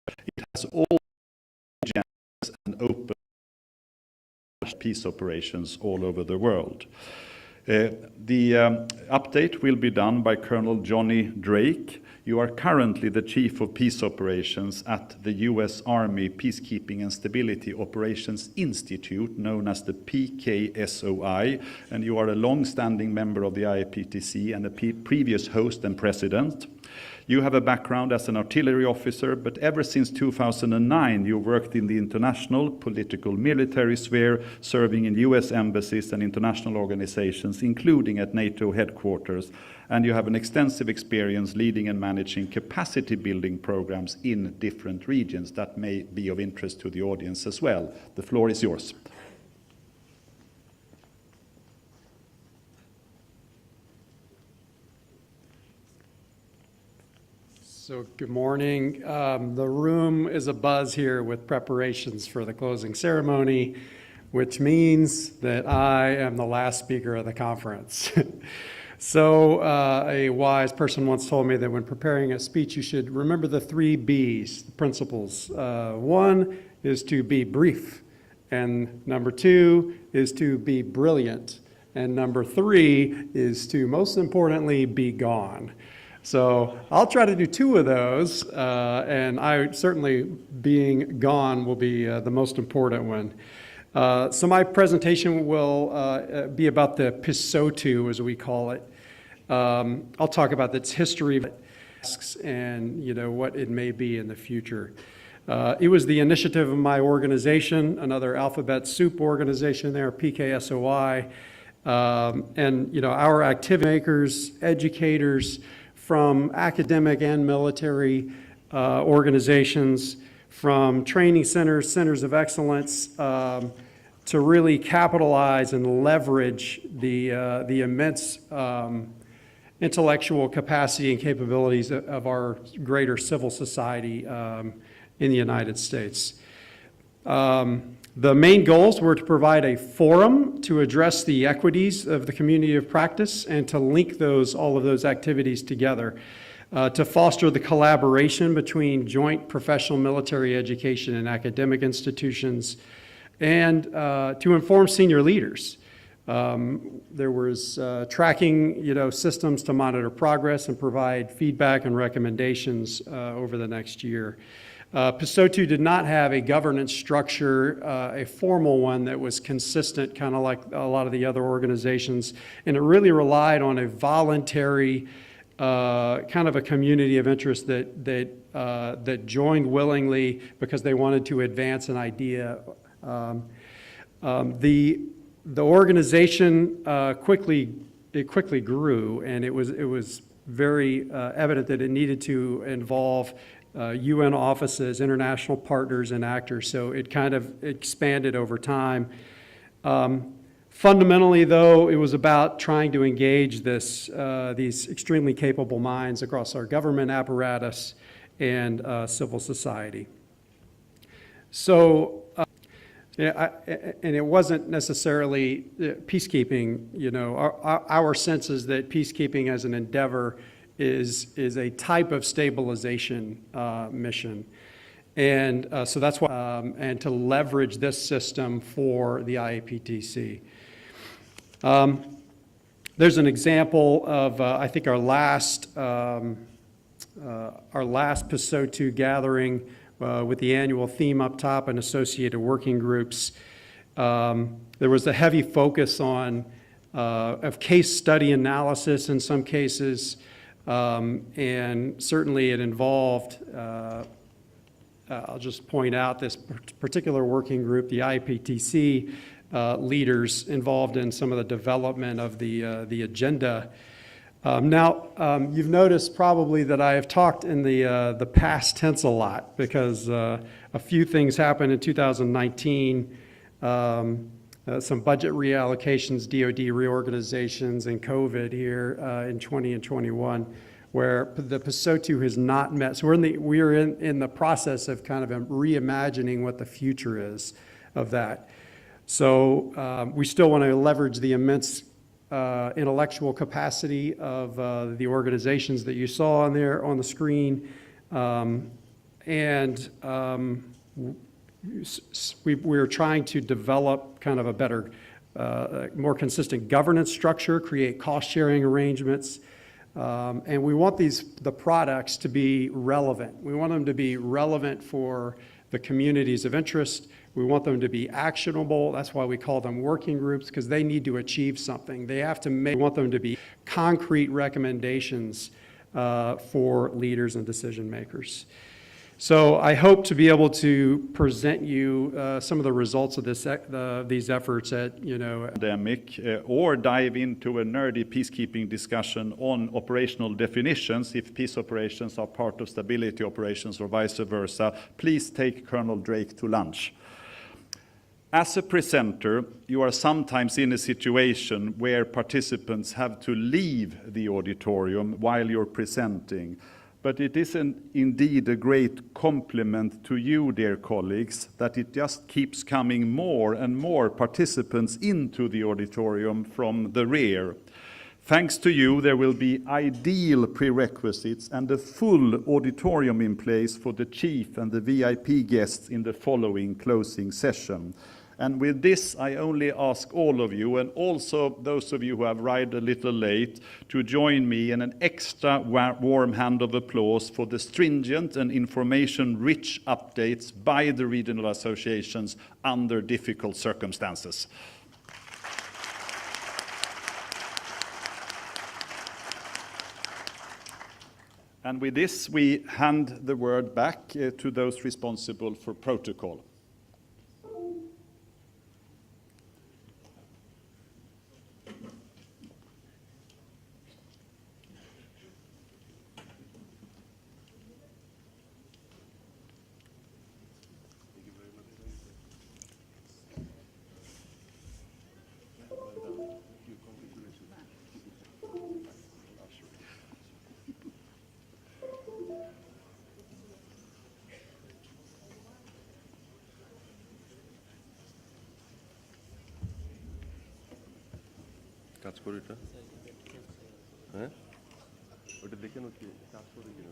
It has all agendas and open peace operations all over the world. The update will be done by Colonel Johnny Drake. You are currently the Chief of Peace Operations at the U.S. Army Peacekeeping and Stability Operations Institute, known as the PKSOI, and you are a long-standing member of the IAPTC and a previous host and president. You have a background as an artillery officer, but ever since 2009, you worked in the international, political, military sphere, serving in U.S. embassies and international organizations, including at NATO headquarters. And you have an extensive experience leading and managing capacity building programs in different regions. That may be of interest to the audience as well. The floor is yours. So good morning. The room is abuzz here with preparations for the closing ceremony, which means that I am the last speaker of the conference. So a wise person once told me that when preparing a speech, you should remember the 3 B's, the principles. One is to be brief, and number 2 is to be brilliant, and number 3 is to, most importantly, be gone. So I'll try to do 2 of those, and I certainly being gone will be the most important one. So my presentation will be about the PSOTU, as we call it. I'll talk about its history and what it may be in the future. It was the initiative of my organization, another alphabet soup organization there, PKSOI, and our activity makers, educators, from academic and military organizations, from training centers, centers of excellence, to really capitalize and leverage the immense intellectual capacity and capabilities of our greater civil society in the United States. The main goals were to provide a forum to address the equities of the community of practice and to link all of those activities together, to foster the collaboration between joint professional military education and academic institutions, and to inform senior leaders. There was tracking systems to monitor progress and provide feedback and recommendations over the next year. PSOTU did not have a governance structure, a formal one that was consistent, kind of like a lot of the other organizations, and it really relied on a voluntary kind of a community of interest that joined willingly because they wanted to advance an idea. The organization quickly grew, and it was very evident that it needed to involve UN offices, international partners, and actors, so it kind of expanded over time. Fundamentally, though, it was about trying to engage these extremely capable minds across our government apparatus and civil society. So, and it wasn't necessarily peacekeeping. Our sense is that peacekeeping as an endeavor is a type of stabilization mission. And so that's why, and to leverage this system for the IAPTC. There's an example of, I think, our last PSOTU gathering with the annual theme up top and associated working groups. There was a heavy focus on of case study analysis in some cases, and certainly it involved, I'll just point out this particular working group, the IAPTC leaders involved in some of the development of the agenda. Now, you've noticed probably that I have talked in the past tense a lot because a few things happened in 2019. Some budget reallocations, DoD reorganizations, and COVID here in 20 and 21, where the PSOTU has not met. So we're in the process of kind of reimagining what the future is of that. So we still want to leverage the immense intellectual capacity of the organizations that you saw on there on the screen, we're trying to develop kind of a better, more consistent governance structure, create cost-sharing arrangements, and we want the products to be relevant. We want them to be relevant for the communities of interest. We want them to be actionable. That's why we call them working groups, because they need to achieve something. They have to we want them to be concrete recommendations for leaders and decision makers. So I hope to be able to present you some of the results of these efforts at, Academic, or dive into a nerdy peacekeeping discussion on operational definitions, if peace operations are part of stability operations or vice versa, please take Colonel Drake to lunch. As a presenter, you are sometimes in a situation where participants have to leave the auditorium while you're presenting. But it is indeed a great compliment to you, dear colleagues, that it just keeps coming more and more participants into the auditorium from the rear. Thanks to you, there will be ideal prerequisites and a full auditorium in place for the chief and the VIP guests in the following closing session. And with this, I only ask all of you, and also those of you who have arrived a little late, to join me in an extra warm hand of applause for the stringent and information-rich updates by the regional associations under difficult circumstances. And with this, we hand the word back to those responsible for protocol. কাজ করি এটা হ্যাঁ ওটা দেখে নাকি কাজ করে কিনা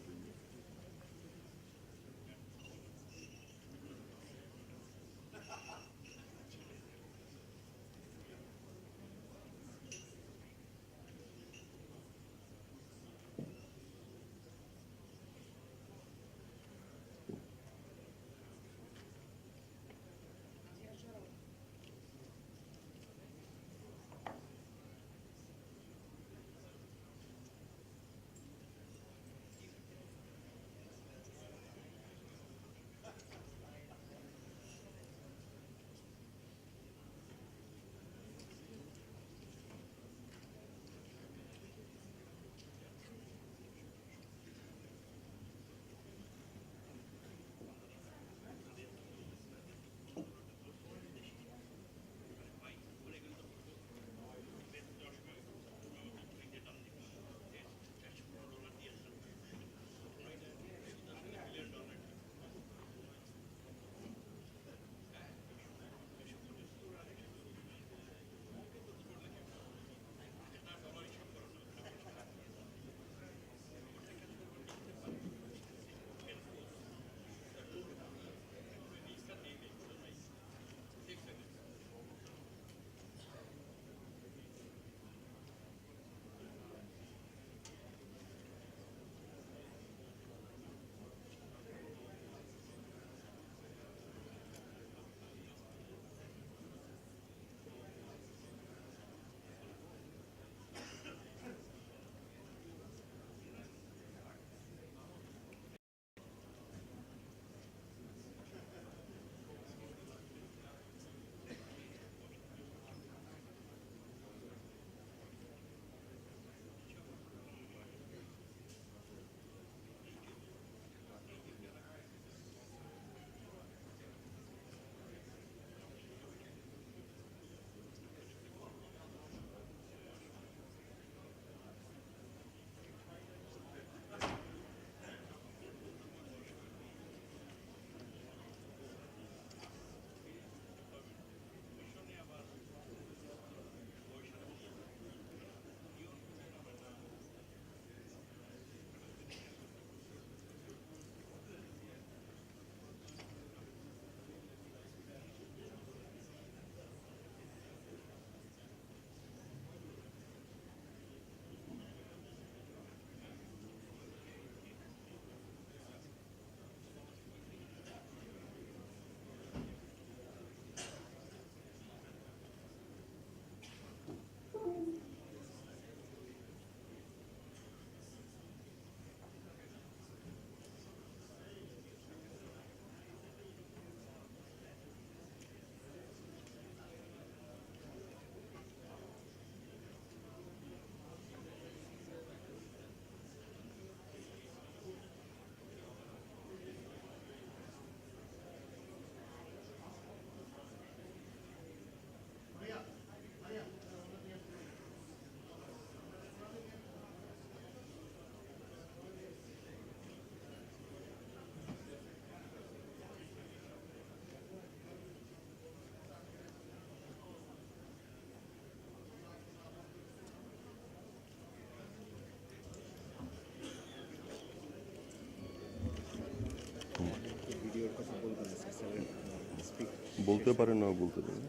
বলতে পারে না বলতে পারে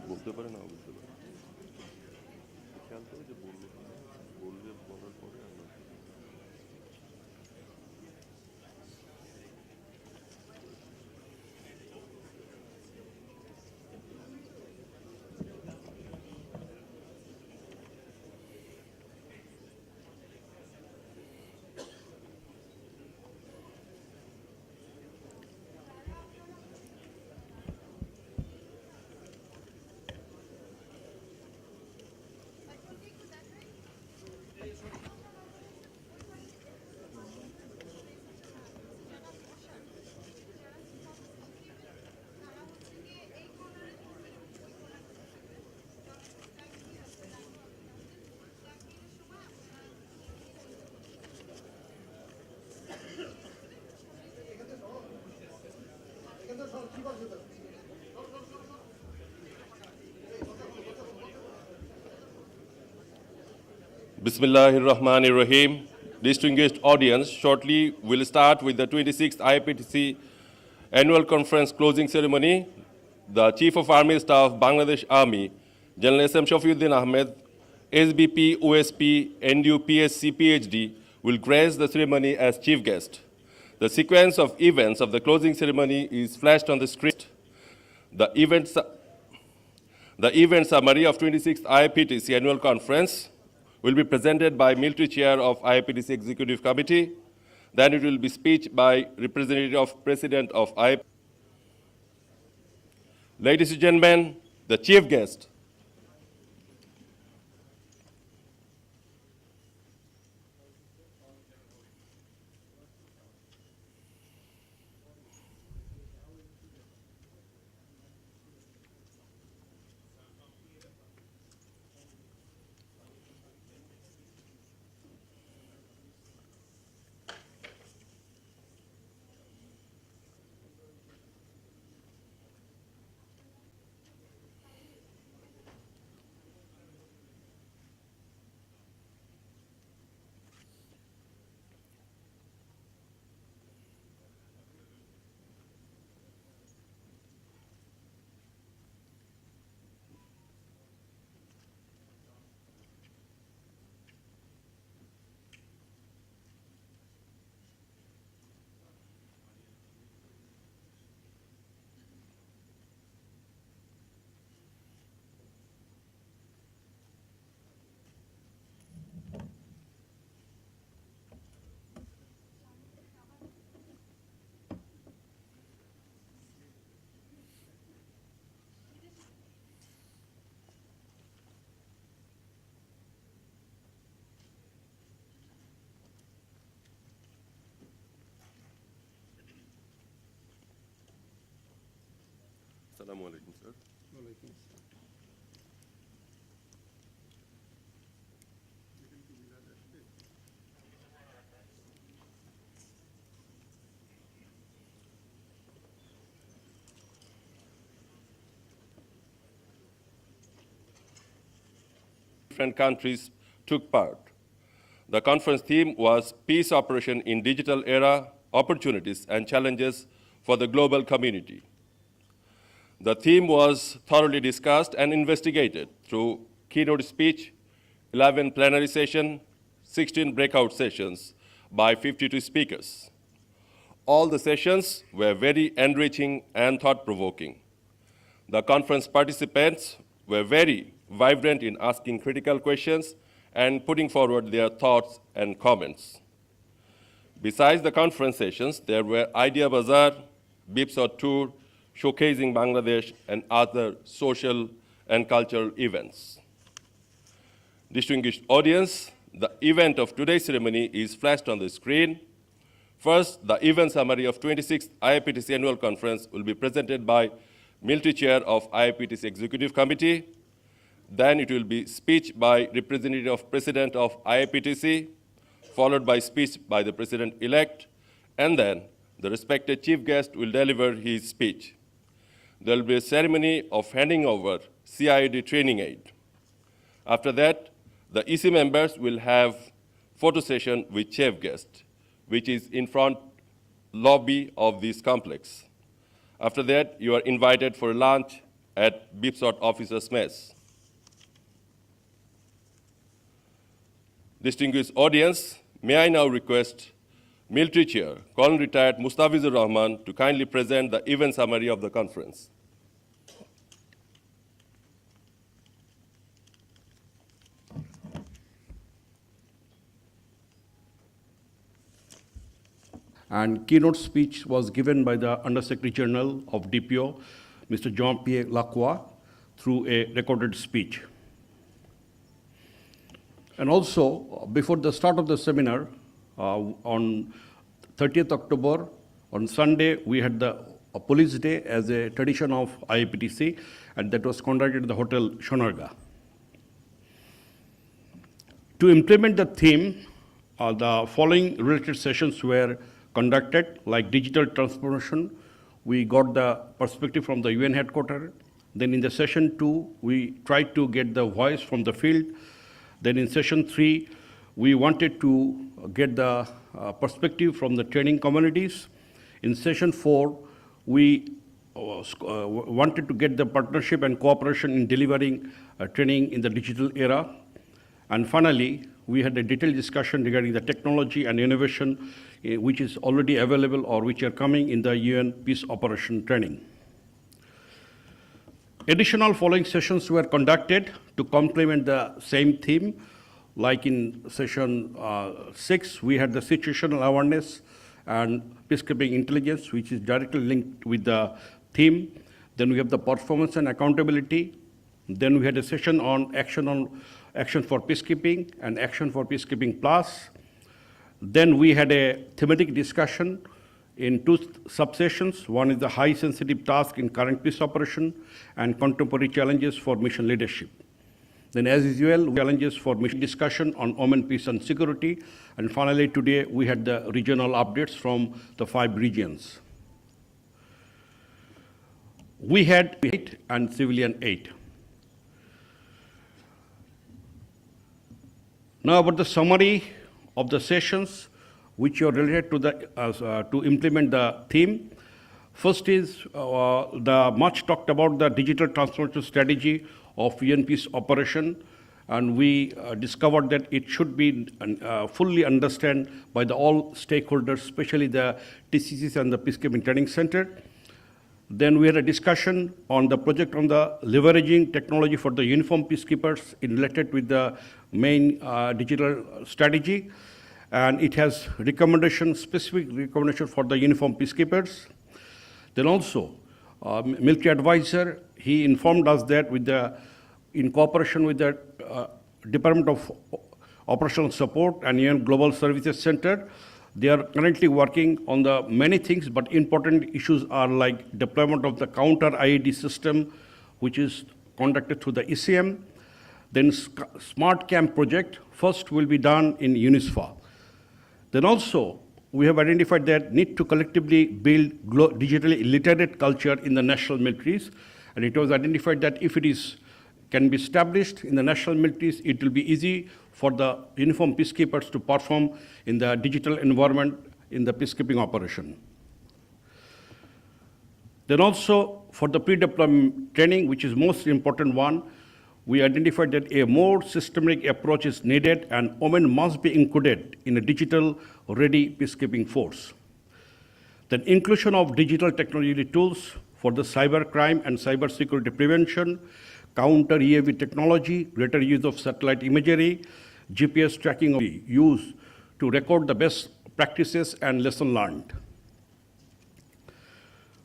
বলতে পারে না বলতে পারে খেয়াল করে যে বললে বললে বলার পরে আমরা Bismillahirrahmanirrahim. Distinguished audience, shortly we'll start with the 26th IAPTC Annual Conference closing ceremony. The Chief of Army Staff, Bangladesh Army, General S.M. Shafiuddin Ahmed, SBP, OSP, NDU, PSc, PhD, will grace the ceremony as chief guest. The sequence of events of the closing ceremony is flashed on the screen. The event summary of 26th IAPTC Annual Conference will be presented by Military Chair of IAPTC Executive Committee. Then it will be speech by Representative of President of IAPTC. Ladies and gentlemen, the chief guest. Assalamu alaikum, sir. Different countries took part. The conference theme was Peace Operation in Digital Era, Opportunities and Challenges for the Global Community. The theme was thoroughly discussed and investigated through keynote speech, 11 plenary sessions, 16 breakout sessions by 52 speakers. All the sessions were very enriching and thought-provoking. The conference participants were very vibrant in asking critical questions and putting forward their thoughts and comments. Besides the conference sessions, there were Idea Bazaar, BIPSA tour, showcasing Bangladesh and other social and cultural events. Distinguished audience, the event of today's ceremony is flashed on the screen. First, the event summary of 26th IAPTC Annual Conference will be presented by Military Chair of IAPTC Executive Committee. Then it will be speech by Representative of President of IAPTC, followed by speech by the President-elect, and then the respected chief guest will deliver his speech. There will be a ceremony of handing over CID training aid. After that, the EC members will have photo session with chief guest, which is in front lobby of this complex. After that, you are invited for lunch at BIPSOT Officers' Mess. Distinguished audience, may I now request Military Chair, Colonel Retired Mustafizur Rahman, to kindly present the event summary of the conference. And keynote speech was given by the Undersecretary General of DPO, Mr. Jean-Pierre Lacroix, through a recorded speech. And also, before the start of the seminar, on 30th October, on Sunday, we had the Police Day as a tradition of IAPTC, and that was conducted at the Hotel Shonarga. To implement the theme, the following related sessions were conducted, like digital transformation. We got the perspective from the UN headquarters. Then in the session 2, we tried to get the voice from the field. Then in session 3, we wanted to get the perspective from the training communities. In session 4, we wanted to get the partnership and cooperation in delivering training in the digital era. And finally, we had a detailed discussion regarding the technology and innovation which is already available or which are coming in the UN peace operation training. Additional following sessions were conducted to complement the same theme. Like in session 6, we had the situational awareness and peacekeeping intelligence, which is directly linked with the theme. Then we have the performance and accountability. Then we had a session on action for peacekeeping and action for peacekeeping plus. Then we had a thematic discussion in 2 subsessions. One is the high sensitive task in current peace operation and contemporary challenges for mission leadership. Then as usual, challenges for mission discussion on women, peace and security. And finally today we had the regional updates from the 5 regions. We had 8 and civilian 8. Now about the summary of the sessions which are related to the to implement the theme. First is the much talked about the digital transformation strategy of UN peace operation, and we discovered that it should be fully understood by the all stakeholders, especially the TCCs and the Peacekeeping Training Center. Then we had a discussion on the project on the leveraging technology for the uniform peacekeepers in related with the main digital strategy. And it has recommendations, specific recommendations for the uniform peacekeepers. Then also, military advisor, he informed us that with the, in cooperation with the Department of Operational Support and UN Global Services Center, they are currently working on the many things, but important issues are like deployment of the counter IED system, which is conducted through the ECM. Then Smart Camp project, first will be done in UNISFA. Then also, we have identified that need to collectively build digitally literate culture in the national militaries. And it was identified that if it can be established in the national militaries, it will be easy for the uniform peacekeepers to perform in the digital environment in the peacekeeping operation. Then also, for the pre-deployment training, which is most important one, we identified that a more systematic approach is needed and women must be included in a digital-ready peacekeeping force. Then inclusion of digital technology tools for the cybercrime and cybersecurity prevention, counter EAV technology, greater use of satellite imagery, GPS tracking used to record the best practices and lessons learned.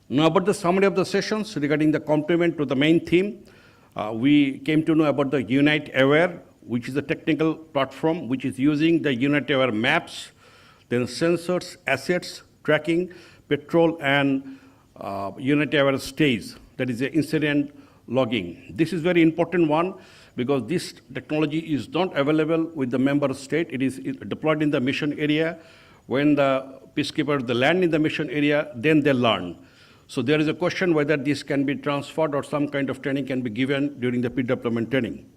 Now about the summary of the sessions regarding the complement to the main theme, we came to know about the Unite Aware, which is a technical platform which is using the Unite Aware maps, then sensors, assets, tracking, patrol, and Unite Aware stays, that is the incident logging. This is very important one because this technology is not available with the member state. It is deployed in the mission area. When the peacekeepers they land in the mission area, then they learn. So there is a question whether this can be transferred or some kind of training can be given during the pre-deployment training.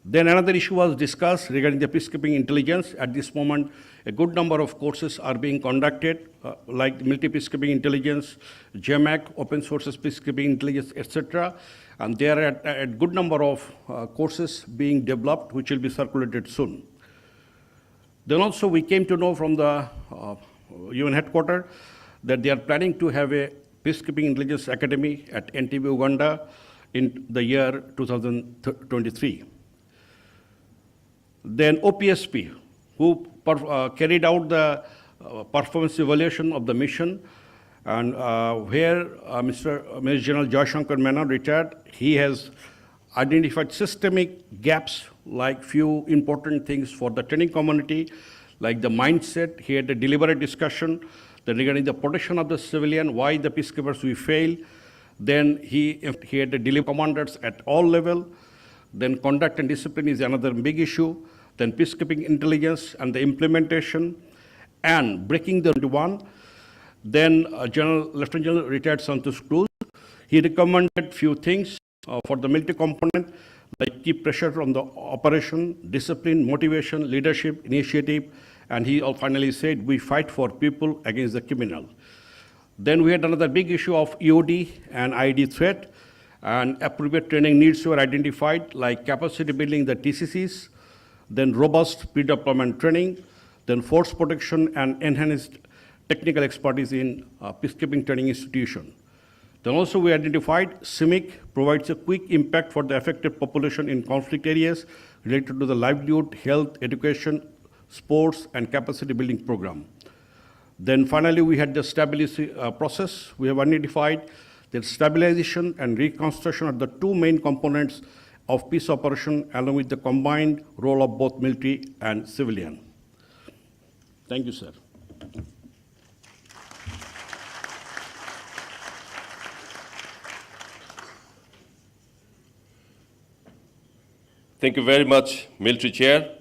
Then another issue was discussed regarding the peacekeeping intelligence. At this moment, a good number of courses are being conducted, like military peacekeeping intelligence, GEMAC, open sources peacekeeping intelligence, etc. And there are a good number of courses being developed, which will be circulated soon. Then also we came to know from the UN headquarters that they are planning to have a peacekeeping intelligence academy at Entebbe, Uganda in the year 2023. Then OPSP, who carried out the performance evaluation of the mission, and where Major General Jaishankar Menon retired, he has identified systemic gaps, like few important things for the training community, like the mindset. He had a deliberate discussion regarding the protection of the civilian, why the peacekeepers we fail. Then he had the delivery commanders at all levels. Then conduct and discipline is another big issue. Then peacekeeping intelligence and the implementation and breaking the one. Then Lieutenant General retired Santos Cruz. He recommended few things for the military component, like keep pressure on the operation, discipline, motivation, leadership, initiative, and he finally said, we fight for people against the criminal. Then we had another big issue of EOD and IED threat, and appropriate training needs were identified, like capacity building the TCCs, then robust pre-deployment training, then force protection and enhanced technical expertise in peacekeeping training institution. Then also we identified CIMIC provides a quick impact for the affected population in conflict areas related to the livelihood, health, education, sports, and capacity building program. Then finally, we had the stability process. We have identified that stabilization and reconstruction are the two main components of peace operation, along with the combined role of both military and civilian. Thank you, sir. Thank you very much, Military Chair.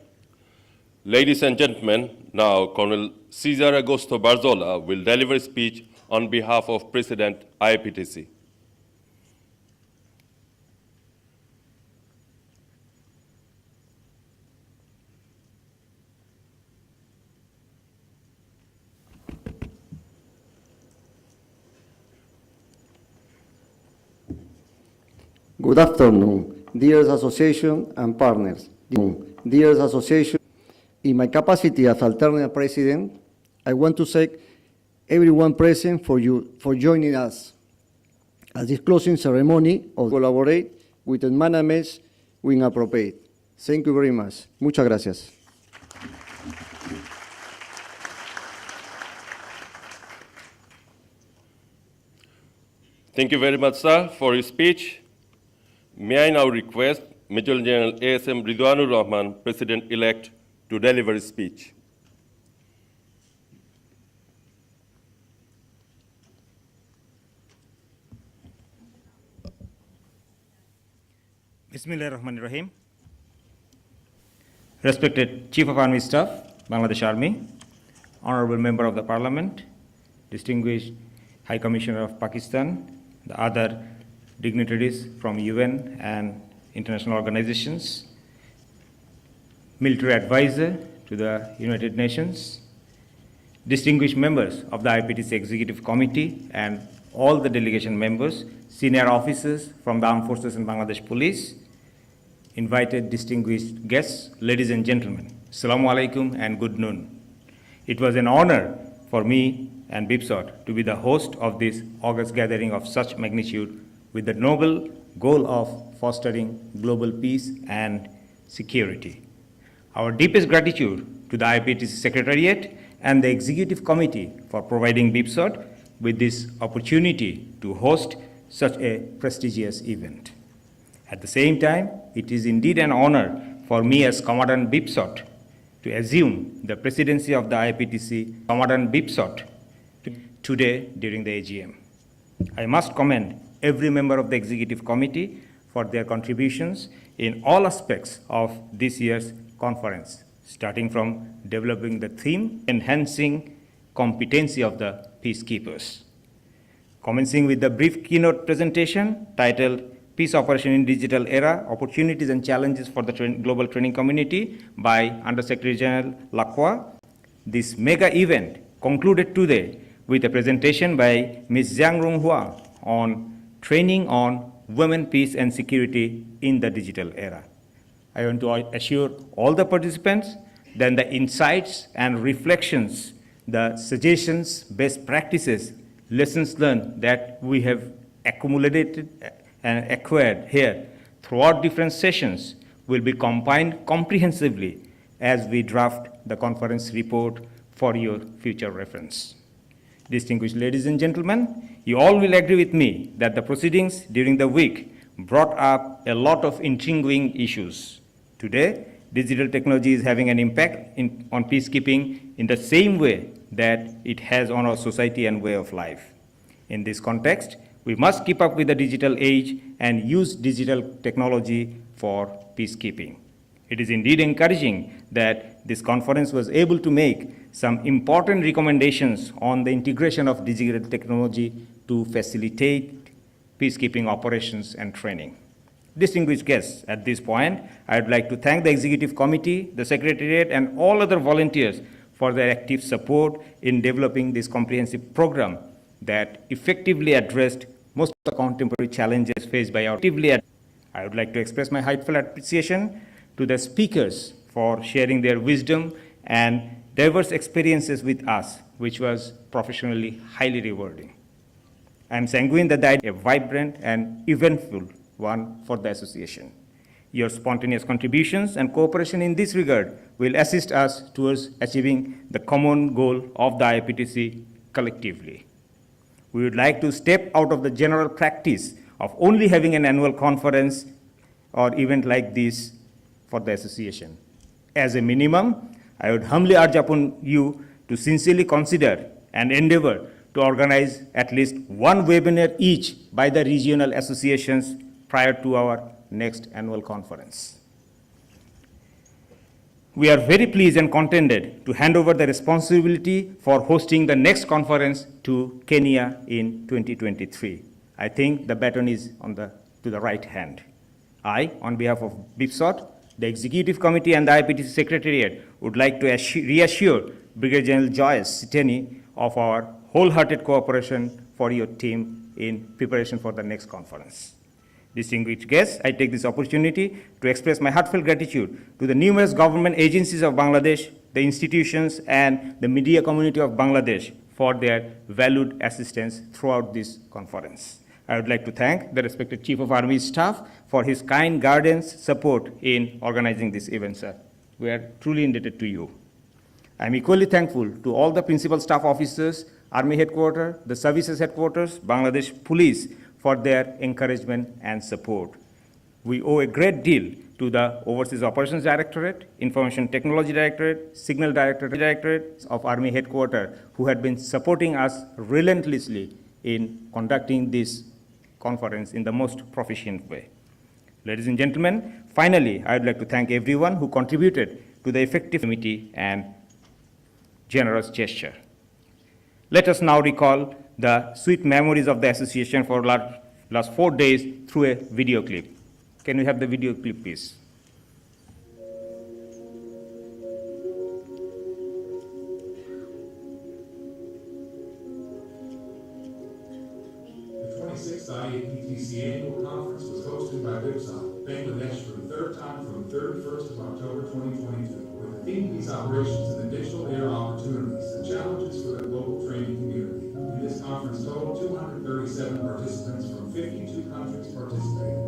Ladies and gentlemen, now Colonel Cesar Augusto Barzola will deliver a speech on behalf of President IAPTC. Good afternoon, dear association and partners. Dear association, in my capacity as alternate president, I want to thank everyone present for joining us at this closing ceremony of collaborate with the management when appropriate. Thank you very much. Muchas gracias. Thank you very much, sir, for your speech. May I now request Major General ASM Ridwanur Rahman, President-elect, to deliver his speech. Bismillahirrahmanirrahim. Respected Chief of Army Staff, Bangladesh Army, Honorable Member of the Parliament, distinguished High Commissioner of Pakistan, the other dignitaries from UN and international organizations, military advisor to the United Nations, distinguished members of the IAPTC Executive Committee and all the delegation members, senior officers from the Armed Forces and Bangladesh Police, invited distinguished guests, ladies and gentlemen, Assalamu alaikum and good noon. It was an honor for me and BIPSOT to be the host of this August gathering of such magnitude with the noble goal of fostering global peace and security. Our deepest gratitude to the IAPTC Secretariat and the Executive Committee for providing BIPSOT with this opportunity to host such a prestigious event. At the same time, it is indeed an honor for me as Commandant BIPSOT to assume the presidency of the IAPTC Commandant BIPSOT today during the AGM. I must commend every member of the Executive Committee for their contributions in all aspects of this year's conference, starting from developing the theme, enhancing competency of the peacekeepers. Commencing with the brief keynote presentation titled Peace Operation in Digital Era, Opportunities and Challenges for the Global Training Community by Undersecretary General Lacroix. This mega event concluded today with a presentation by Ms. Jiang Ronghua on training on women, peace and security in the digital era. I want to assure all the participants that the insights and reflections, the suggestions, best practices, lessons learned that we have accumulated and acquired here throughout different sessions will be combined comprehensively as we draft the conference report for your future reference. Distinguished ladies and gentlemen, you all will agree with me that the proceedings during the week brought up a lot of intriguing issues. Today, digital technology is having an impact on peacekeeping in the same way that it has on our society and way of life. In this context, we must keep up with the digital age and use digital technology for peacekeeping. It is indeed encouraging that this conference was able to make some important recommendations on the integration of digital technology to facilitate peacekeeping operations and training. Distinguished guests, at this point, I would like to thank the Executive Committee, the Secretariat, and all other volunteers for their active support in developing this comprehensive program that effectively addressed most of the contemporary challenges faced by our team. I would like to express my heartfelt appreciation to the speakers for sharing their wisdom and diverse experiences with us, which was professionally highly rewarding. I am sanguine that I a vibrant and eventful one for the association. Your spontaneous contributions and cooperation in this regard will assist us towards achieving the common goal of the IAPTC collectively. We would like to step out of the general practice of only having an annual conference or event like this for the association. As a minimum, I would humbly urge upon you to sincerely consider and endeavor to organize at least one webinar each by the regional associations prior to our next annual conference. We are very pleased and contented to hand over the responsibility for hosting the next conference to Kenya in 2023. I think the baton is to the right hand. I, on behalf of BIPSOT, the Executive Committee and the IAPTC Secretariat would like to reassure Brigadier General Joyce Siteni of our wholehearted cooperation for your team in preparation for the next conference. Distinguished guests, I take this opportunity to express my heartfelt gratitude to the numerous government agencies of Bangladesh, the institutions, and the media community of Bangladesh for their valued assistance throughout this conference. I would like to thank the respected Chief of Army Staff for his kind guidance, support in organizing this event, sir. We are truly indebted to you. I am equally thankful to all the principal staff officers, Army Headquarters, the Services Headquarters, Bangladesh Police, for their encouragement and support. We owe a great deal to the Overseas Operations Directorate, Information Technology Directorate, Signal Directorate of Army Headquarters, who had been supporting us relentlessly in conducting this conference in the most proficient way. Ladies and gentlemen, finally, I would like to thank everyone who contributed to the effective committee and generous gesture. Let us now recall the sweet memories of the association for last 4 days through a video clip. Can we have the video clip, please? The 26th IAPTC Annual Conference was hosted by BIPSOT, Bangladesh for the third time from 31st of October 2022, with the theme Peace Operations in the Digital Era Opportunities and Challenges for the Global Training Community. In this conference total, 237 participants from 52 countries participated.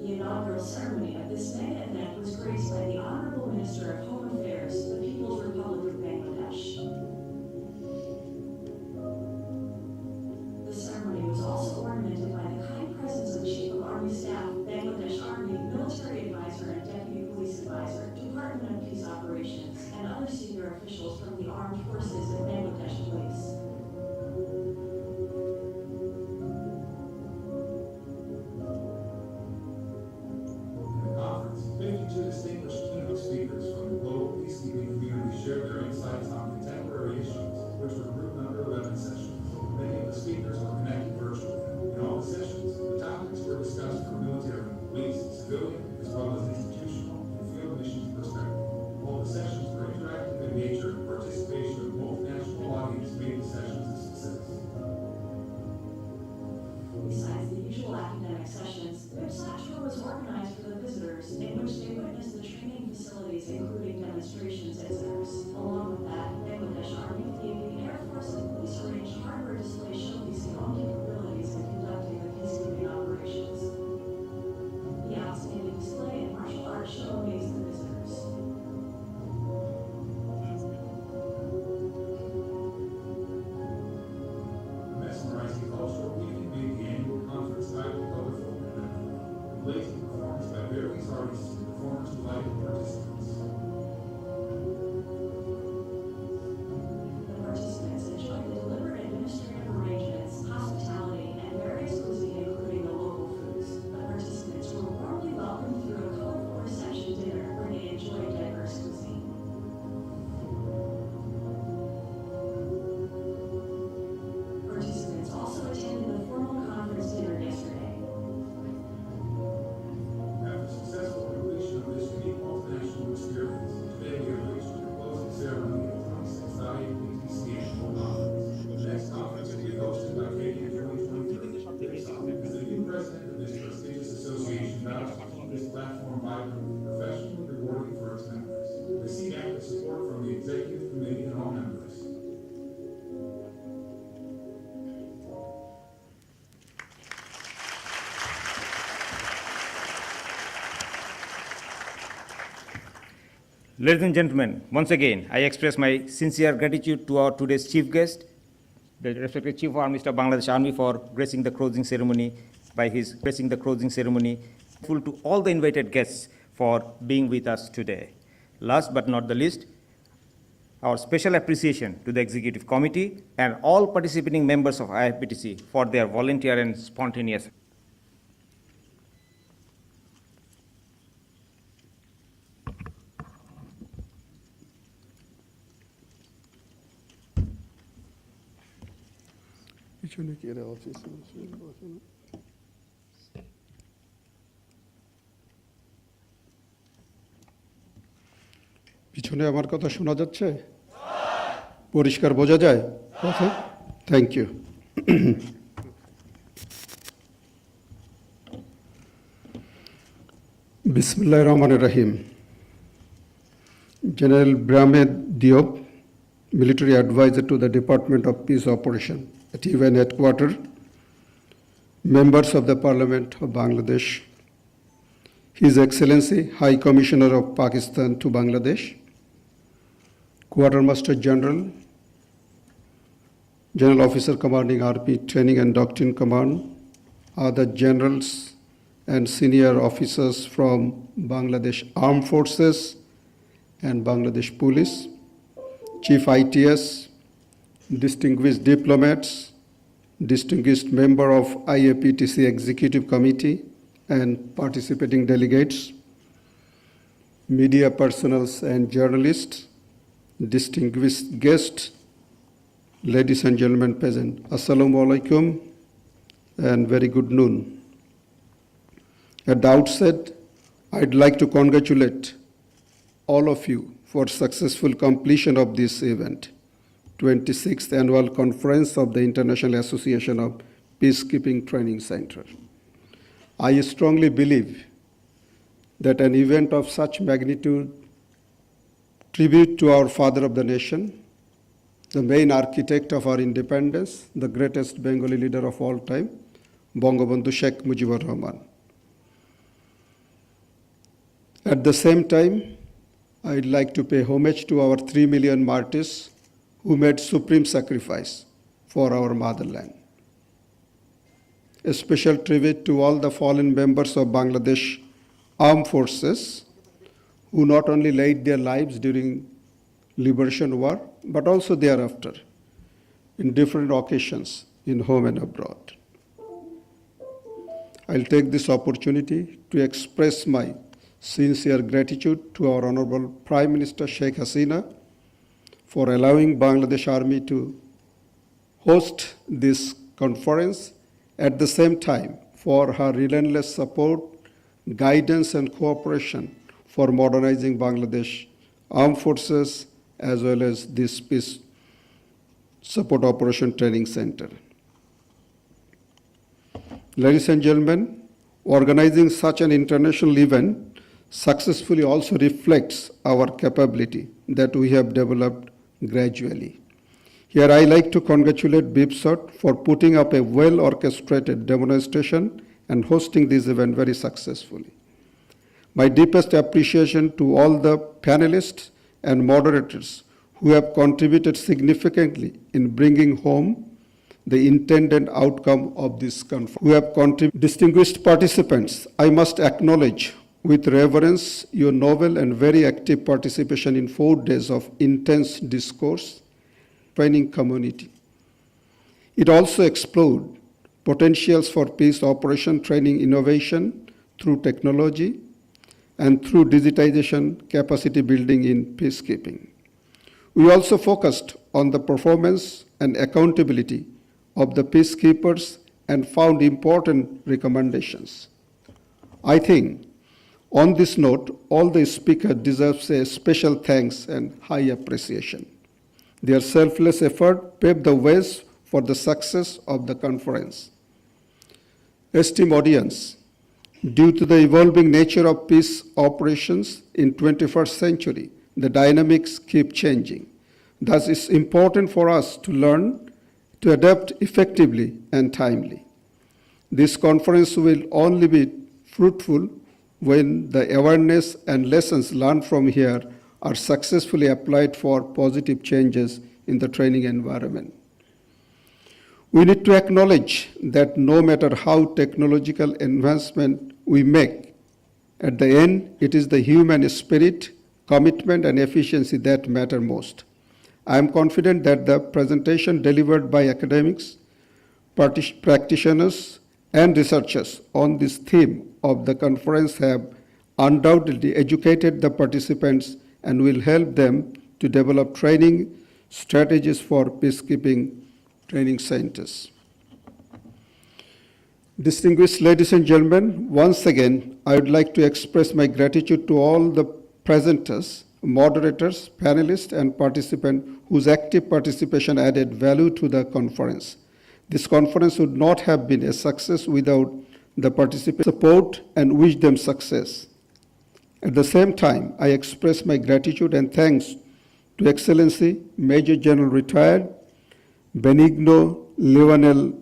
The inaugural ceremony of this mega event was graced by the Honorable Minister of Home Affairs, the People's Republic of Bangladesh. The ceremony was also ornamented by the kind presence of Chief of Army Staff, Bangladesh Army, Military Advisor and Deputy Police Advisor, Department of Peace Operations, and other senior officials from the Armed Forces and Bangladesh Police. In the conference, 52 distinguished keynote speakers from the global peacekeeping community shared their insights on contemporary issues, which were grouped under 11 sessions. Ladies and gentlemen, once again, I express my sincere gratitude to our today's chief guest, the respected Chief of Army Staff Bangladesh Army, for gracing the closing ceremony Grateful to all the invited guests for being with us today. Last but not the least, our special appreciation to the Executive Committee and all participating members of IAPTC for their volunteer and spontaneous. পিছনে আমার কথা শোনা যাচ্ছে? পরিষ্কার বোঝা যায়? কথা? Thank you. Bismillahir Rahmanir Rahim. General Bramed Diop, Military Advisor to the Department of Peace Operation at UN Headquarters, members of the Parliament of Bangladesh, His Excellency High Commissioner of Pakistan to Bangladesh, Quartermaster General, General Officer Commanding RP Training and Doctrine Command, other generals and senior officers from Bangladesh Armed Forces and Bangladesh Police, Chief ITS, distinguished diplomats, distinguished member of IAPTC Executive Committee and participating delegates, media personnel and journalists, distinguished guests, ladies and gentlemen present, Assalamu alaikum and very good noon. At the outset, I'd like to congratulate all of you for successful completion of this event, 26th Annual Conference of the International Association of Peacekeeping Training Center. I strongly believe that an event of such magnitude, tribute to our father of the nation, the main architect of our independence, the greatest Bengali leader of all time, Bangabandhu Sheikh Mujibur Rahman. At the same time, I'd like to pay homage to our 3 million martyrs who made supreme sacrifice for our motherland. A special tribute to all the fallen members of Bangladesh Armed Forces who not only laid their lives during Liberation War, but also thereafter in different occasions in home and abroad. I'll take this opportunity to express my sincere gratitude to our Honorable Prime Minister Sheikh Hasina for allowing Bangladesh Army to host this conference, at the same time for her relentless support, guidance and cooperation for modernizing Bangladesh Armed Forces as well as this Peace Support Operation Training Center. Ladies and gentlemen, organizing such an international event successfully also reflects our capability that we have developed gradually. Here I like to congratulate BIPSOT for putting up a well-orchestrated demonstration and hosting this event very successfully. My deepest appreciation to all the panelists and moderators who have contributed significantly in bringing home the intended outcome of this conference. Distinguished participants, I must acknowledge with reverence your noble and very active participation in 4 days of intense discourse training community. It also explored potentials for peace operation training innovation through technology and through digitization capacity building in peacekeeping. We also focused on the performance and accountability of the peacekeepers and found important recommendations. I think on this note, all the speakers deserve a special thanks and high appreciation. Their selfless effort paved the way for the success of the conference. Esteemed audience, due to the evolving nature of peace operations in 21st century, the dynamics keep changing. Thus, it's important for us to learn to adapt effectively and timely. This conference will only be fruitful when the awareness and lessons learned from here are successfully applied for positive changes in the training environment. We need to acknowledge that no matter how technological advancement we make, at the end, it is the human spirit, commitment, and efficiency that matter most. I am confident that the presentation delivered by academics, practitioners, and researchers on this theme of the conference have undoubtedly educated the participants and will help them to develop training strategies for peacekeeping training centers. Distinguished ladies and gentlemen, once again, I would like to express my gratitude to all the presenters, moderators, panelists, and participants whose active participation added value to the conference. This conference would not have been a success without the participants' support and wish them success. At the same time, I express my gratitude and thanks to Excellency Major General Retired Benigno Leonel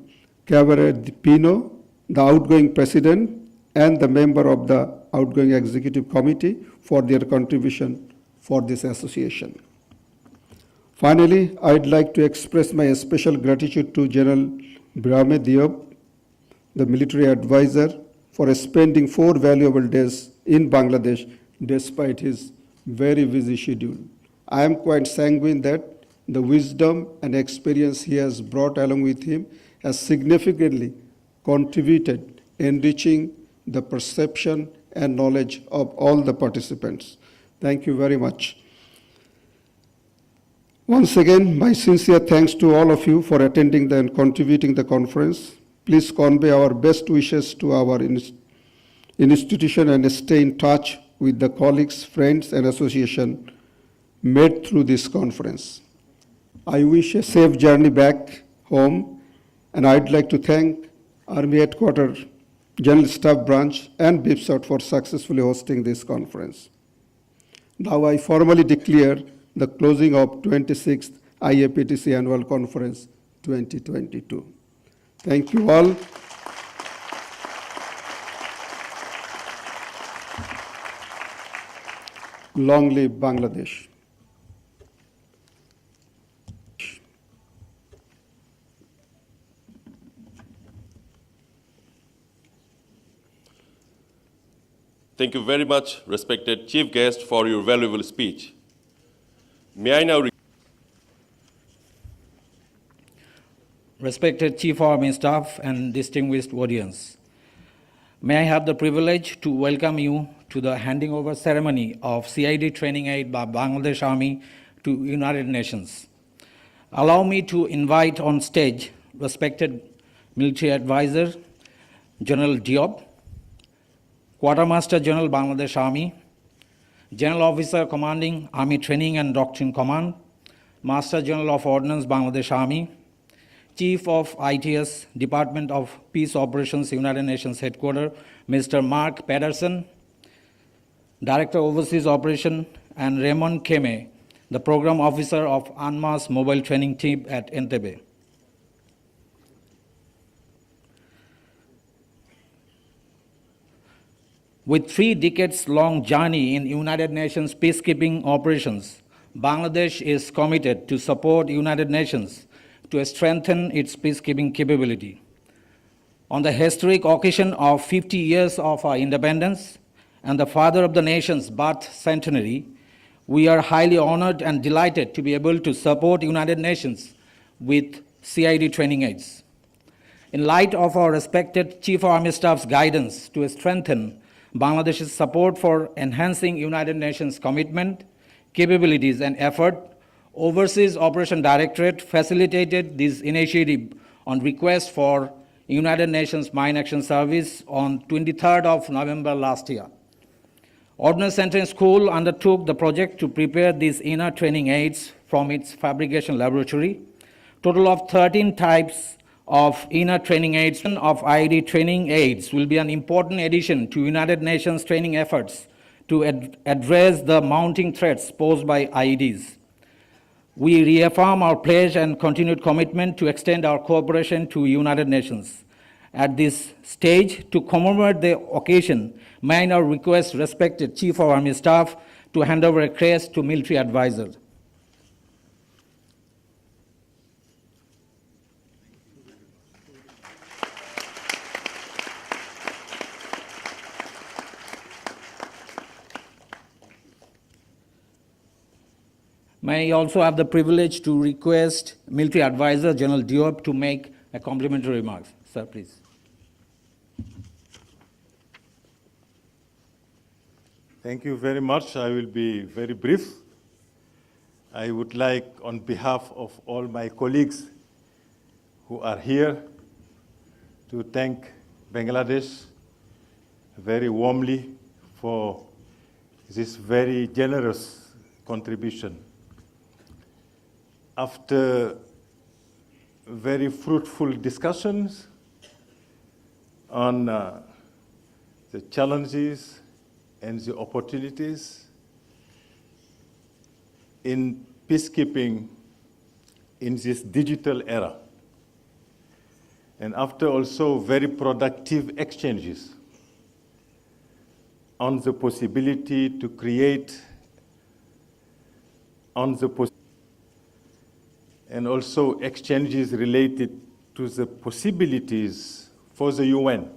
Cabrera Pino, the outgoing president and the member of the outgoing executive committee for their contribution for this association. Finally, I'd like to express my special gratitude to General Brahme Diop, the military advisor, for spending 4 valuable days in Bangladesh despite his very busy schedule. I am quite sanguine that the wisdom and experience he has brought along with him has significantly contributed enriching the perception and knowledge of all the participants. Thank you very much. Once again, my sincere thanks to all of you for attending and contributing the conference. Please convey our best wishes to our institution and stay in touch with the colleagues, friends, and association made through this conference. I wish a safe journey back home, and I'd like to thank Army Headquarters, General Staff Branch, and BIPSOT for successfully hosting this conference. Now I formally declare the closing of 26th IAPTC Annual Conference 2022. Thank you all. Long live Bangladesh. Thank you very much, respected Chief Guest, for your valuable speech. May I now Respected Chief Army Staff and distinguished audience, may I have the privilege to welcome you to the handing over ceremony of CID training aid by Bangladesh Army to United Nations. Allow me to invite on stage respected military advisor General Diop, Quartermaster General Bangladesh Army, General Officer Commanding Army Training and Doctrine Command, Master General of Ordnance Bangladesh Army, Chief of ITS Department of Peace Operations United Nations Headquarters, Mr. Mark Pedersen, Director Overseas Operation, and Raymond Keme, the Program Officer of UNMAS Mobile Training Team at Entebbe. With 3 decades-long journey in United Nations peacekeeping operations, Bangladesh is committed to support United Nations to strengthen its peacekeeping capability. On the historic occasion of 50 years of our independence and the father of the nation's birth centenary, we are highly honored and delighted to be able to support United Nations with CID training aids. In light of our respected Chief Army Staff's guidance to strengthen Bangladesh's support for enhancing United Nations commitment, capabilities, and effort, Overseas Operation Directorate facilitated this initiative on request for United Nations Mine Action Service on 23rd of November last year. Ordnance Center School undertook the project to prepare these inner training aids from its fabrication laboratory. Total of 13 types of inner training aids of IED training aids will be an important addition to United Nations training efforts to address the mounting threats posed by IEDs. We reaffirm our pledge and continued commitment to extend our cooperation to United Nations. At this stage, to commemorate the occasion, may I now request respected Chief of Army Staff to hand over a crest to military advisor. May I also have the privilege to request Military Advisor General Diop to make a complimentary remarks. Sir, please. Thank you very much. I will be very brief. I would like, on behalf of all my colleagues who are here, to thank Bangladesh very warmly for this very generous contribution. After very fruitful discussions on the challenges and the opportunities in peacekeeping in this digital era, and after also very productive exchanges on the possibility to create, and also exchanges related to the possibilities for the UN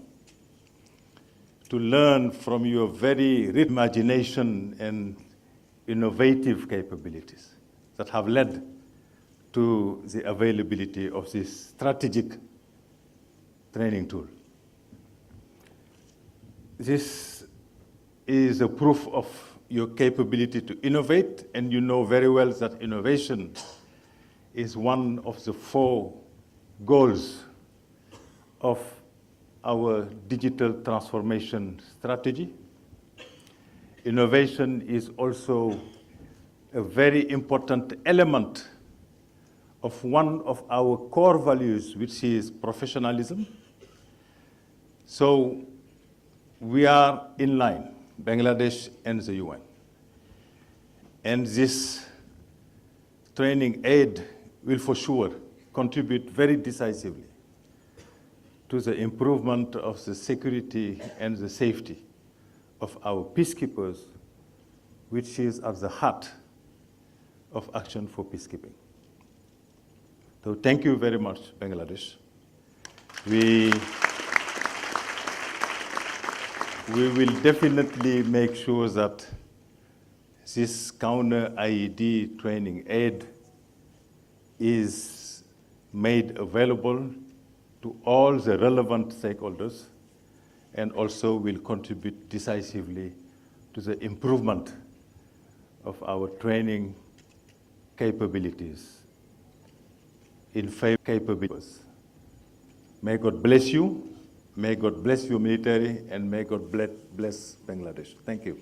to learn from your very rich imagination and innovative capabilities that have led to the availability of this strategic training tool. This is a proof of your capability to innovate, and you know very well that innovation is one of the 4 goals of our digital transformation strategy. Innovation is also a very important element of one of our core values, which is professionalism. So we are in line, Bangladesh and the UN. And this training aid will for sure contribute very decisively to the improvement of the security and the safety of our peacekeepers, which is at the heart of action for peacekeeping. So thank you very much, Bangladesh. We will definitely make sure that this counter-IED training aid is made available to all the relevant stakeholders, and also will contribute decisively to the improvement of our training capabilities in favor of capabilities. May God bless you. May God bless your military, and may God bless Bangladesh. Thank you.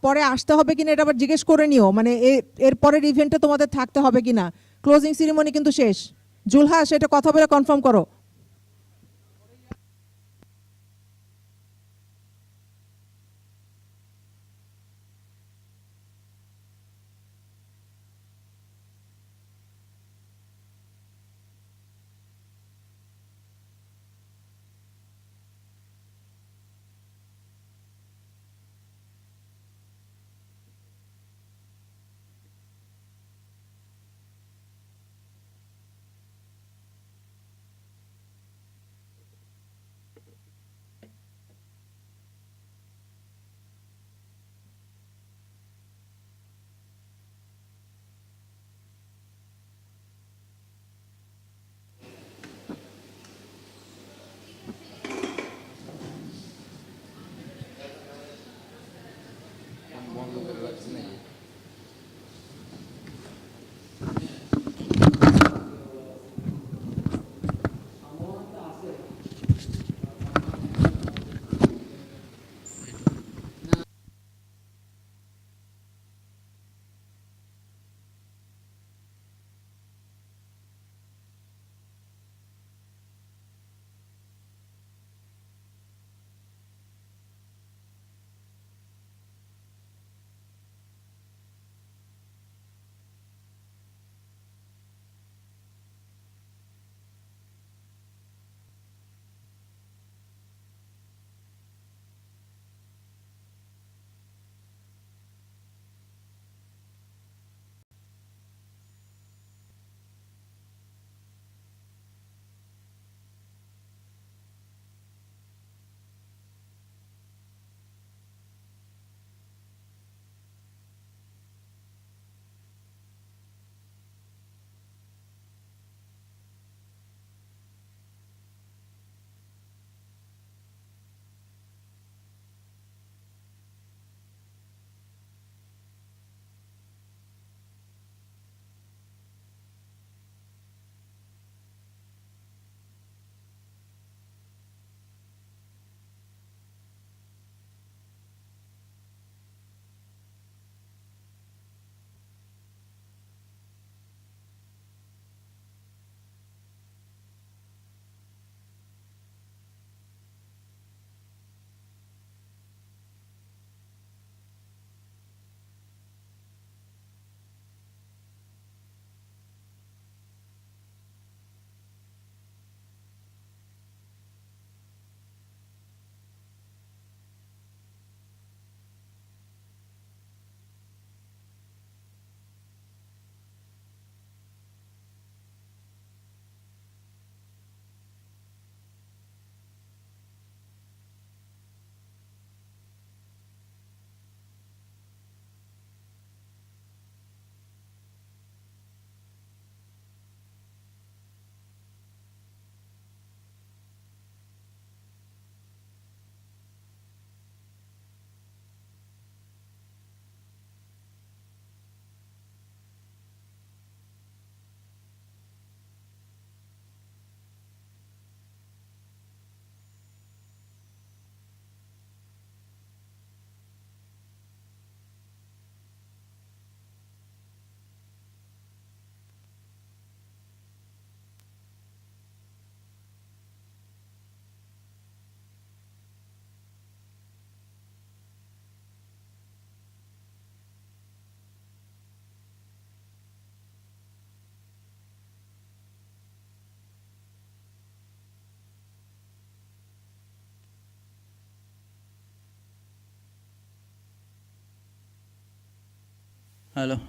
পরে আসতে হবে কিনা এটা আবার জিজ্ঞেস করে নিও, মানে এর পরের ইভেন্টে তোমাদের থাকতে হবে কিনা। ক্লোজিং সেরিমনি কিন্তু শেষ। জুলহাস, এটা কথা বলে কনফার্ম করো।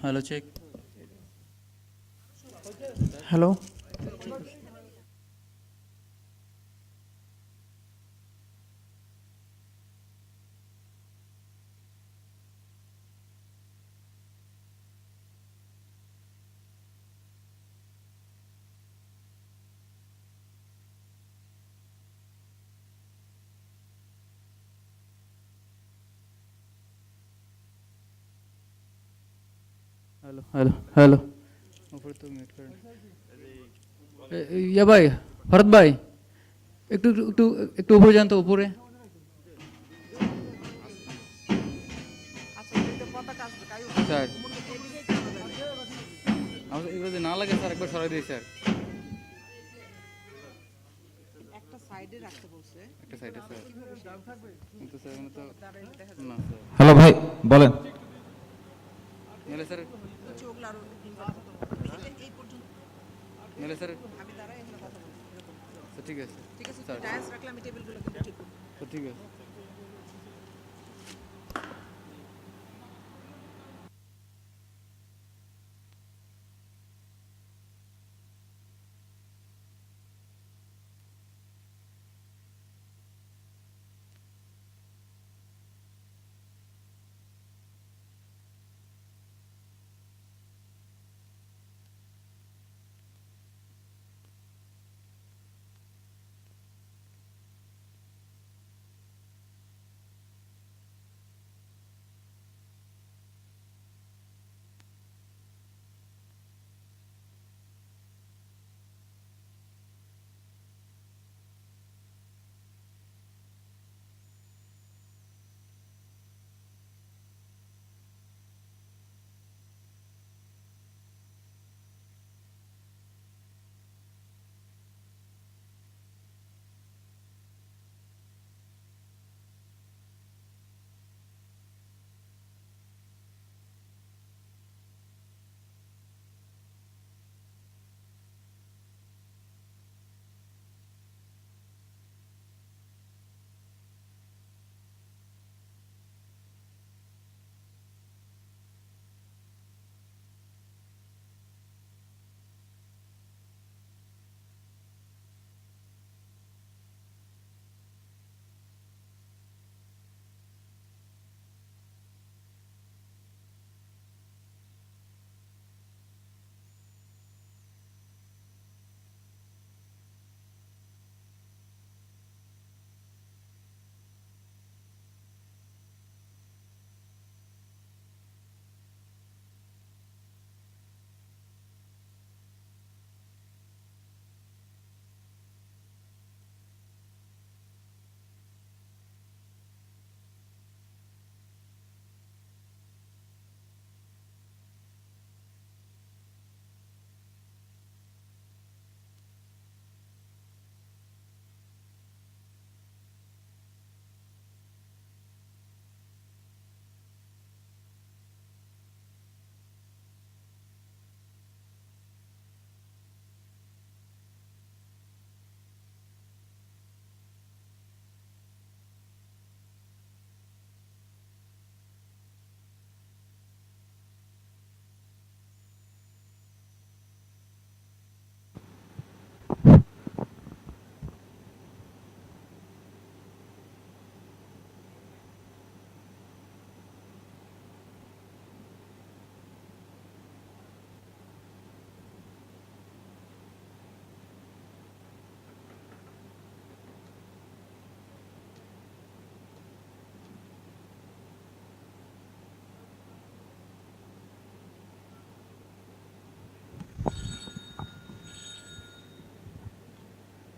Hello, check. Hello. हेलो ऊपर तो म्यूट कर या भाई भरत भाई একটু একটু একটু উপরে যান তো উপরে স্যার আমার এগুলো যদি না লাগে স্যার একবার সরাই দিই স্যার একটা সাইডে রাখতে বলছে একটা সাইডে স্যার কিন্তু স্যার এখানে তো না স্যার হ্যালো ভাই বলেন মেলে স্যার চোখ লাড়ো এই পর্যন্ত মেলে স্যার আমি দাঁড়াই এখানে কথা বলছি স্যার ঠিক আছে ঠিক আছে স্যার ডায়াস রাখলে আমি টেবিলগুলো কিন্তু ঠিক করব স্যার ঠিক আছে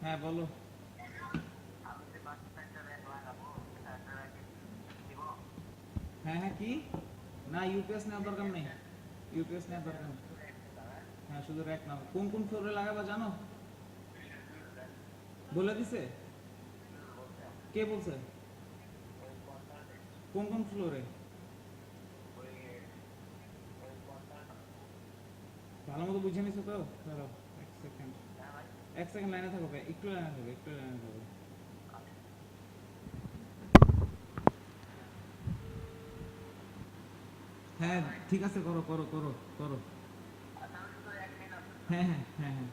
হ্যাঁ বলো হ্যাঁ হ্যাঁ কি না ইউপিএস নেওয়ার দরকার নেই ইউপিএস নেওয়ার দরকার নেই হ্যাঁ শুধু র্যাক নাও কোন কোন ফ্লোরে লাগাবা জানো বলে দিছে কে বলছে কোন কোন ফ্লোরে ভালো মতো বুঝে নিছো তো দাঁড়াও এক সেকেন্ড লাইনে থাকো একটু লাইনে থাকো একটু লাইনে থাকো হ্যাঁ ঠিক আছে করো করো করো করো হ্যাঁ হ্যাঁ হ্যাঁ হ্যাঁ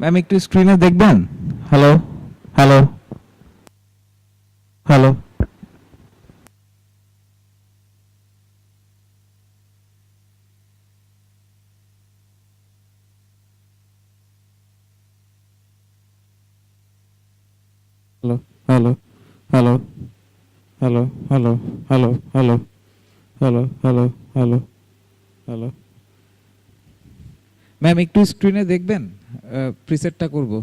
ম্যাম একটু স্ক্রিনে দেখবেন hello hello hello hello hello hello hello hello hello hello hello hello hello ma'am, একটু স্ক্রিনে দেখবেন, প্রিসেটটা করব।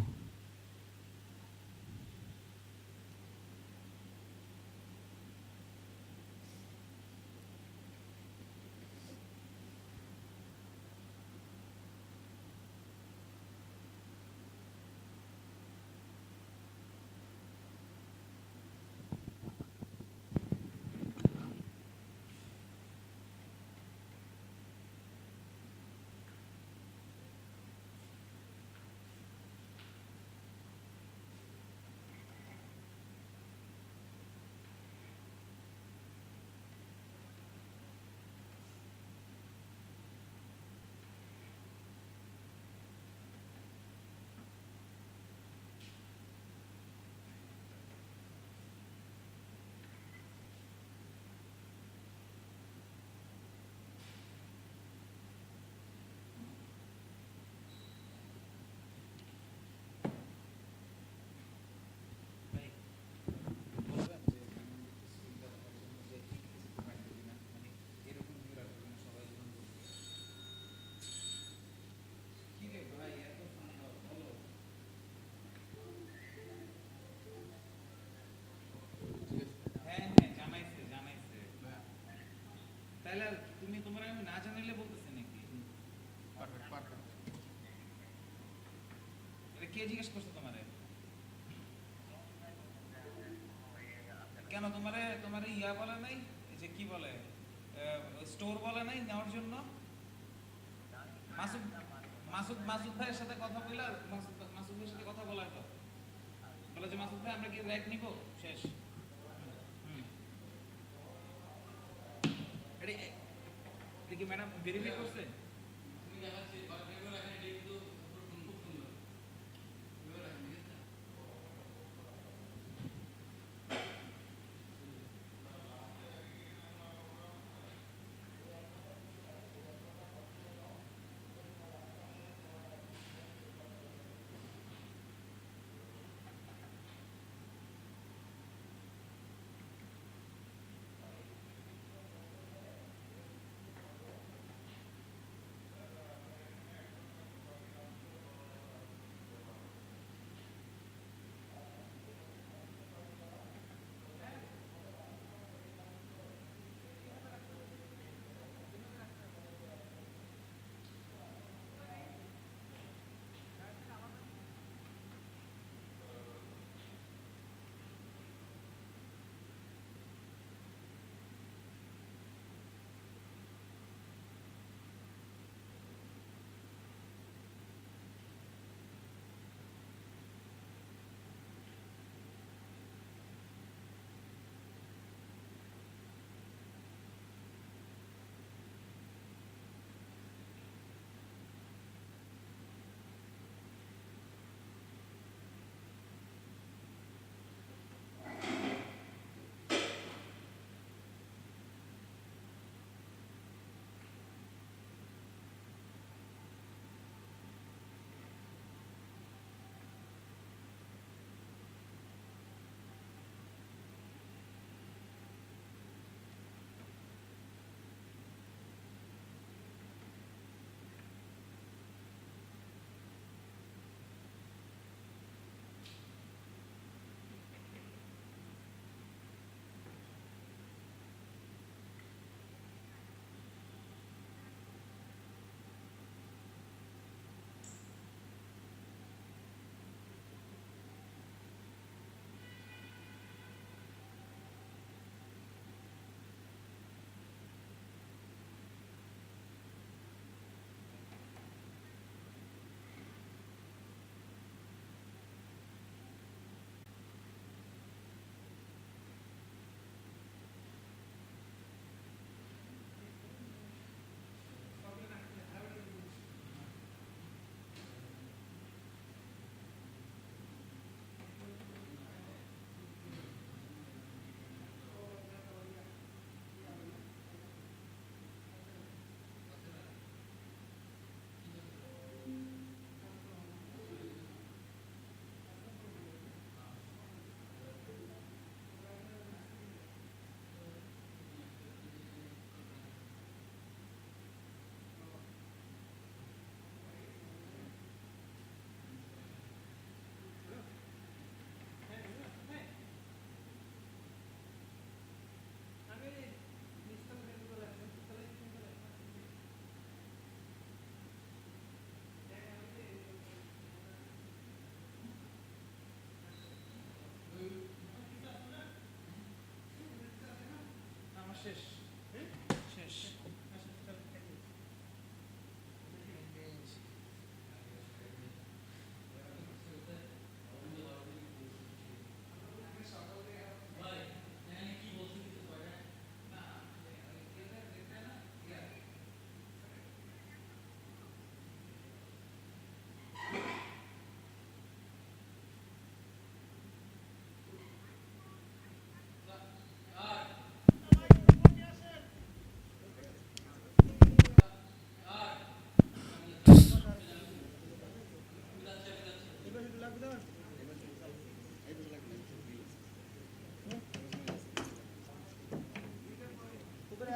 তাহলে তুমি তোমার আমি না জানাইলে বলতেছি নাকি? এটা কে জিজ্ঞেস করছে তোমারে? কেন তোমারে তোমারে ইয়া বলে নাই, এই যে কি বলে স্টোর বলে নাই নেওয়ার জন্য? মাসুদ মাসুদ মাসুদ ভাইয়ের সাথে কথা বললা, মাসুদ ভাইয়ের সাথে কথা বলা তো বলে যে মাসুদ ভাই আমরা কি র্যাক নিব শেষ। এটা কি ম্যাডাম ভেরিফাই করছে?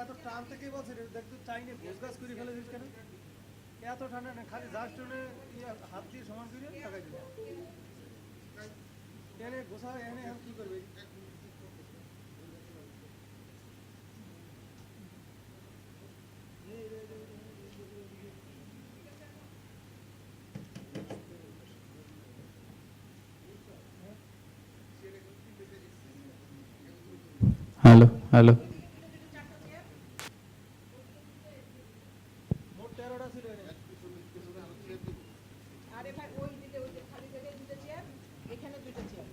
এত টান থেকেই বলছে দেখতে চাইনি ভোজ গাছ করে ফেলে দিস কেন এত ঠান্ডা না খালি জাস্ট হাত দিয়ে সমান করে লাগাই দিল এনে গোসা এনে এখন কি করবে হ্যালো হ্যালো আরে ভাই ওই দিকে ওই যে খালি জায়গায় দুটো চেয়ার এখানে দুটো চেয়ার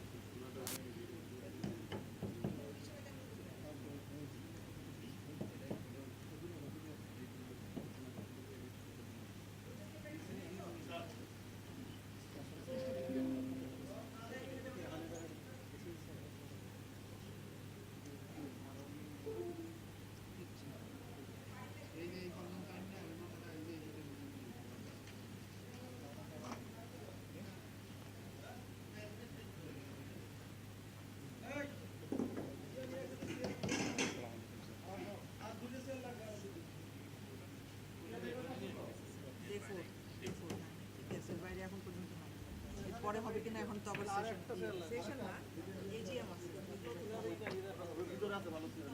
পরে হবে কিনা এখন তো আবার সেশন না এজিএম আছে ভিতরে আছে ভালো ছিল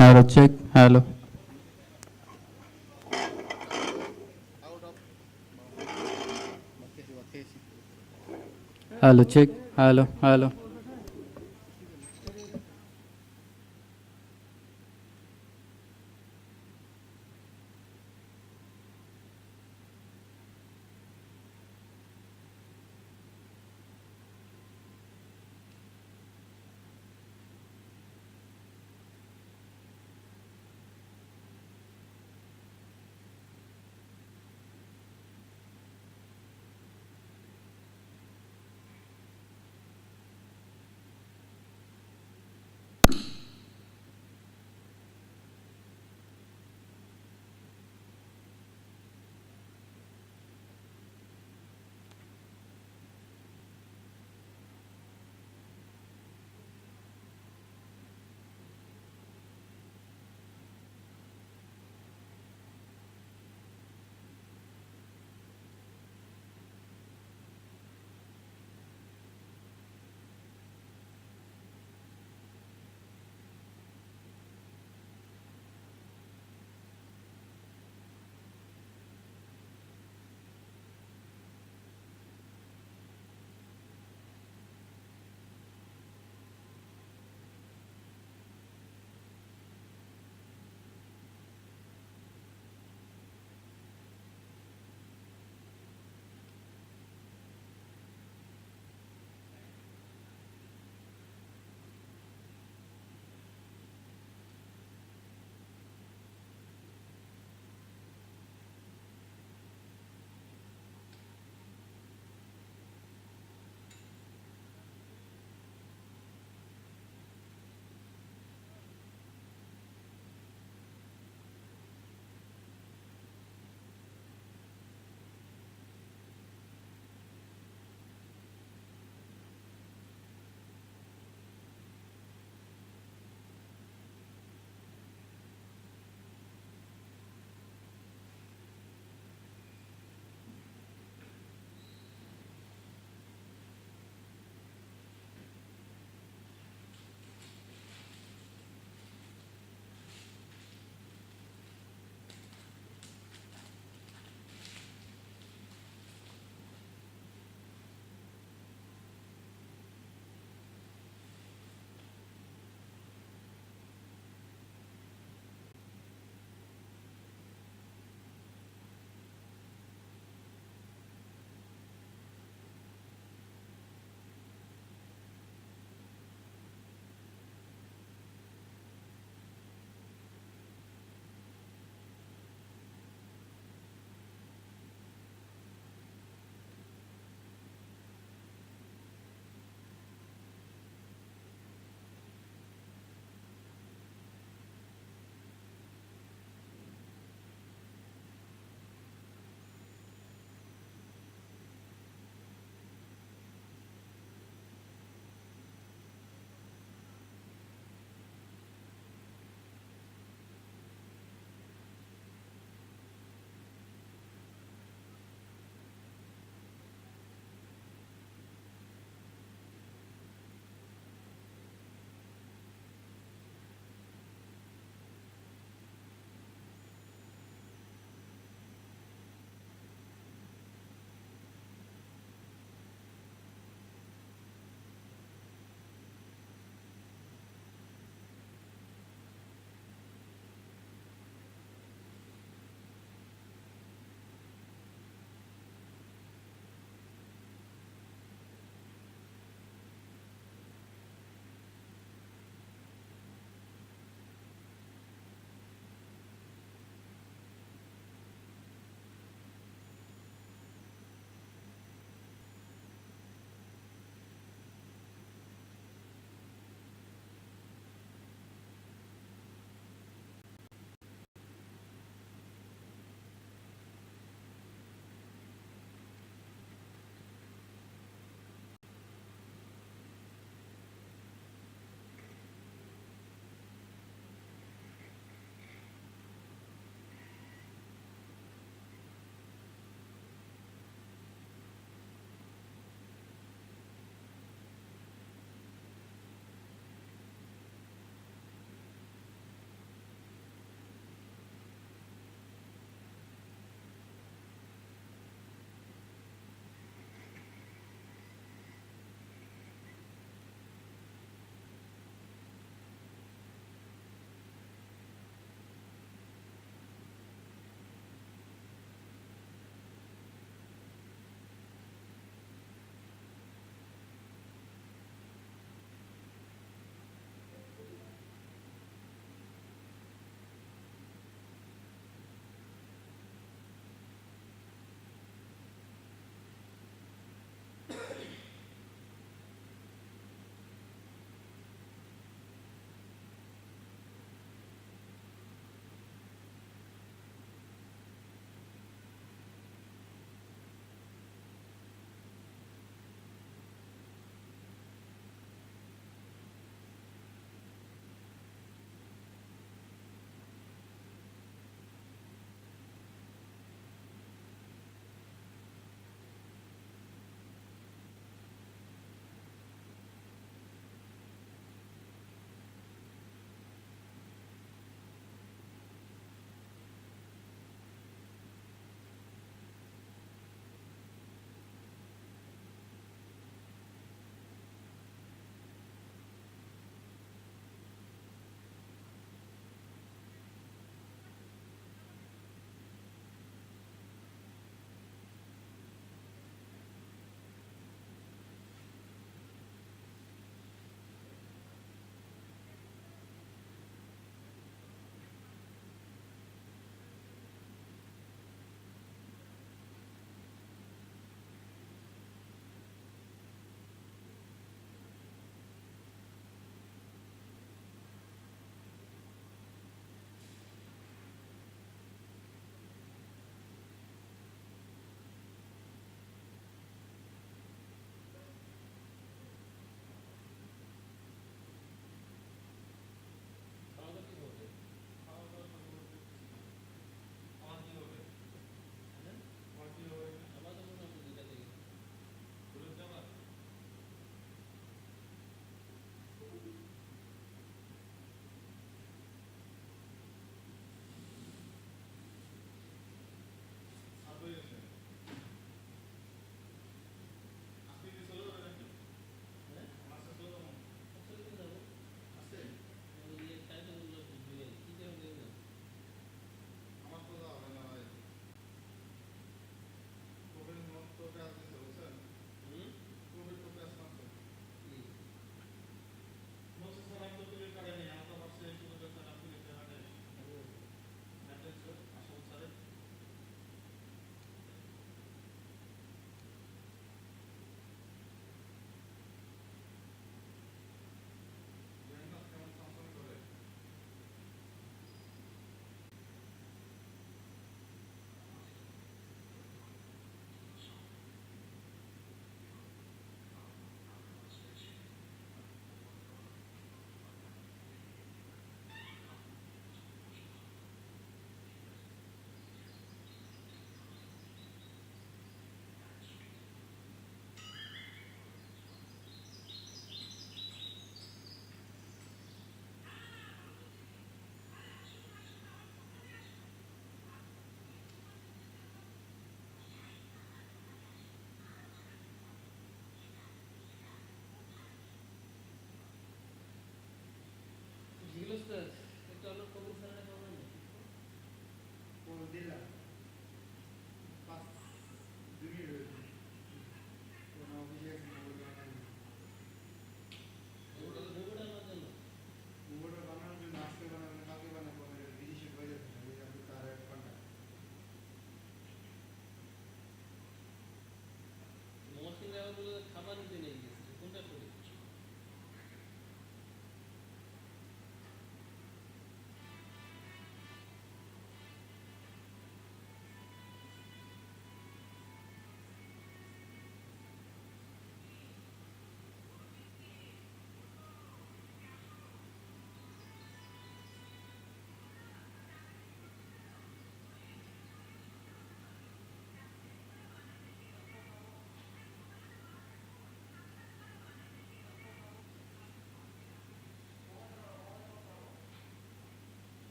hello check hello hello check hello hello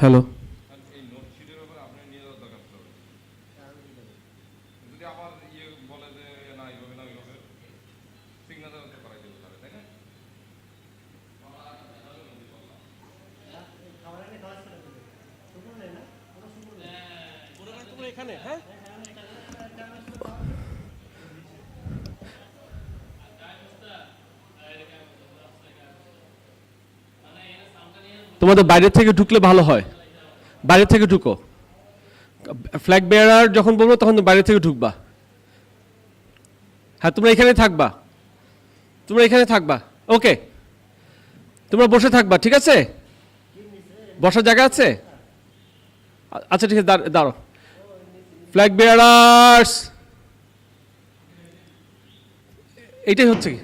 hello তোমাদের বাইরে থেকে ঢুকলে ভালো হয়, বাইরে থেকে ঢুকো, ফ্ল্যাগ বেয়ারার যখন বলবো তখন বাইরে থেকে ঢুকবা। হ্যাঁ তোমরা এখানে থাকবা, তোমরা এখানে থাকবা, ওকে তোমরা বসে থাকবা, ঠিক আছে? বসার জায়গা আছে? আচ্ছা ঠিক আছে, দাঁড়ো। ফ্ল্যাগ বেয়ারার্স, এইটাই হচ্ছে কি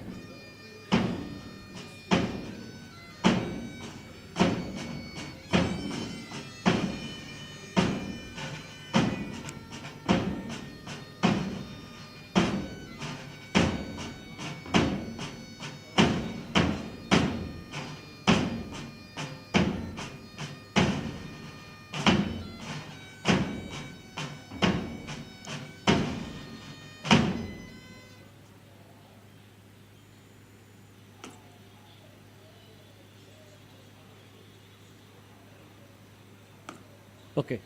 ওকে।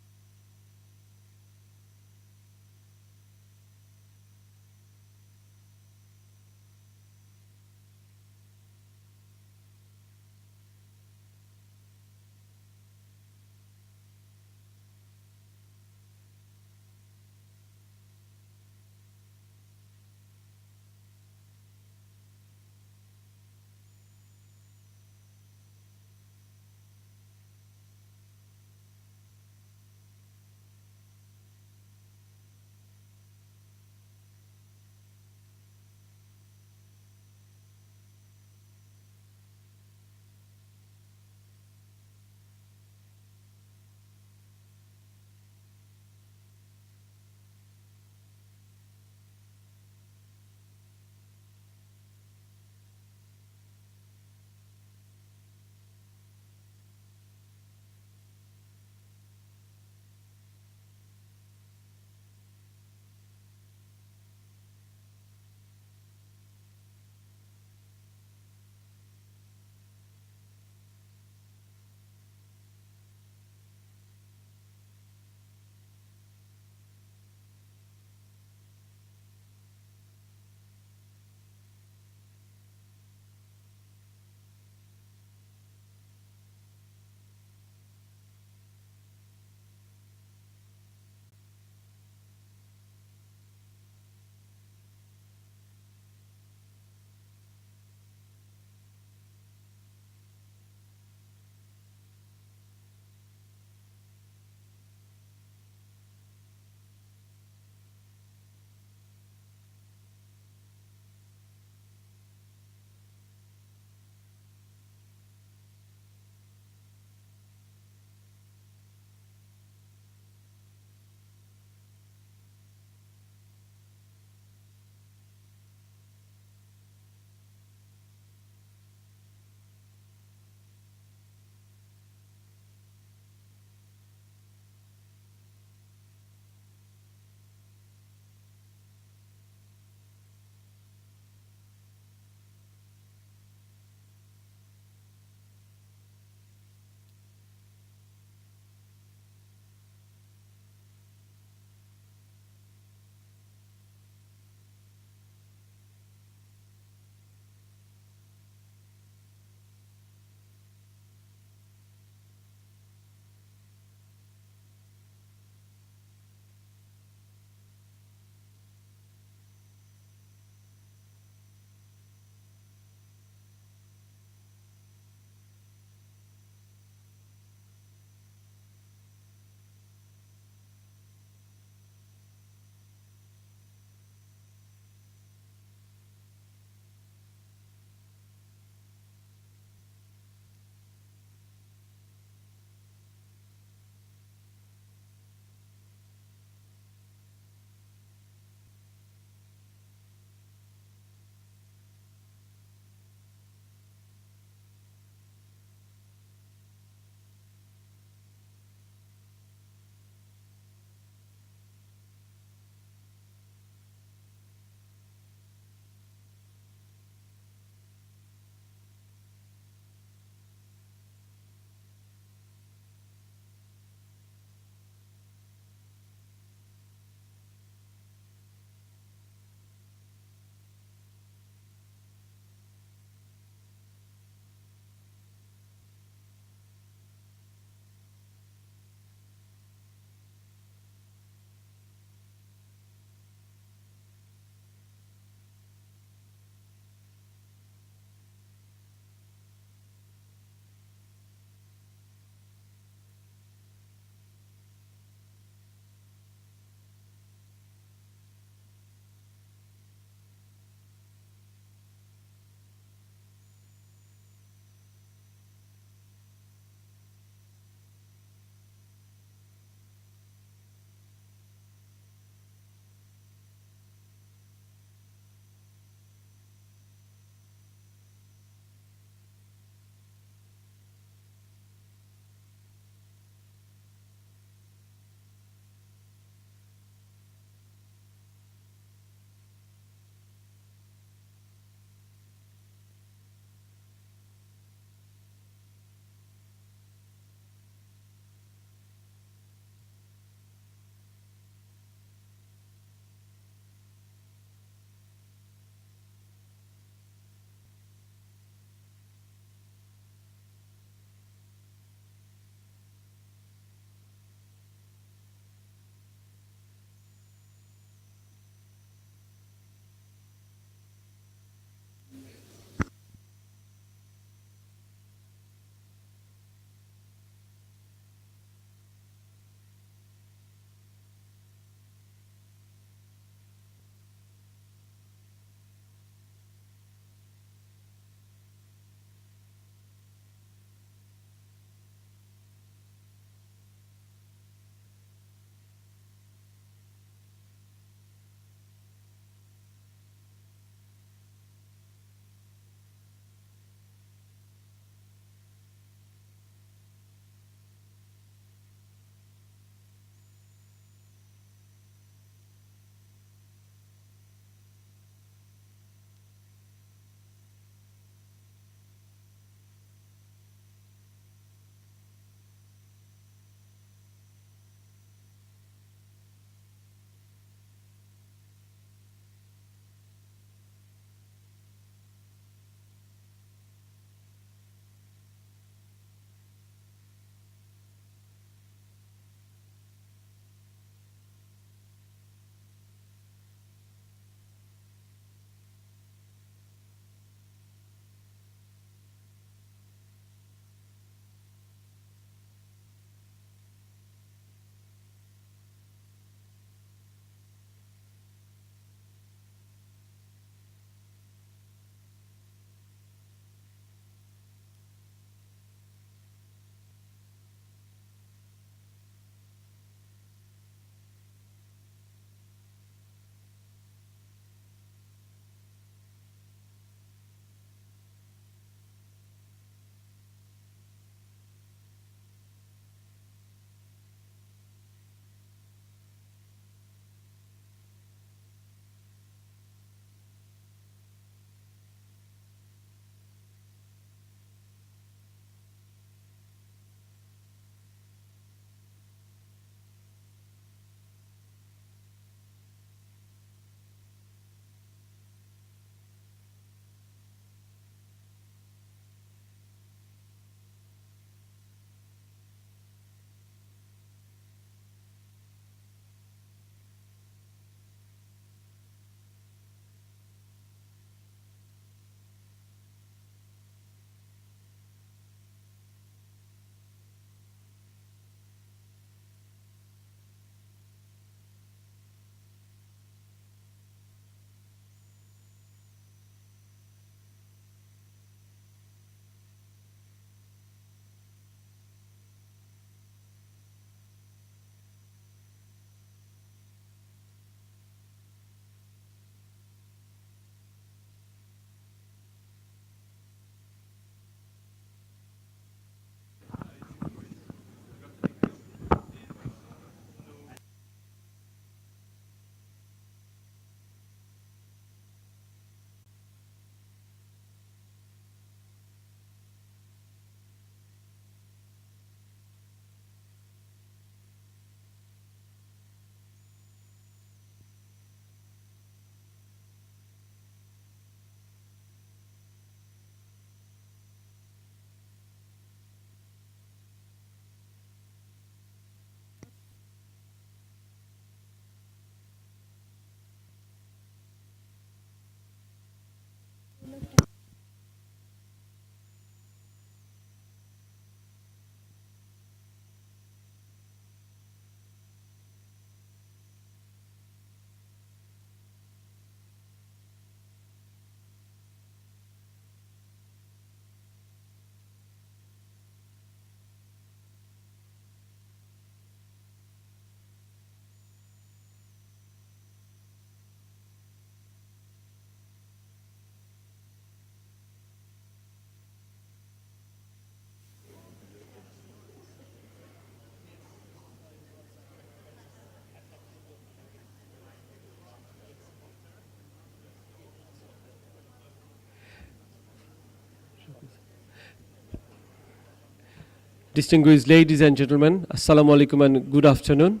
distinguished ladies and gentlemen, Assalamu alaikum and good afternoon.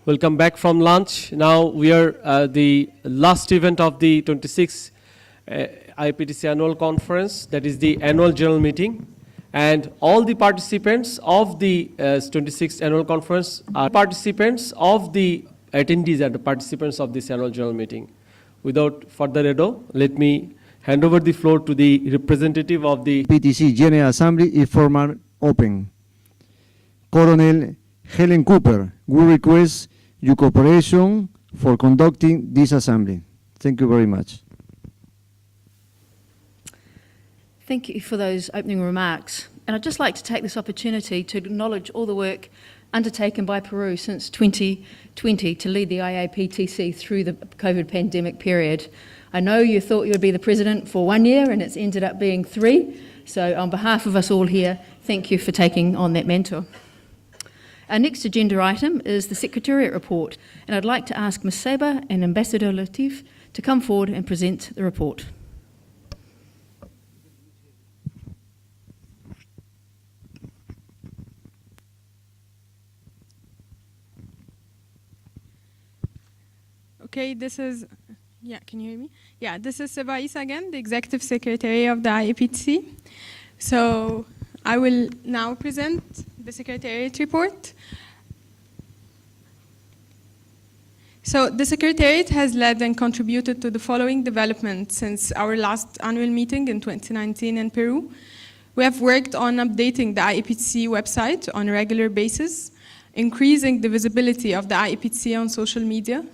Welcome back from lunch. Now we are the last event of the 26th IAPTC annual conference, that is the annual general meeting. And all the participants of the 26th annual conference are participants of the attendees and the participants of this annual general meeting. Without further ado, let me hand over the floor to the representative of the IAPTC General Assembly is formal open. Colonel Helen Cooper, we request your cooperation for conducting this assembly. Thank you very much. Thank you for those opening remarks. And I'd just like to take this opportunity to acknowledge all the work undertaken by Peru since 2020 to lead the IAPTC through the COVID pandemic period. I know you thought you would be the president for 1 year and it's ended up being 3. So on behalf of us all here, thank you for taking on that mantle. Our next agenda item is the Secretariat report, and I'd like to ask Ms. Saber and Ambassador Latif to come forward and present the report. Okay, this is, can you hear me? Yeah, this is Seba Isa again, the Executive Secretary of the IAPTC. So I will now present the Secretariat report. So the Secretariat has led and contributed to the following developments since our last annual meeting in 2019 in Peru. We have worked on updating the IAPTC website on a regular basis, increasing the visibility of the IAPTC on social media,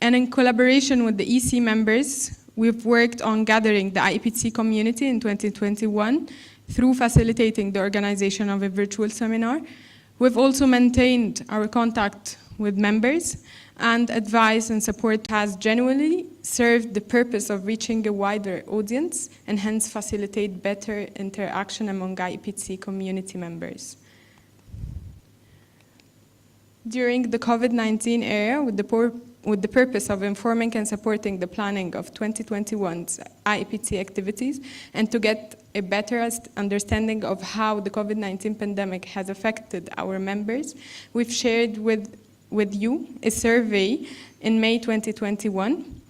and in collaboration with the EC members, we've worked on gathering the IAPTC community in 2021 through facilitating the organization of a virtual seminar. We've also maintained our contact with members, and advice and support has genuinely served the purpose of reaching a wider audience and hence facilitate better interaction among IAPTC community members. During the COVID-19 era, with the purpose of informing and supporting the planning of 2021's IAPTC activities and to get a better understanding of how the COVID-19 pandemic has affected our members, we've shared with you a survey in May 2021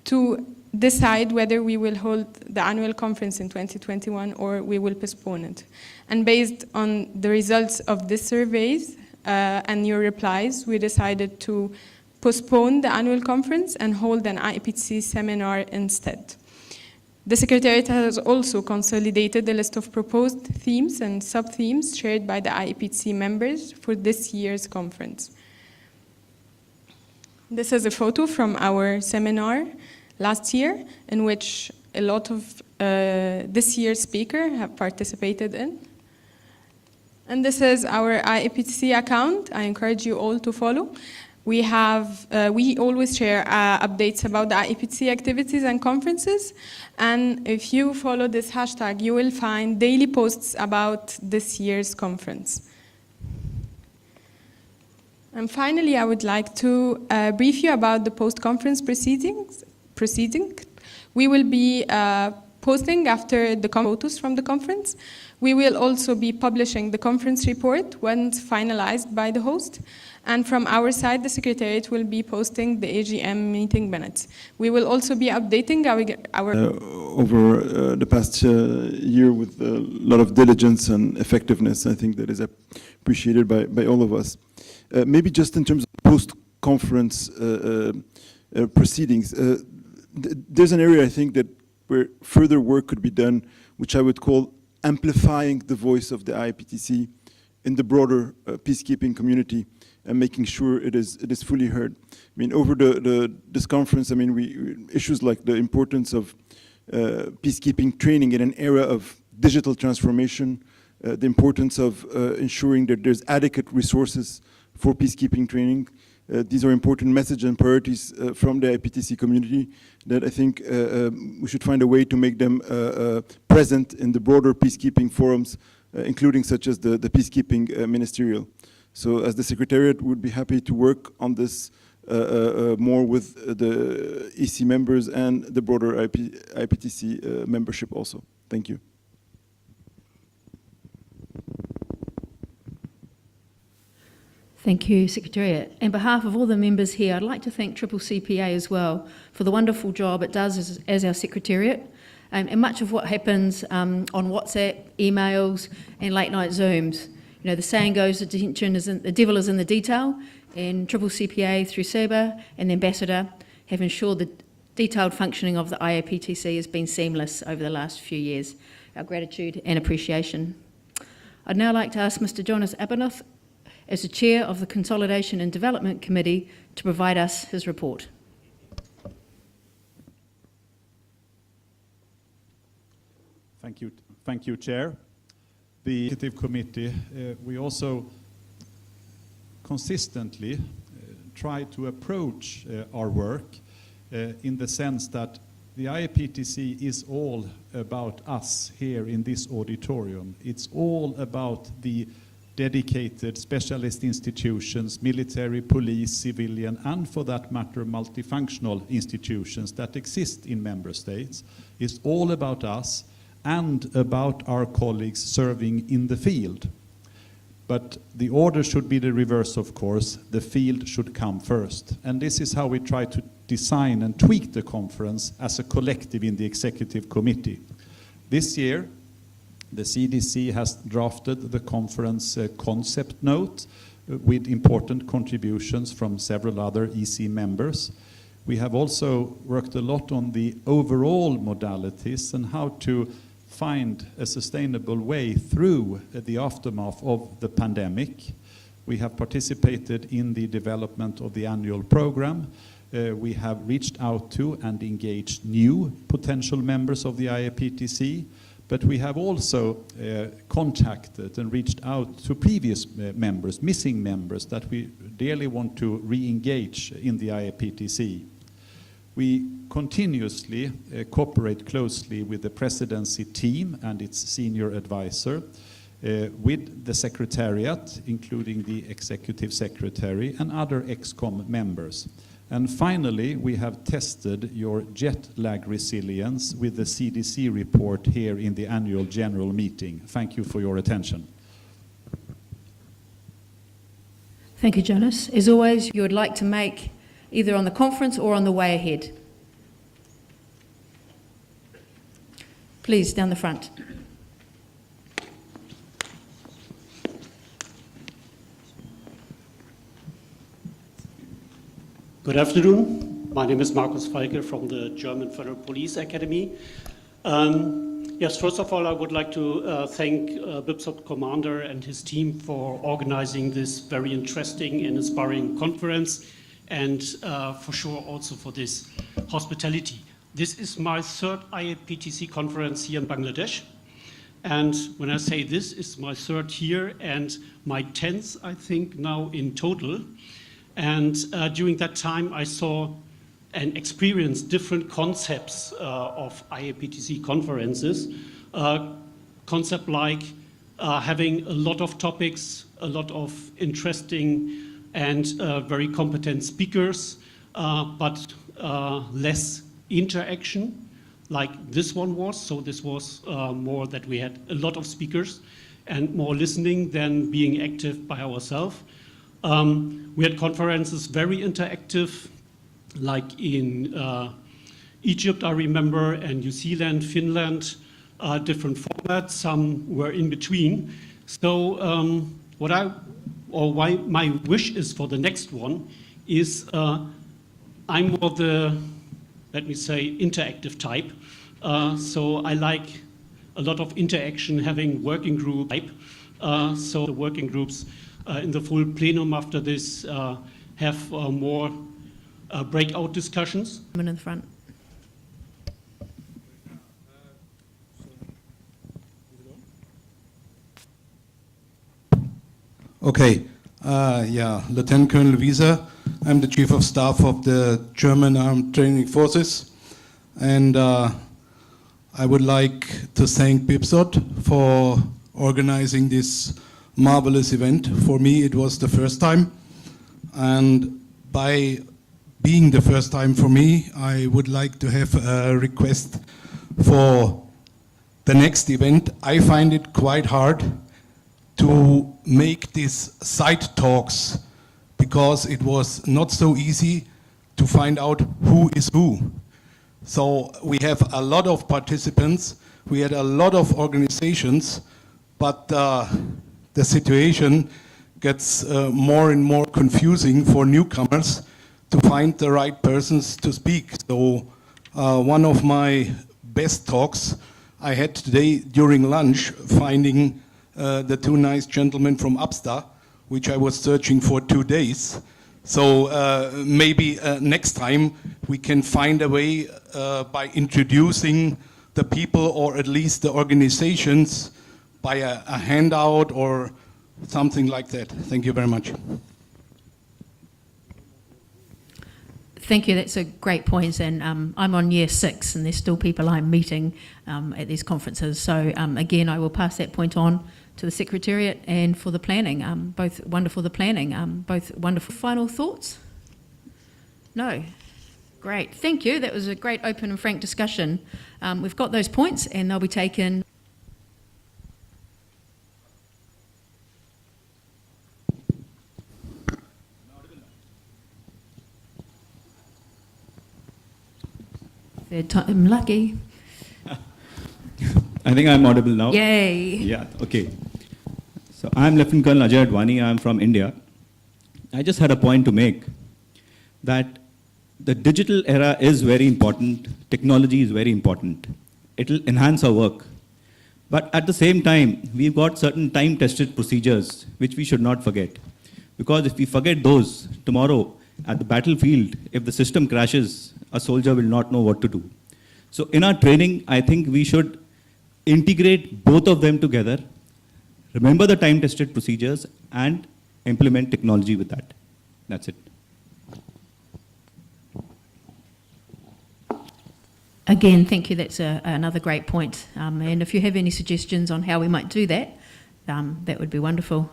to decide whether we will hold the annual conference in 2021 or we will postpone it. And based on the results of this surveys and your replies, we decided to postpone the annual conference and hold an IAPTC seminar instead. The Secretariat has also consolidated the list of proposed themes and sub-themes shared by the IAPTC members for this year's conference. This is a photo from our seminar last year, in which a lot of this year's speakers have participated in. And this is our IAPTC account. I encourage you all to follow. We always share updates about the IAPTC activities and conferences. And if you follow this hashtag, you will find daily posts about this year's conference. And finally, I would like to brief you about the post-conference proceeding. We will be posting after the photos from the conference. We will also be publishing the conference report once finalized by the host. And from our side, the Secretariat will be posting the AGM meeting minutes. We will also be updating our over the past year with a lot of diligence and effectiveness. I think that is appreciated by all of us. Maybe just in terms of post-conference proceedings, there's an area I think that where further work could be done, which I would call amplifying the voice of the IAPTC in the broader peacekeeping community and making sure it is fully heard. I mean, over this conference, I mean, issues like the importance of peacekeeping training in an era of digital transformation, the importance of ensuring that there's adequate resources for peacekeeping training. These are important messages and priorities from the IAPTC community that I think we should find a way to make them present in the broader peacekeeping forums, including such as the peacekeeping ministerial. So as the Secretariat, would be happy to work on this more with the EC members and the broader IAPTC membership also. Thank you. Thank you, Secretariat. On behalf of all the members here, I'd like to thank Triple CPA as well for the wonderful job it does as our Secretariat. And much of what happens on WhatsApp, emails, and late night Zooms. You know, the saying goes, the devil is in the detail, and Triple CPA through SEBA and the Ambassador have ensured the detailed functioning of the IAPTC has been seamless over the last few years. Our gratitude and appreciation. I'd now like to ask Mr. Jonas Abenoth, as the Chair of the Consolidation and Development Committee, to provide us his report. Thank you, Chair. The Executive Committee, we also consistently try to approach our work in the sense that the IAPTC is all about us here in this auditorium. It's all about the dedicated specialist institutions, military, police, civilian, and for that matter, multifunctional institutions that exist in member states. It's all about us and about our colleagues serving in the field. But the order should be the reverse, of course. The field should come first. And this is how we try to design and tweak the conference as a collective in the Executive Committee. This year, the CDC has drafted the conference concept note with important contributions from several other EC members. We have also worked a lot on the overall modalities and how to find a sustainable way through the aftermath of the pandemic. We have participated in the development of the annual program. We have reached out to and engaged new potential members of the IAPTC, but we have also contacted and reached out to previous members, missing members that we dearly want to re-engage in the IAPTC. We continuously cooperate closely with the presidency team and its senior advisor, with the secretariat, including the executive secretary and other ExCom members. And finally, we have tested your jet lag resilience with the CDC report here in the annual general meeting. Thank you for your attention. Thank you, Jonas. As always, you would like to make either on the conference or on the way ahead. Please, down the front. Good afternoon. My name is Markus Falke from the German Federal Police Academy. Yes, first of all, I would like to thank BIPSOT Commander and his team for organizing this very interesting and inspiring conference, and for sure also for this hospitality. This is my third IAPTC conference here in Bangladesh. And when I say this is my third here and my 10th, I think, now in total. And during that time, I saw and experienced different concepts of IAPTC conferences. Concept like having a lot of topics, a lot of interesting and very competent speakers, but less interaction, like this one was. So this was more that we had a lot of speakers and more listening than being active by ourselves. We had conferences very interactive, like in Egypt, I remember, and New Zealand, Finland, different formats. Some were in between. So why my wish is for the next one is I'm more the, let me say, interactive type. So I like a lot of interaction, having working group type. So the working groups in the full plenum after this have more breakout discussions. In the front. Okay, Lieutenant Colonel Wieser. I'm the Chief of Staff of the German Armed Training Forces, and I would like to thank BIPSOT for organizing this marvelous event. For me, it was the first time, and by being the first time for me, I would like to have a request for the next event. I find it quite hard to make these side talks because it was not so easy to find out who is who. So we have a lot of participants, we had a lot of organizations, but the situation gets more and more confusing for newcomers to find the right persons to speak. So one of my best talks I had today during lunch, finding the two nice gentlemen from UPSTA, which I was searching for 2 days. So maybe next time we can find a way by introducing the people or at least the organizations by a handout or something like that. Thank you very much. Thank you, that's a great point, and I'm on year 6 and there's still people I'm meeting at these conferences. So again, I will pass that point on to the Secretariat and for the planning, both wonderful, the planning, both wonderful. Final thoughts? No? Great, thank you. That was a great open and frank discussion. We've got those points and they'll be taken. Third time lucky. I think I'm audible now. Yay. Yeah, okay. So I'm Lieutenant Colonel Ajay Advani. I'm from India. I just had a point to make that the digital era is very important. Technology is very important. It will enhance our work. But at the same time, we've got certain time-tested procedures which we should not forget. Because if we forget those, tomorrow at the battlefield, if the system crashes, a soldier will not know what to do. So in our training, I think we should integrate both of them together, remember the time-tested procedures, and implement technology with that. That's it. Again, thank you. That's another great point. And if you have any suggestions on how we might do that, that would be wonderful.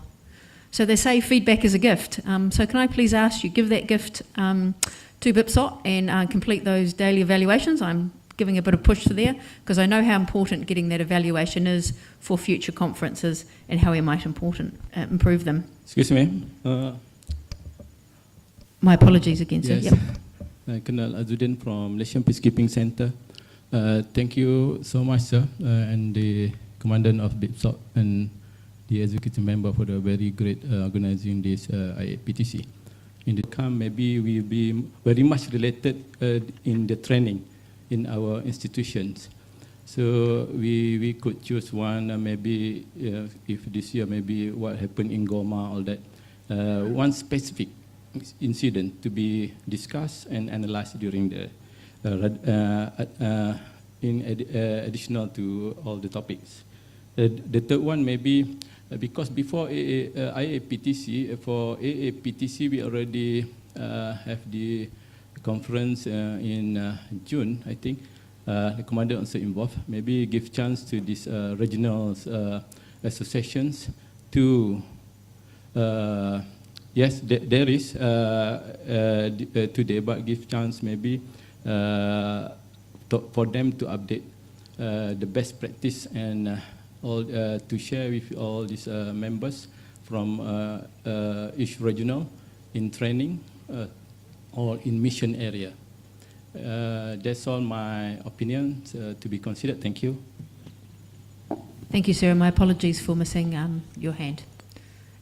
So they say feedback is a gift. So can I please ask you, give that gift to BIPSOT and complete those daily evaluations. I'm giving a bit of push to there because I know how important getting that evaluation is for future conferences and how we might improve them. Excuse me. My apologies again, sir. Yes. Yep. Colonel Azuddin from Malaysian Peacekeeping Center. Thank you so much, sir, and the Commandant of BIPSOT and the executive member for the very great organizing this IAPTC. In the come, maybe we'll be very much related in the training in our institutions. So we could choose one, maybe if this year, maybe what happened in Goma, all that. One specific incident to be discussed and analyzed during the, additional to all the topics. The third one maybe, because before IAPTC, for IAPTC we already have the conference in June, I think. The commander also involved. Maybe give chance to these regional associations to, yes, there is today, but give chance maybe for them to update the best practice and all, to share with all these members from each regional in training or in mission area. That's all my opinion to be considered. Thank you. Thank you, sir. My apologies for missing your hand.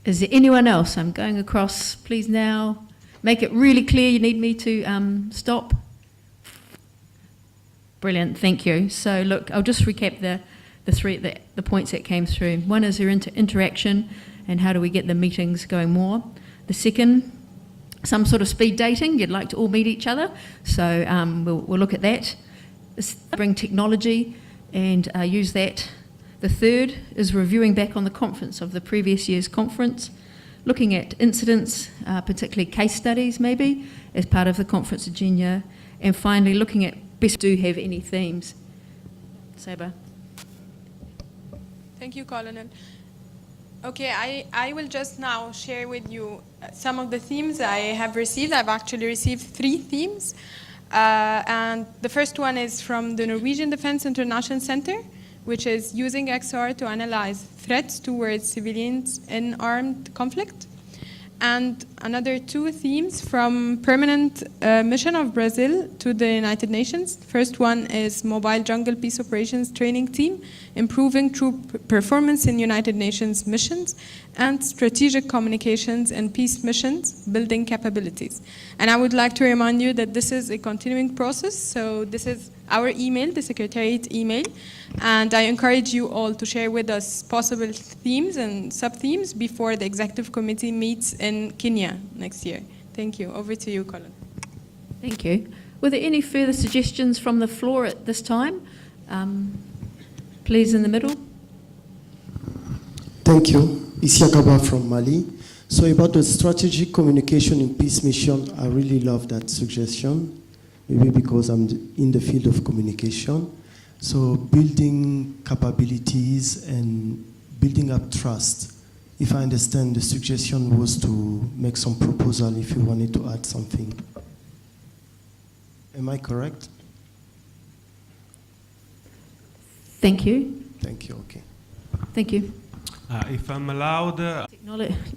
Is there anyone else? I'm going across. Please now make it really clear you need me to stop. Brilliant. Thank you. So look, I'll just recap the points that came through. One is their interaction and how do we get the meetings going more. The second, some sort of speed dating. You'd like to all meet each other. So we'll look at that. Bring technology and use that. The third is reviewing back on the conference of the previous year's conference, looking at incidents, particularly case studies maybe, as part of the conference agenda, and finally looking at best do have any themes. Saber. Thank you, Colonel. Okay, I will just now share with you some of the themes I have received. I've actually received 3 themes. And the first one is from the Norwegian Defense International Center, which is using XR to analyze threats towards civilians in armed conflict. and another 2 themes from permanent mission of Brazil to the United Nations. First one is Mobile Jungle Peace Operations Training Team, improving troop performance in United Nations missions, and strategic communications and peace missions, building capabilities. And I would like to remind you that this is a continuing process, so this is our email, the Secretariat email, and I encourage you all to share with us possible themes and sub-themes before the Executive Committee meets in Kenya next year. Thank you. Over to you, Colin. Thank you. Were there any further suggestions from the floor at this time? Please, in the middle. Thank you. Isiakaba from Mali. So about the strategic communication in peace mission, I really love that suggestion. Maybe because I'm in the field of communication. So building capabilities and building up trust. If I understand, the suggestion was to make some proposal if you wanted to add something. Am I correct? Thank you. Thank you, okay. Thank you. If I'm allowed...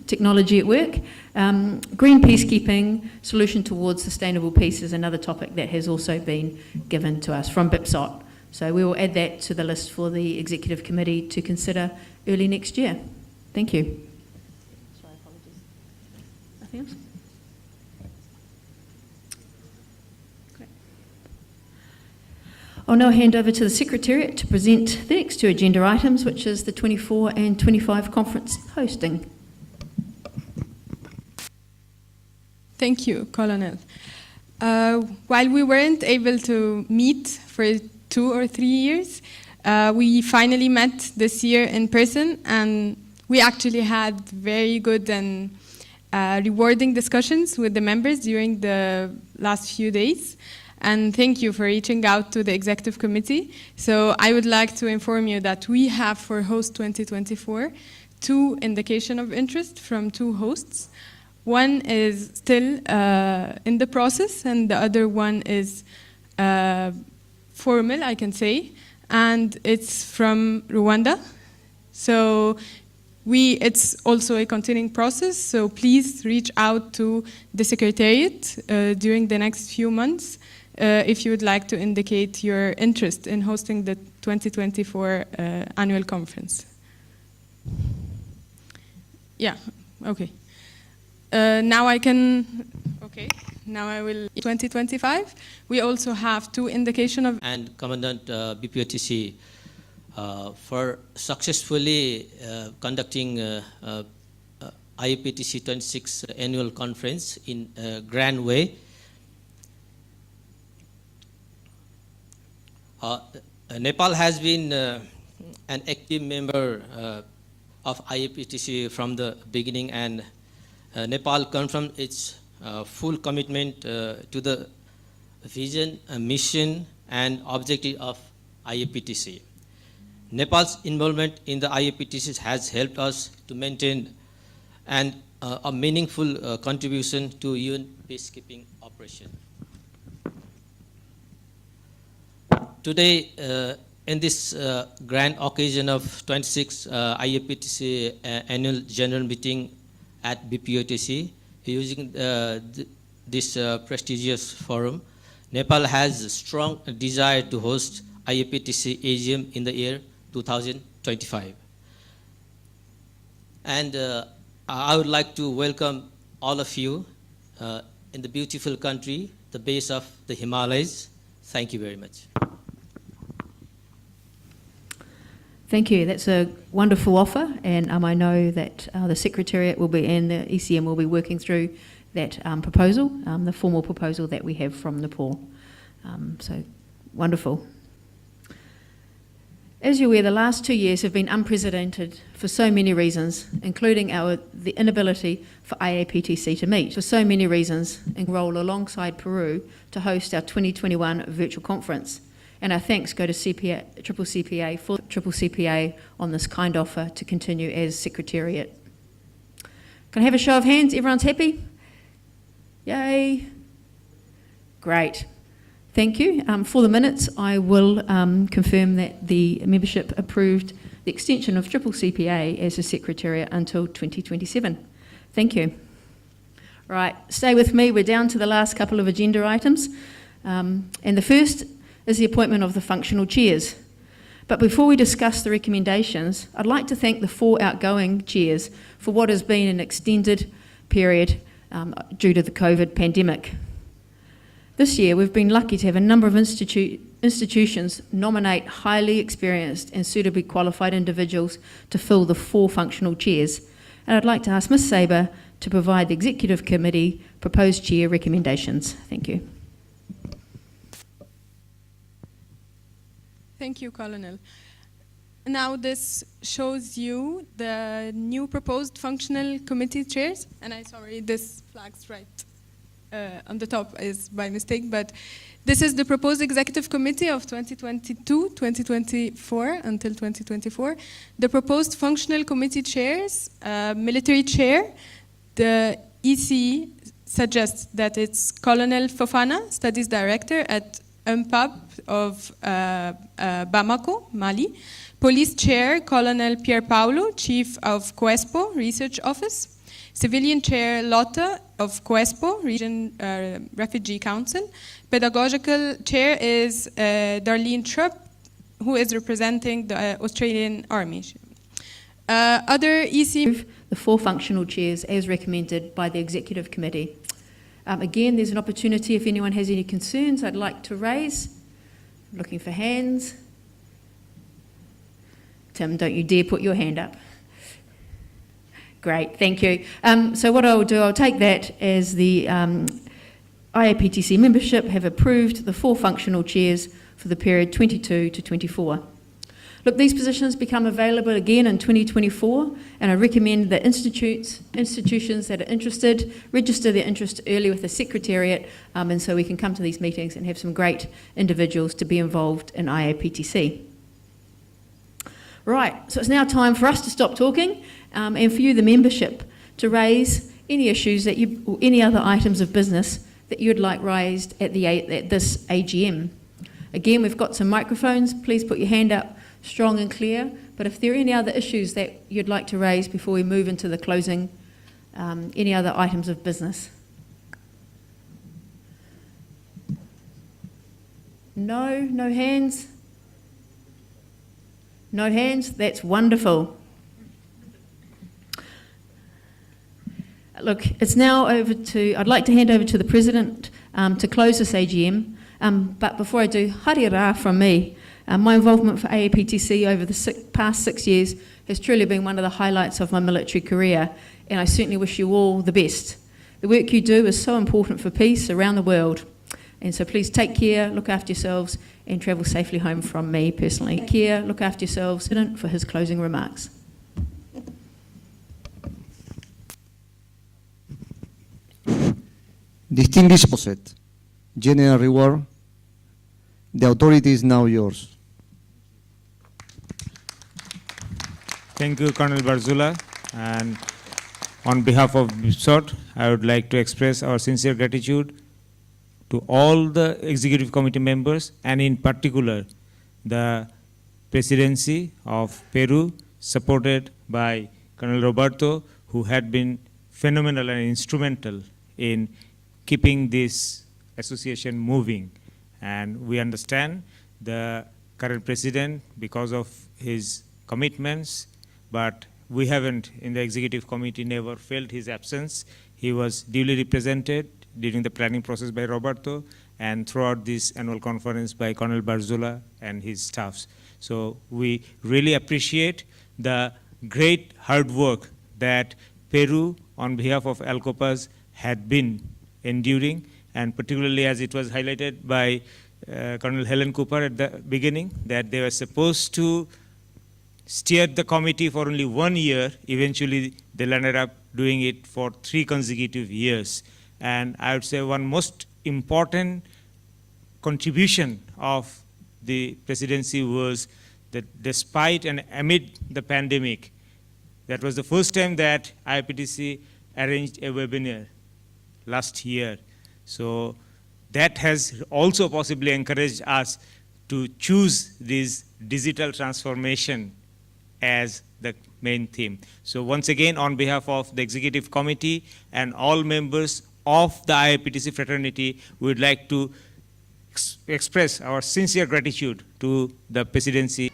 Technology at work. Green peacekeeping, solution towards sustainable peace is another topic that has also been given to us from BIPSOT. So we will add that to the list for the Executive Committee to consider early next year. Thank you. Sorry, apologies. Nothing else? Great. I'll now hand over to the Secretariat to present the next 2 agenda items, which is the 24 and 25 conference hosting. Thank you, Colonel. While we weren't able to meet for 2 or 3 years, we finally met this year in person, and we actually had very good and rewarding discussions with the members during the last few days. And thank you for reaching out to the Executive Committee. So I would like to inform you that we have for Host 2024 2 indications of interest from 2 hosts. One is still in the process, and the other one is formal, I can say, and it's from Rwanda. So it's also a continuing process, so please reach out to the Secretariat during the next few months if you would like to indicate your interest in hosting the 2024 annual conference. Yeah, okay. Now I will, 2025. We also have 2 indications of... And Commandant BPOTC for successfully conducting IAPTC 26 annual conference in a grand way. Nepal has been an active member of IAPTC from the beginning, and Nepal confirmed its full commitment to the vision, mission, and objective of IAPTC. Nepal's involvement in the IAPTC has helped us to maintain a meaningful contribution to UN peacekeeping operation. Today, in this grand occasion of 26th IAPTC annual general meeting at BPOTC, using this prestigious forum, Nepal has a strong desire to host IAPTC AGM in the year 2025. And I would like to welcome all of you in the beautiful country, the base of the Himalayas. Thank you very much. Thank you. That's a wonderful offer, and I know that the Secretariat will be and the ECM will be working through that proposal, the formal proposal that we have from Nepal. So wonderful. As you're aware, the last 2 years have been unprecedented for so many reasons, including the inability for IAPTC to meet for so many reasons, and roll alongside Peru to host our 2021 virtual conference. And our thanks go to Triple CPA on this kind offer to continue as Secretariat. Can I have a show of hands? Everyone's happy? Yay. Great. Thank you. For the minutes, I will confirm that the membership approved the extension of Triple CPA as a Secretariat until 2027. Thank you. Right, stay with me. We're down to the last couple of agenda items. And the first is the appointment of the functional chairs. But before we discuss the recommendations, I'd like to thank the 4 outgoing chairs for what has been an extended period due to the COVID pandemic. This year, we've been lucky to have a number of institutions nominate highly experienced and suitably qualified individuals to fill the 4 functional chairs. And I'd like to ask Ms. Saber to provide the Executive Committee proposed chair recommendations. Thank you. Thank you, Colonel. Now this shows you the new proposed functional committee chairs. And I'm sorry, this flag's right on the top is by mistake, but this is the proposed executive committee of 2022-2024 until 2024. The proposed functional committee chairs, military chair, the EC suggests that it's Colonel Fofana, studies director at UMPAB of Bamako, Mali. Police chair, Colonel Pier Paolo, chief of COESPO, research office. Civilian chair, Lotte of COESPO, Region Refugee Council. Pedagogical chair is Darlene Trupp, who is representing the Australian Army. Other EC... The 4 functional chairs as recommended by the Executive Committee. Again, there's an opportunity if anyone has any concerns I'd like to raise. I'm looking for hands. Tim, don't you dare put your hand up. Great, thank you. So what I'll do, I'll take that as the IAPTC membership have approved the 4 functional chairs for the period 22 to 24. Look, these positions become available again in 2024, and I recommend that institutions that are interested register their interest early with the Secretariat, and so we can come to these meetings and have some great individuals to be involved in IAPTC. Right, so it's now time for us to stop talking, and for you, the membership, to raise any issues that you, or any other items of business that you'd like raised at this AGM. Again, we've got some microphones. Please put your hand up strong and clear. But if there are any other issues that you'd like to raise before we move into the closing, any other items of business? No? No hands? No hands? That's wonderful. Look, it's now over to, I'd like to hand over to the President to close this AGM. But before I do, haere rā from me. My involvement for IAPTC over the past 6 years has truly been one of the highlights of my military career, and I certainly wish you all the best. The work you do is so important for peace around the world, and so please take care, look after yourselves, and travel safely home from me personally. Take care, look after yourselves. For his closing remarks. Distinguished Posset, General Reward, the authority is now yours. Thank you, Colonel Barzula. And on behalf of BIPSOT, I would like to express our sincere gratitude to all the executive committee members, and in particular, the presidency of Peru, supported by Colonel Roberto, who had been phenomenal and instrumental in keeping this association moving. And we understand the current president because of his commitments, but we haven't, in the executive committee, never felt his absence. He was duly represented during the planning process by Roberto, and throughout this annual conference by Colonel Barzula and his staffs. So we really appreciate the great hard work that Peru, on behalf of ALCOPAS, had been enduring, and particularly as it was highlighted by Colonel Helen Cooper at the beginning, that they were supposed to steer the committee for only 1 year. Eventually, they landed up doing it for 3 consecutive years. And I would say one most important contribution of the presidency was that despite and amid the pandemic, that was the first time that IAPTC arranged a webinar last year. So that has also possibly encouraged us to choose this digital transformation as the main theme. So once again, on behalf of the Executive Committee and all members of the IAPTC fraternity, we would like to express our sincere gratitude to the presidency.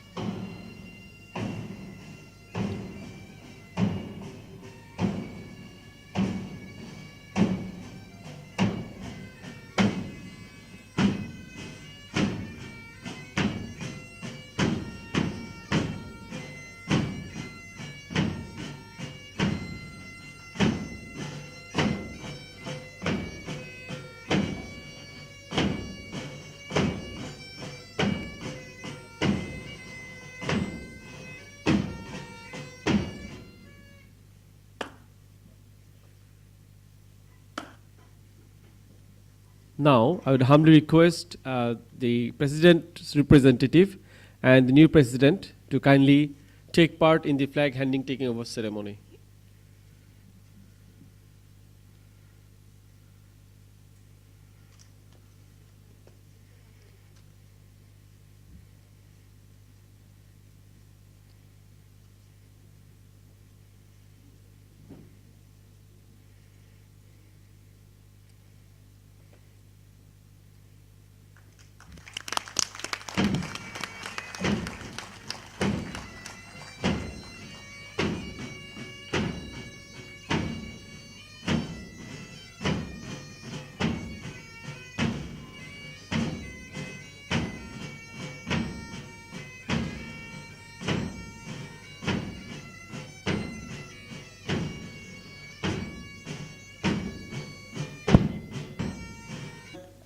Now, I would humbly request the President's representative and the new President to kindly take part in the flag handing taking over ceremony.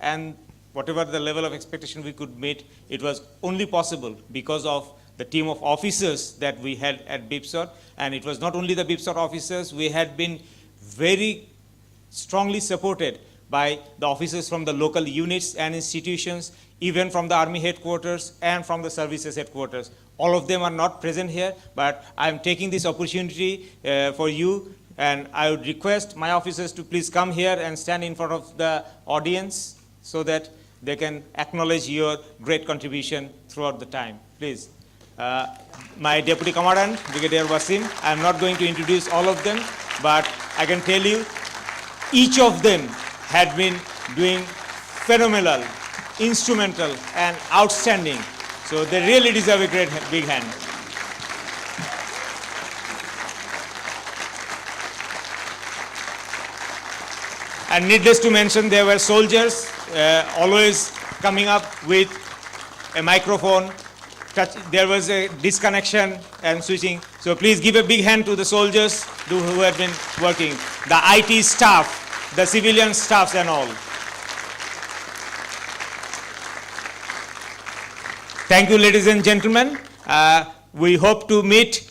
And whatever the level of expectation we could meet, it was only possible because of the team of officers that we had at BIPSOT. And it was not only the BIPSOT officers, we had been very strongly supported by the officers from the local units and institutions, even from the Army headquarters and from the services headquarters. All of them are not present here, but I'm taking this opportunity for you, and I would request my officers to please come here and stand in front of the audience so that they can acknowledge your great contribution throughout the time. Please. My Deputy Commandant, Brigadier Wasim, I'm not going to introduce all of them, but I can tell you each of them had been doing phenomenal, instrumental, and outstanding. So they really deserve a great big hand. And needless to mention, there were soldiers always coming up with a microphone. There was a disconnection and switching. So please give a big hand to the soldiers who have been working, the IT staff, the civilian staffs and all. Thank you, ladies and gentlemen. We hope to meet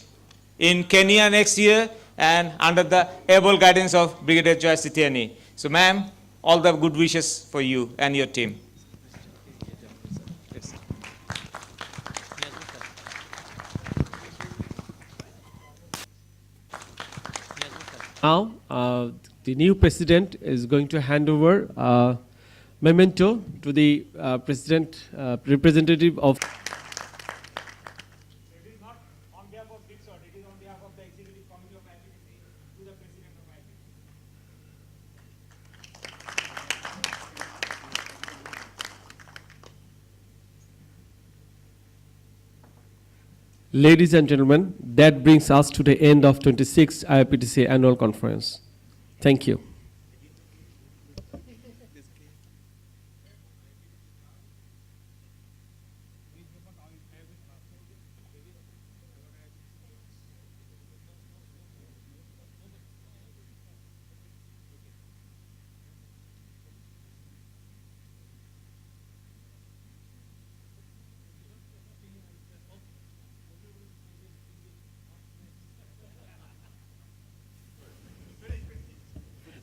in Kenya next year and under the able guidance of Brigadier Joyce Sitiani. So, ma'am, all the good wishes for you and your team. Now, the new President is going to hand over memento to the President, representative of. Ladies and gentlemen, that brings us to the end of 26th IAPTC Annual Conference. Thank you.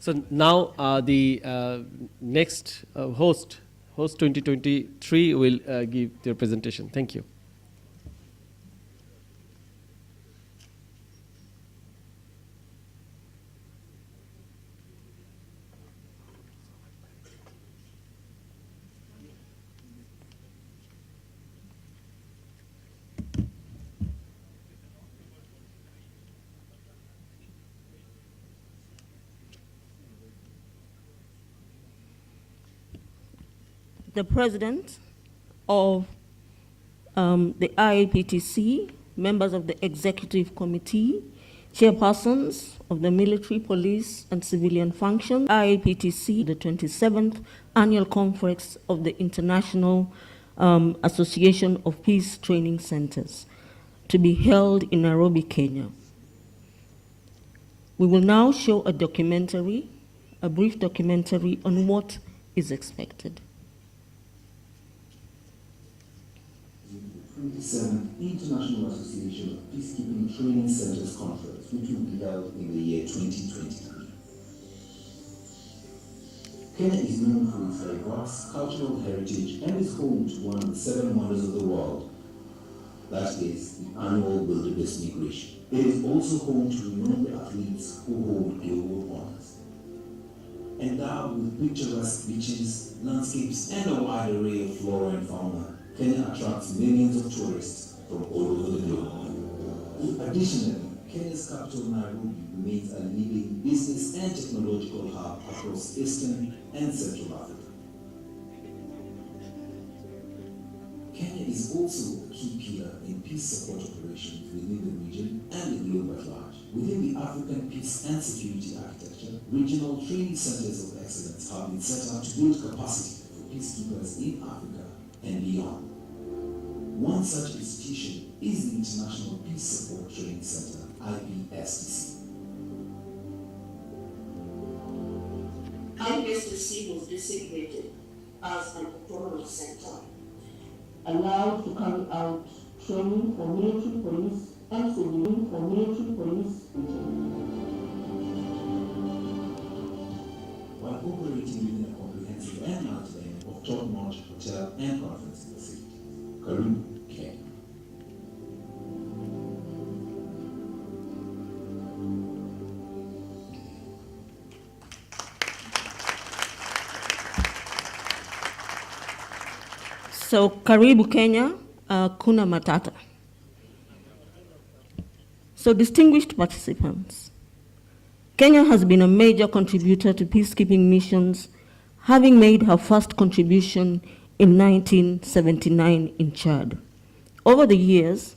So now the next host 2023 will give their presentation. Thank you. the president of the IAPTC, members of the executive committee, chairpersons of the military, police, and civilian functions, IAPTC, the 27th annual conference of the International Association of Peace Training Centers, to be held in Nairobi, Kenya. We will now show a documentary, a brief documentary on what is expected. 27th International Association of Peacekeeping Training Centers Conference, which will be held in the year 2023. Kenya is known for its diverse cultural heritage and is home to one of the 7 wonders of the world. That is the annual wilderness migration. It is also home to renowned athletes who hold global honors. Endowed with picturesque beaches, landscapes, and a wide array of flora and fauna, Kenya attracts millions of tourists from all over the globe. Additionally, Kenya's capital Nairobi remains a leading business and technological hub across Eastern and Central Africa. Kenya is also a key pillar in peace support operations within the region and the globe at large. Within the African peace and security architecture, regional training centers of excellence have been set up to build capacity for peacekeepers in Africa and beyond. One such institution is the International Peace Support Training Center, IAPTC. IAPTC was designated as an autonomous center, allowed to carry out training for military police and civilian for military police while operating within a comprehensive environment of top-notch hotel and conference facility. Karibu, Kenya. So, Karibu, Kenya, kuna matata. So, distinguished participants, Kenya has been a major contributor to peacekeeping missions, having made her first contribution in 1979 in Chad. Over the years,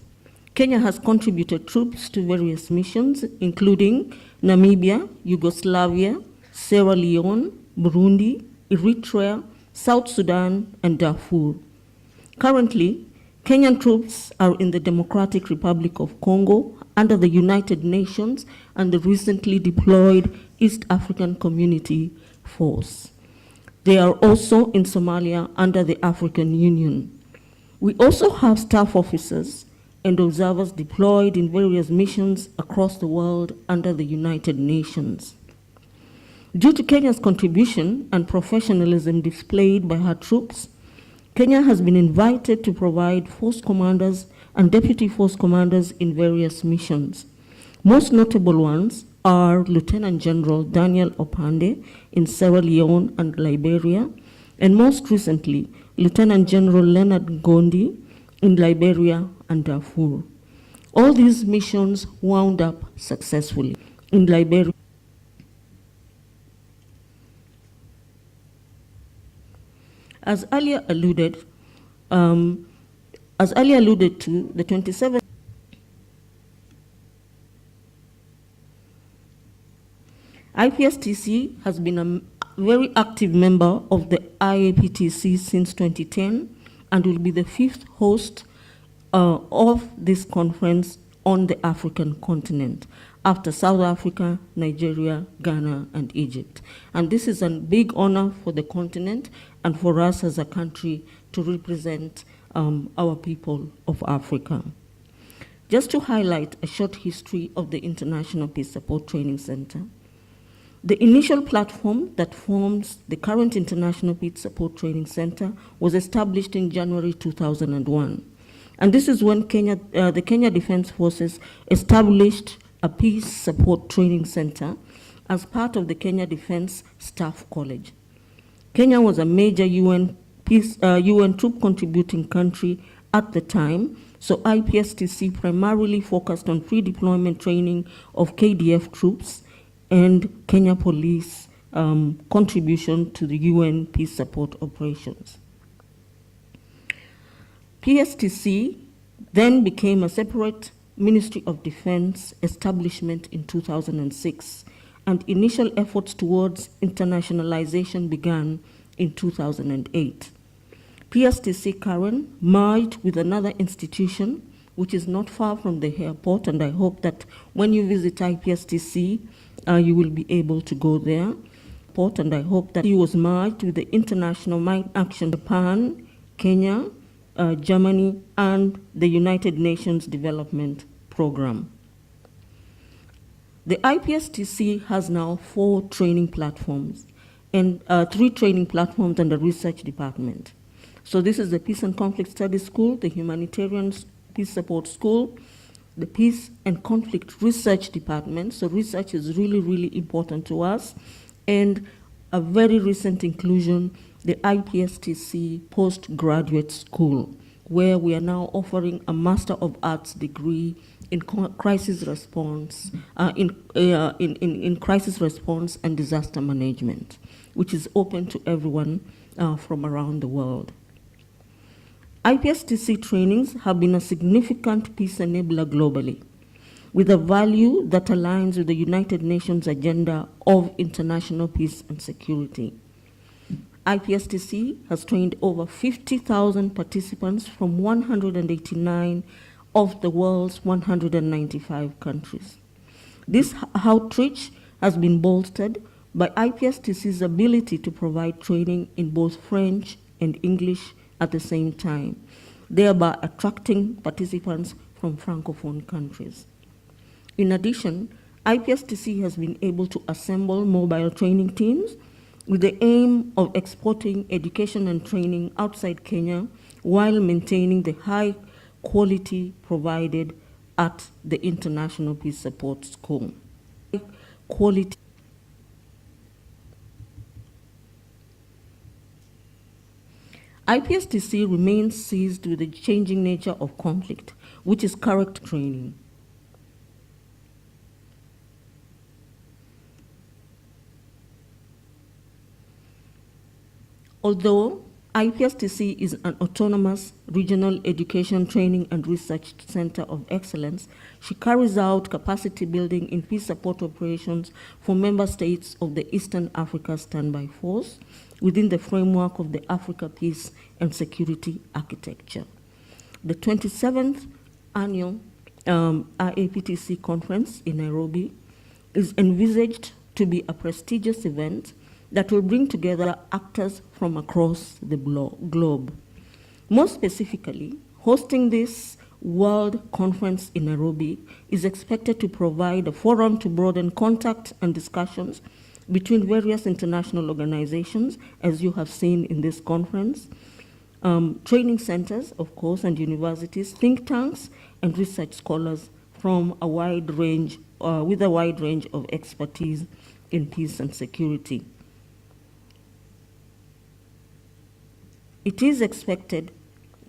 Kenya has contributed troops to various missions, including Namibia, Yugoslavia, Sierra Leone, Burundi, Eritrea, South Sudan, and Darfur. Currently, Kenyan troops are in the Democratic Republic of Congo under the United Nations and the recently deployed East African Community Force. They are also in Somalia under the African Union. We also have staff officers and observers deployed in various missions across the world under the United Nations. Due to Kenya's contribution and professionalism displayed by her troops, Kenya has been invited to provide force commanders and deputy force commanders in various missions. Most notable ones are Lieutenant General Daniel Opande in Sierra Leone and Liberia, and most recently, Lieutenant General Leonard Gondi in Liberia and Darfur. All these missions wound up successfully. In Liberia, as earlier alluded to, the 27th IPSTC has been a very active member of the IAPTC since 2010 and will be the 5th host of this conference on the African continent after South Africa, Nigeria, Ghana, and Egypt. And this is a big honor for the continent and for us as a country to represent our people of Africa. Just to highlight a short history of the International Peace Support Training Center. The initial platform that forms the current International Peace Support Training Center was established in January 2001. And this is when the Kenya Defense Forces established a Peace Support Training Center as part of the Kenya Defense Staff College. Kenya was a major UN troop contributing country at the time, so IPSTC primarily focused on pre-deployment training of KDF troops and Kenya Police contribution to the UN peace support operations. PSTC then became a separate Ministry of Defense establishment in 2006, and initial efforts towards internationalization began in 2008. PSTC Karen merged with another institution which is not far from the airport, and I hope that when you visit IPSTC, you will be able to go there. And I hope that it was merged with the International Mine Action Japan, Kenya, Germany, and the United Nations Development Program. The IPSTC has now 4 training platforms, and 3 training platforms and a research department. So this is the Peace and Conflict Studies School, the Humanitarian Peace Support School, the Peace and Conflict Research Department. So research is really, really important to us. And a very recent inclusion, the IPSTC Postgraduate School, where we are now offering a Master of Arts degree in crisis response, in crisis response and disaster management, which is open to everyone from around the world. IPSTC trainings have been a significant peace enabler globally, with a value that aligns with the United Nations agenda of international peace and security. IPSTC has trained over 50,000 participants from 189 of the world's 195 countries. This outreach has been bolstered by IPSTC's ability to provide training in both French and English at the same time, thereby attracting participants from Francophone countries. In addition, IPSTC has been able to assemble mobile training teams with the aim of exporting education and training outside Kenya while maintaining the high quality provided at the International Peace Support School. Quality. IPSTC remains seized with the changing nature of conflict, which is correct training. Although IPSTC is an autonomous regional education training and research center of excellence, she carries out capacity building in peace support operations for member states of the Eastern Africa Standby Force within the framework of the Africa Peace and Security Architecture. The 27th annual IAPTC conference in Nairobi is envisaged to be a prestigious event that will bring together actors from across the globe. More specifically, hosting this World Conference in Nairobi is expected to provide a forum to broaden contact and discussions between various international organizations, as you have seen in this conference, training centers, of course, and universities, think tanks, and research scholars from a wide range, with a wide range of expertise in peace and security. It is expected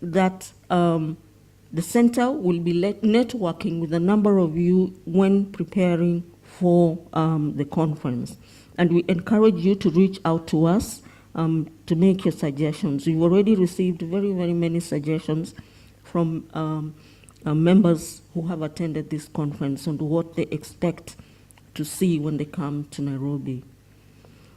that the center will be networking with a number of you when preparing for the conference. And we encourage you to reach out to us to make your suggestions. We've already received very, very many suggestions from members who have attended this conference on what they expect to see when they come to Nairobi.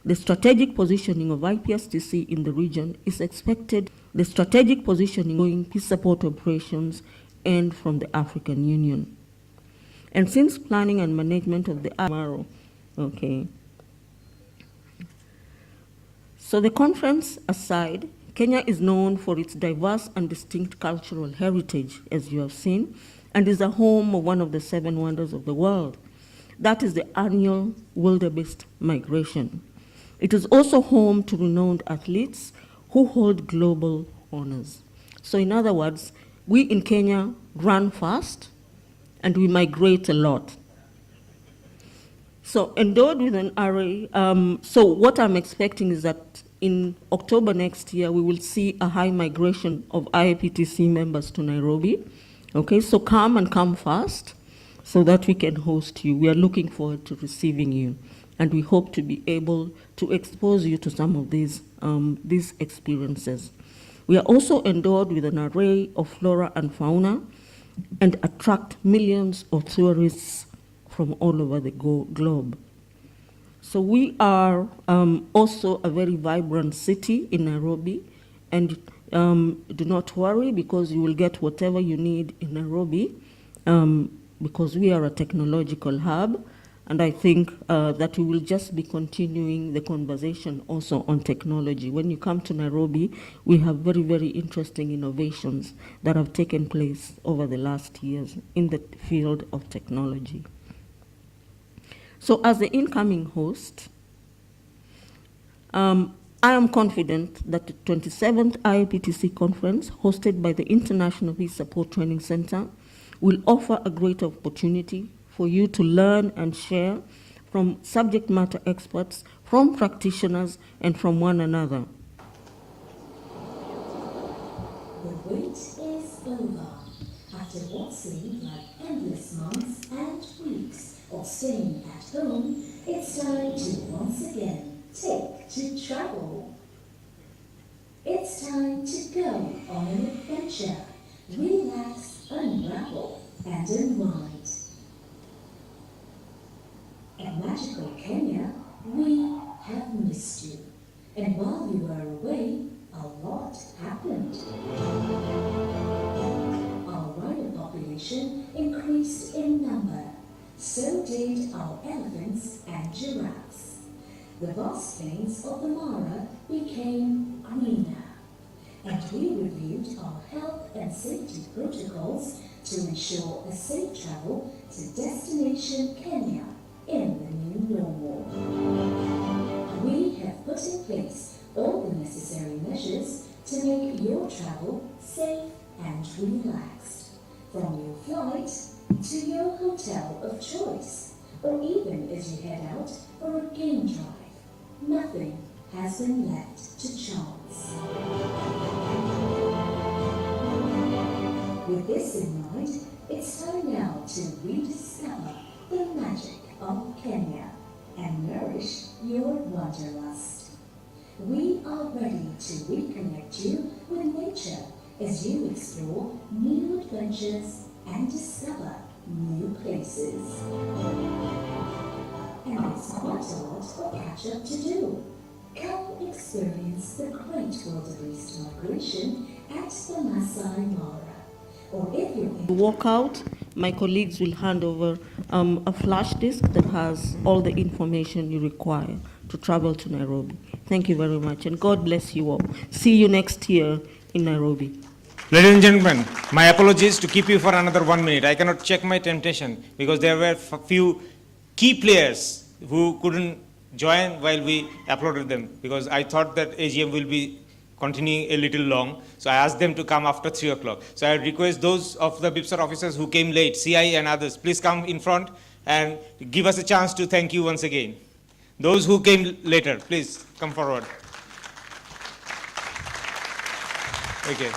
The strategic positioning of IPSTC in the region is expected, the strategic positioning going peace support operations and from the African Union. And since planning and management of the tomorrow, okay. So the conference aside, Kenya is known for its diverse and distinct cultural heritage, as you have seen, and is a home of one of the 7 wonders of the world. That is the annual wildebeest migration. It is also home to renowned athletes who hold global honors. So in other words, we in Kenya run fast and we migrate a lot. So endowed with an array, so what I'm expecting is that in October next year, we will see a high migration of IAPTC members to Nairobi. Okay, so come and come fast so that we can host you. We are looking forward to receiving you. And we hope to be able to expose you to some of these experiences. We are also endowed with an array of flora and fauna and attract millions of tourists from all over the globe. So we are also a very vibrant city in Nairobi, and do not worry, because you will get whatever you need in Nairobi, because we are a technological hub, and I think that we will just be continuing the conversation also on technology. When you come to Nairobi, we have very, very interesting innovations that have taken place over the last years in the field of technology. So as the incoming host, I am confident that the 27th IAPTC conference, hosted by the International Peace Support Training Center, will offer a great opportunity for you to learn and share from subject matter experts, from practitioners, and from one another. The wait is over. After what seemed like endless months and weeks of staying at home, it's time to once again take to travel. It's time to go on an adventure, relax, unravel, and unwind. In magical Kenya, we have missed you. And while you were away, a lot happened. Our rhino population increased in number. So did our elephants and giraffes. The vast plains of the Mara became greener. And we reviewed our health and safety protocols to ensure a safe travel to destination Kenya in the new normal. We have put in place all the necessary measures to make your travel safe and relaxed. From your flight to your hotel of choice, or even as you head out for a game drive, nothing has been left to chance. With this in mind, it's time now to rediscover the magic of Kenya and nourish your wanderlust. We are ready to reconnect you with nature as you explore new adventures and discover new places. And there's quite a lot of catch-up to do. Come experience the great wildebeest migration at the Masai Mara. Or if you're Walk out, my colleagues will hand over a flash disk that has all the information you require to travel to Nairobi. Thank you very much, and God bless you all. See you next year in Nairobi. Ladies and gentlemen, my apologies to keep you for another 1 minute. I cannot check my temptation because there were a few key players who couldn't join while we uploaded them, because I thought that AGM will be continuing a little long. So I asked them to come after 3 o'clock. So I request those of the BIPSOT officers who came late, CI and others, please come in front and give us a chance to thank you once again. Those who came later, please come forward. Okay.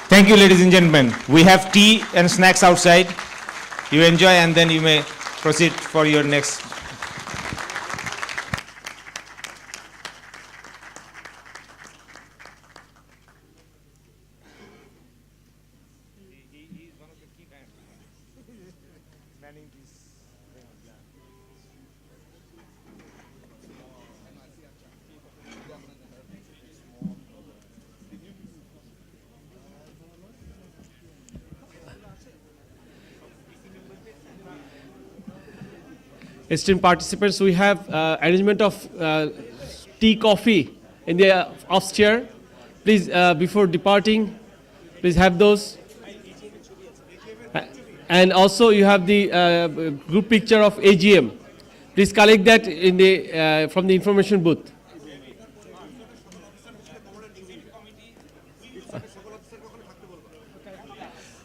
Thank you, ladies and gentlemen. We have tea and snacks outside. You enjoy, and then you may proceed for your next. Esteemed participants, we have arrangement of tea, coffee in the upstairs. Please, before departing, please have those. And also you have the group picture of AGM. Please collect that in the from the information booth.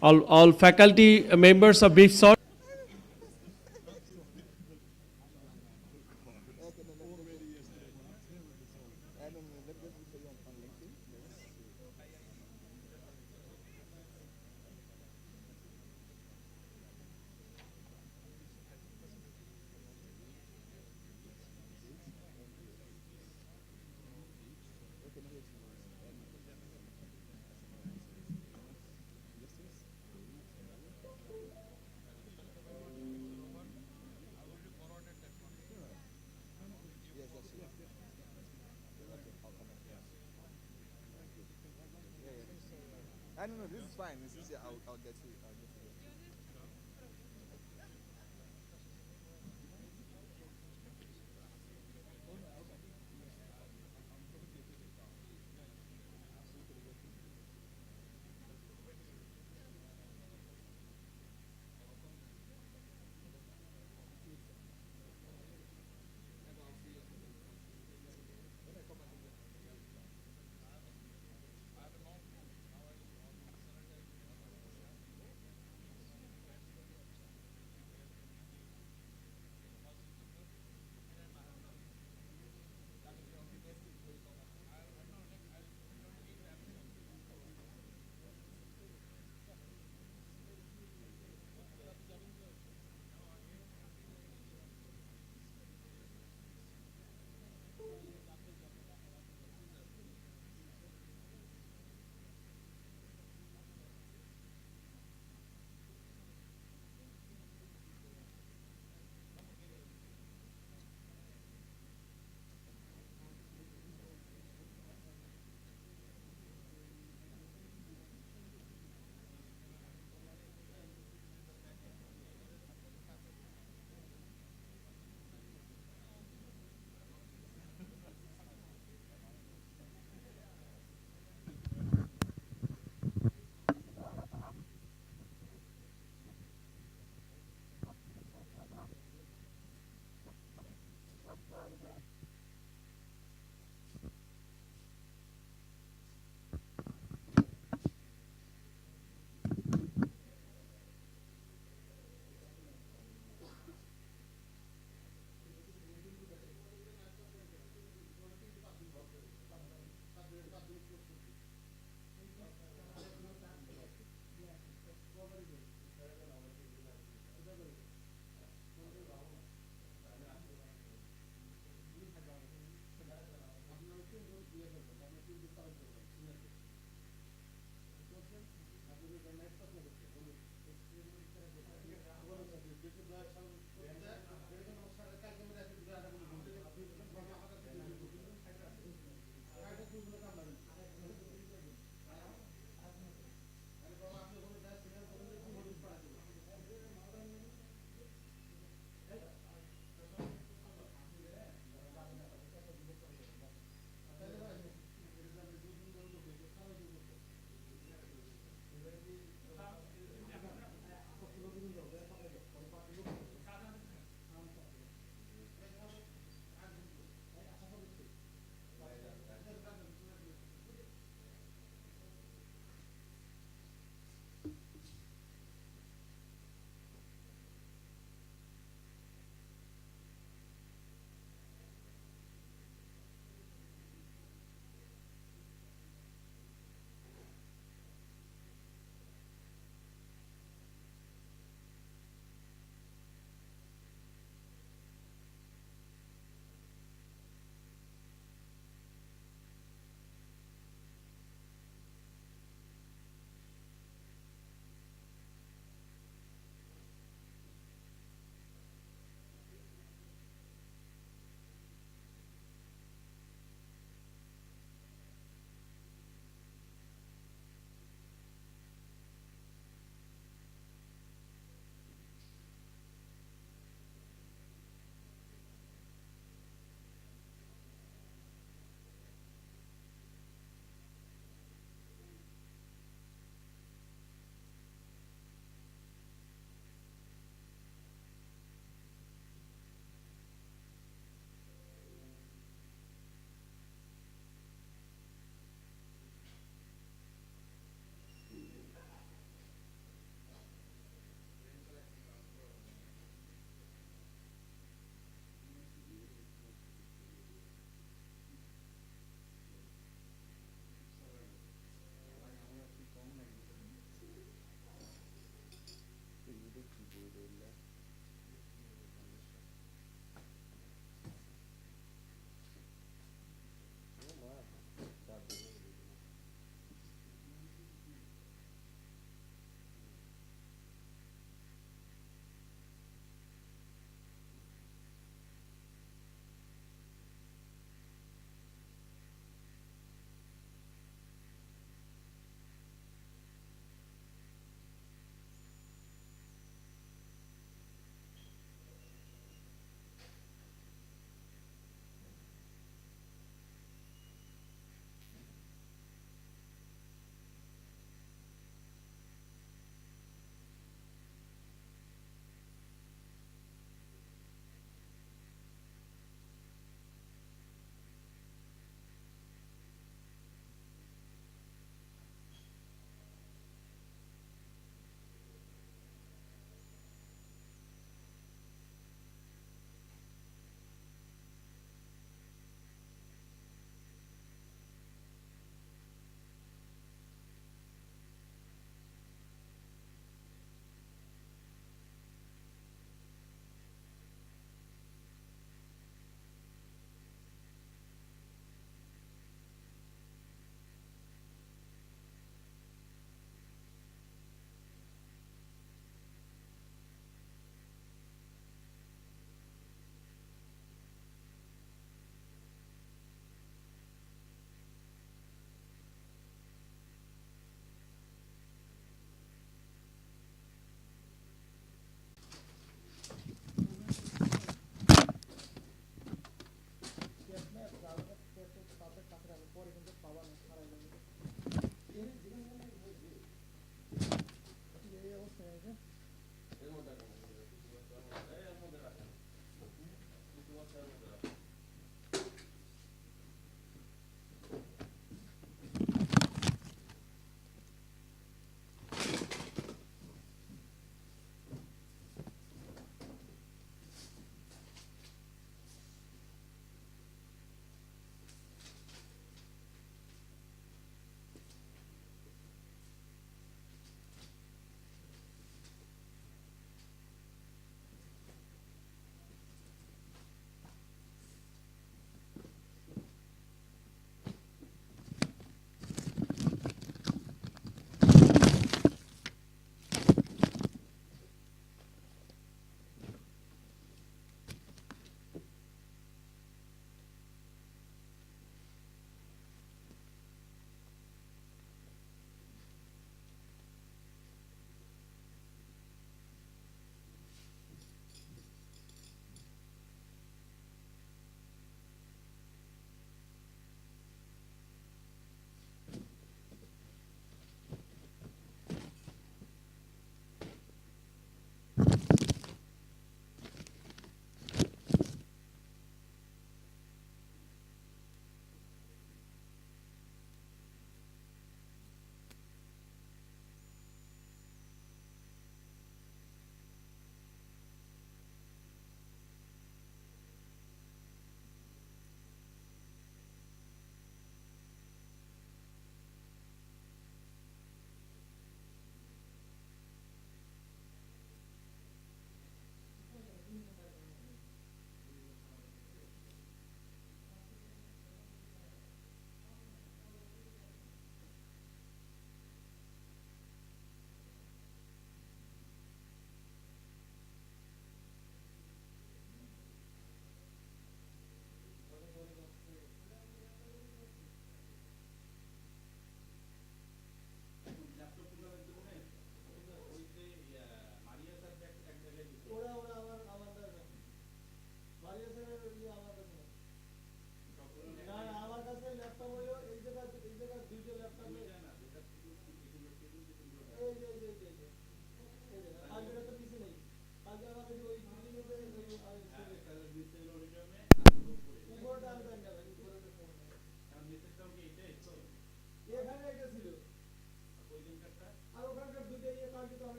All faculty members of BIPSOT. don't know. This is fine. This is, I'll get to it. I'll get to it.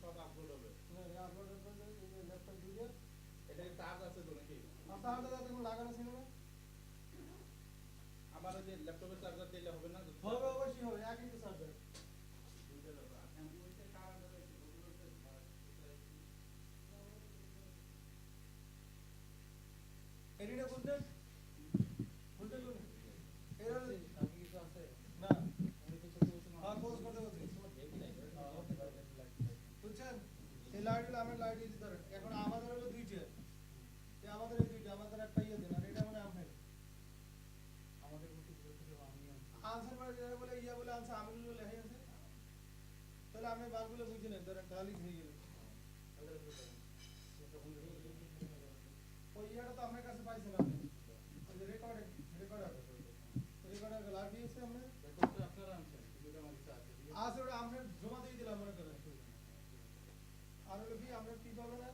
সব upload হবে upload হবে এই laptop দিয়ে এটা charge আছে তো নাকি charge আছে কোনো লাগানো ছিল না আমার যে ল্যাপটপের চার্জার দিলে হবে না হবে অবশ্যই হবে একই তো চার্জার দুইটা ব্যাপার আমি ওইটা কারণ রয়েছে এডিটা বলতে বলতে কোন এর কি কিছু আছে না আমি কিছু বলছি না হ্যাঁ পোস্ট করতে বলছি বুঝছেন এই লাইটগুলো আমি লাইট দিতে পারেন এখন আমাদের হলো দুইটা এই আমাদের এই দুইটা আমাদের একটা ইয়ে দেন আর এটা মানে আপনার আমাদের মধ্যে কিছু আমি আনসার মানে যেটা বলে ইয়া বলে আনসার আমি বলে লেখা আছে তাহলে আপনি বারগুলো বুঝে নেন ধরেন খালি হয়ে গেল ওই ইয়াটা তো আপনার কাছে পাইছেন আপনি ওই যে রেকর্ডার গলা দিয়েছে আমরা রেকর্ডটা আপনারা আনছেন ভিডিওটা আমার কাছে আছে ওটা আমরা জমা দিয়ে দিলাম মনে করেন আর হলো কি আমরা কি পাবো না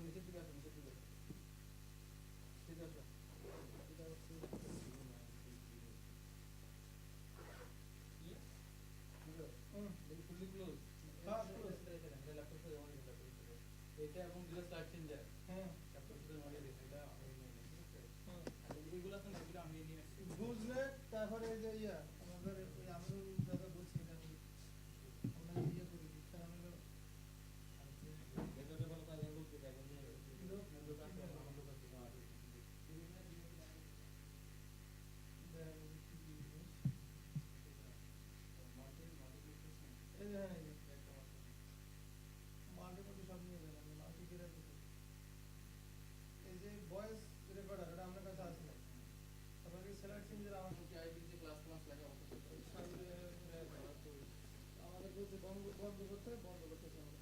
নিচের দিকে আসুন নিচের দিকে ঠিক আছে এটা হচ্ছে ফুললি ক্লোজ এটা এবং দুটো স্লাইড চেঞ্জার হ্যাঁ ল্যাপটপের মধ্যে দিতে এটা এগুলো আছে না এগুলো আমি নিয়ে আসছি বুঝলে তারপরে এই যে ইয়া আমাদের ওই আমি দাদা বলছি এটা আমরা ইয়ে করি তার আমি বেটারে ভালো কাজ লোক দিতে এখন নিয়ে লোক আছে আমার লোক আছে এই যে ভয়েস রেকর্ডার এটা আপনার কাছে আছে আপনাকে সিলেক্ট চেঞ্জের আমাদের কি আইপিসি ক্লাস লাগা আমাদের বলছে বন্ধ করতে বন্ধ করতেছে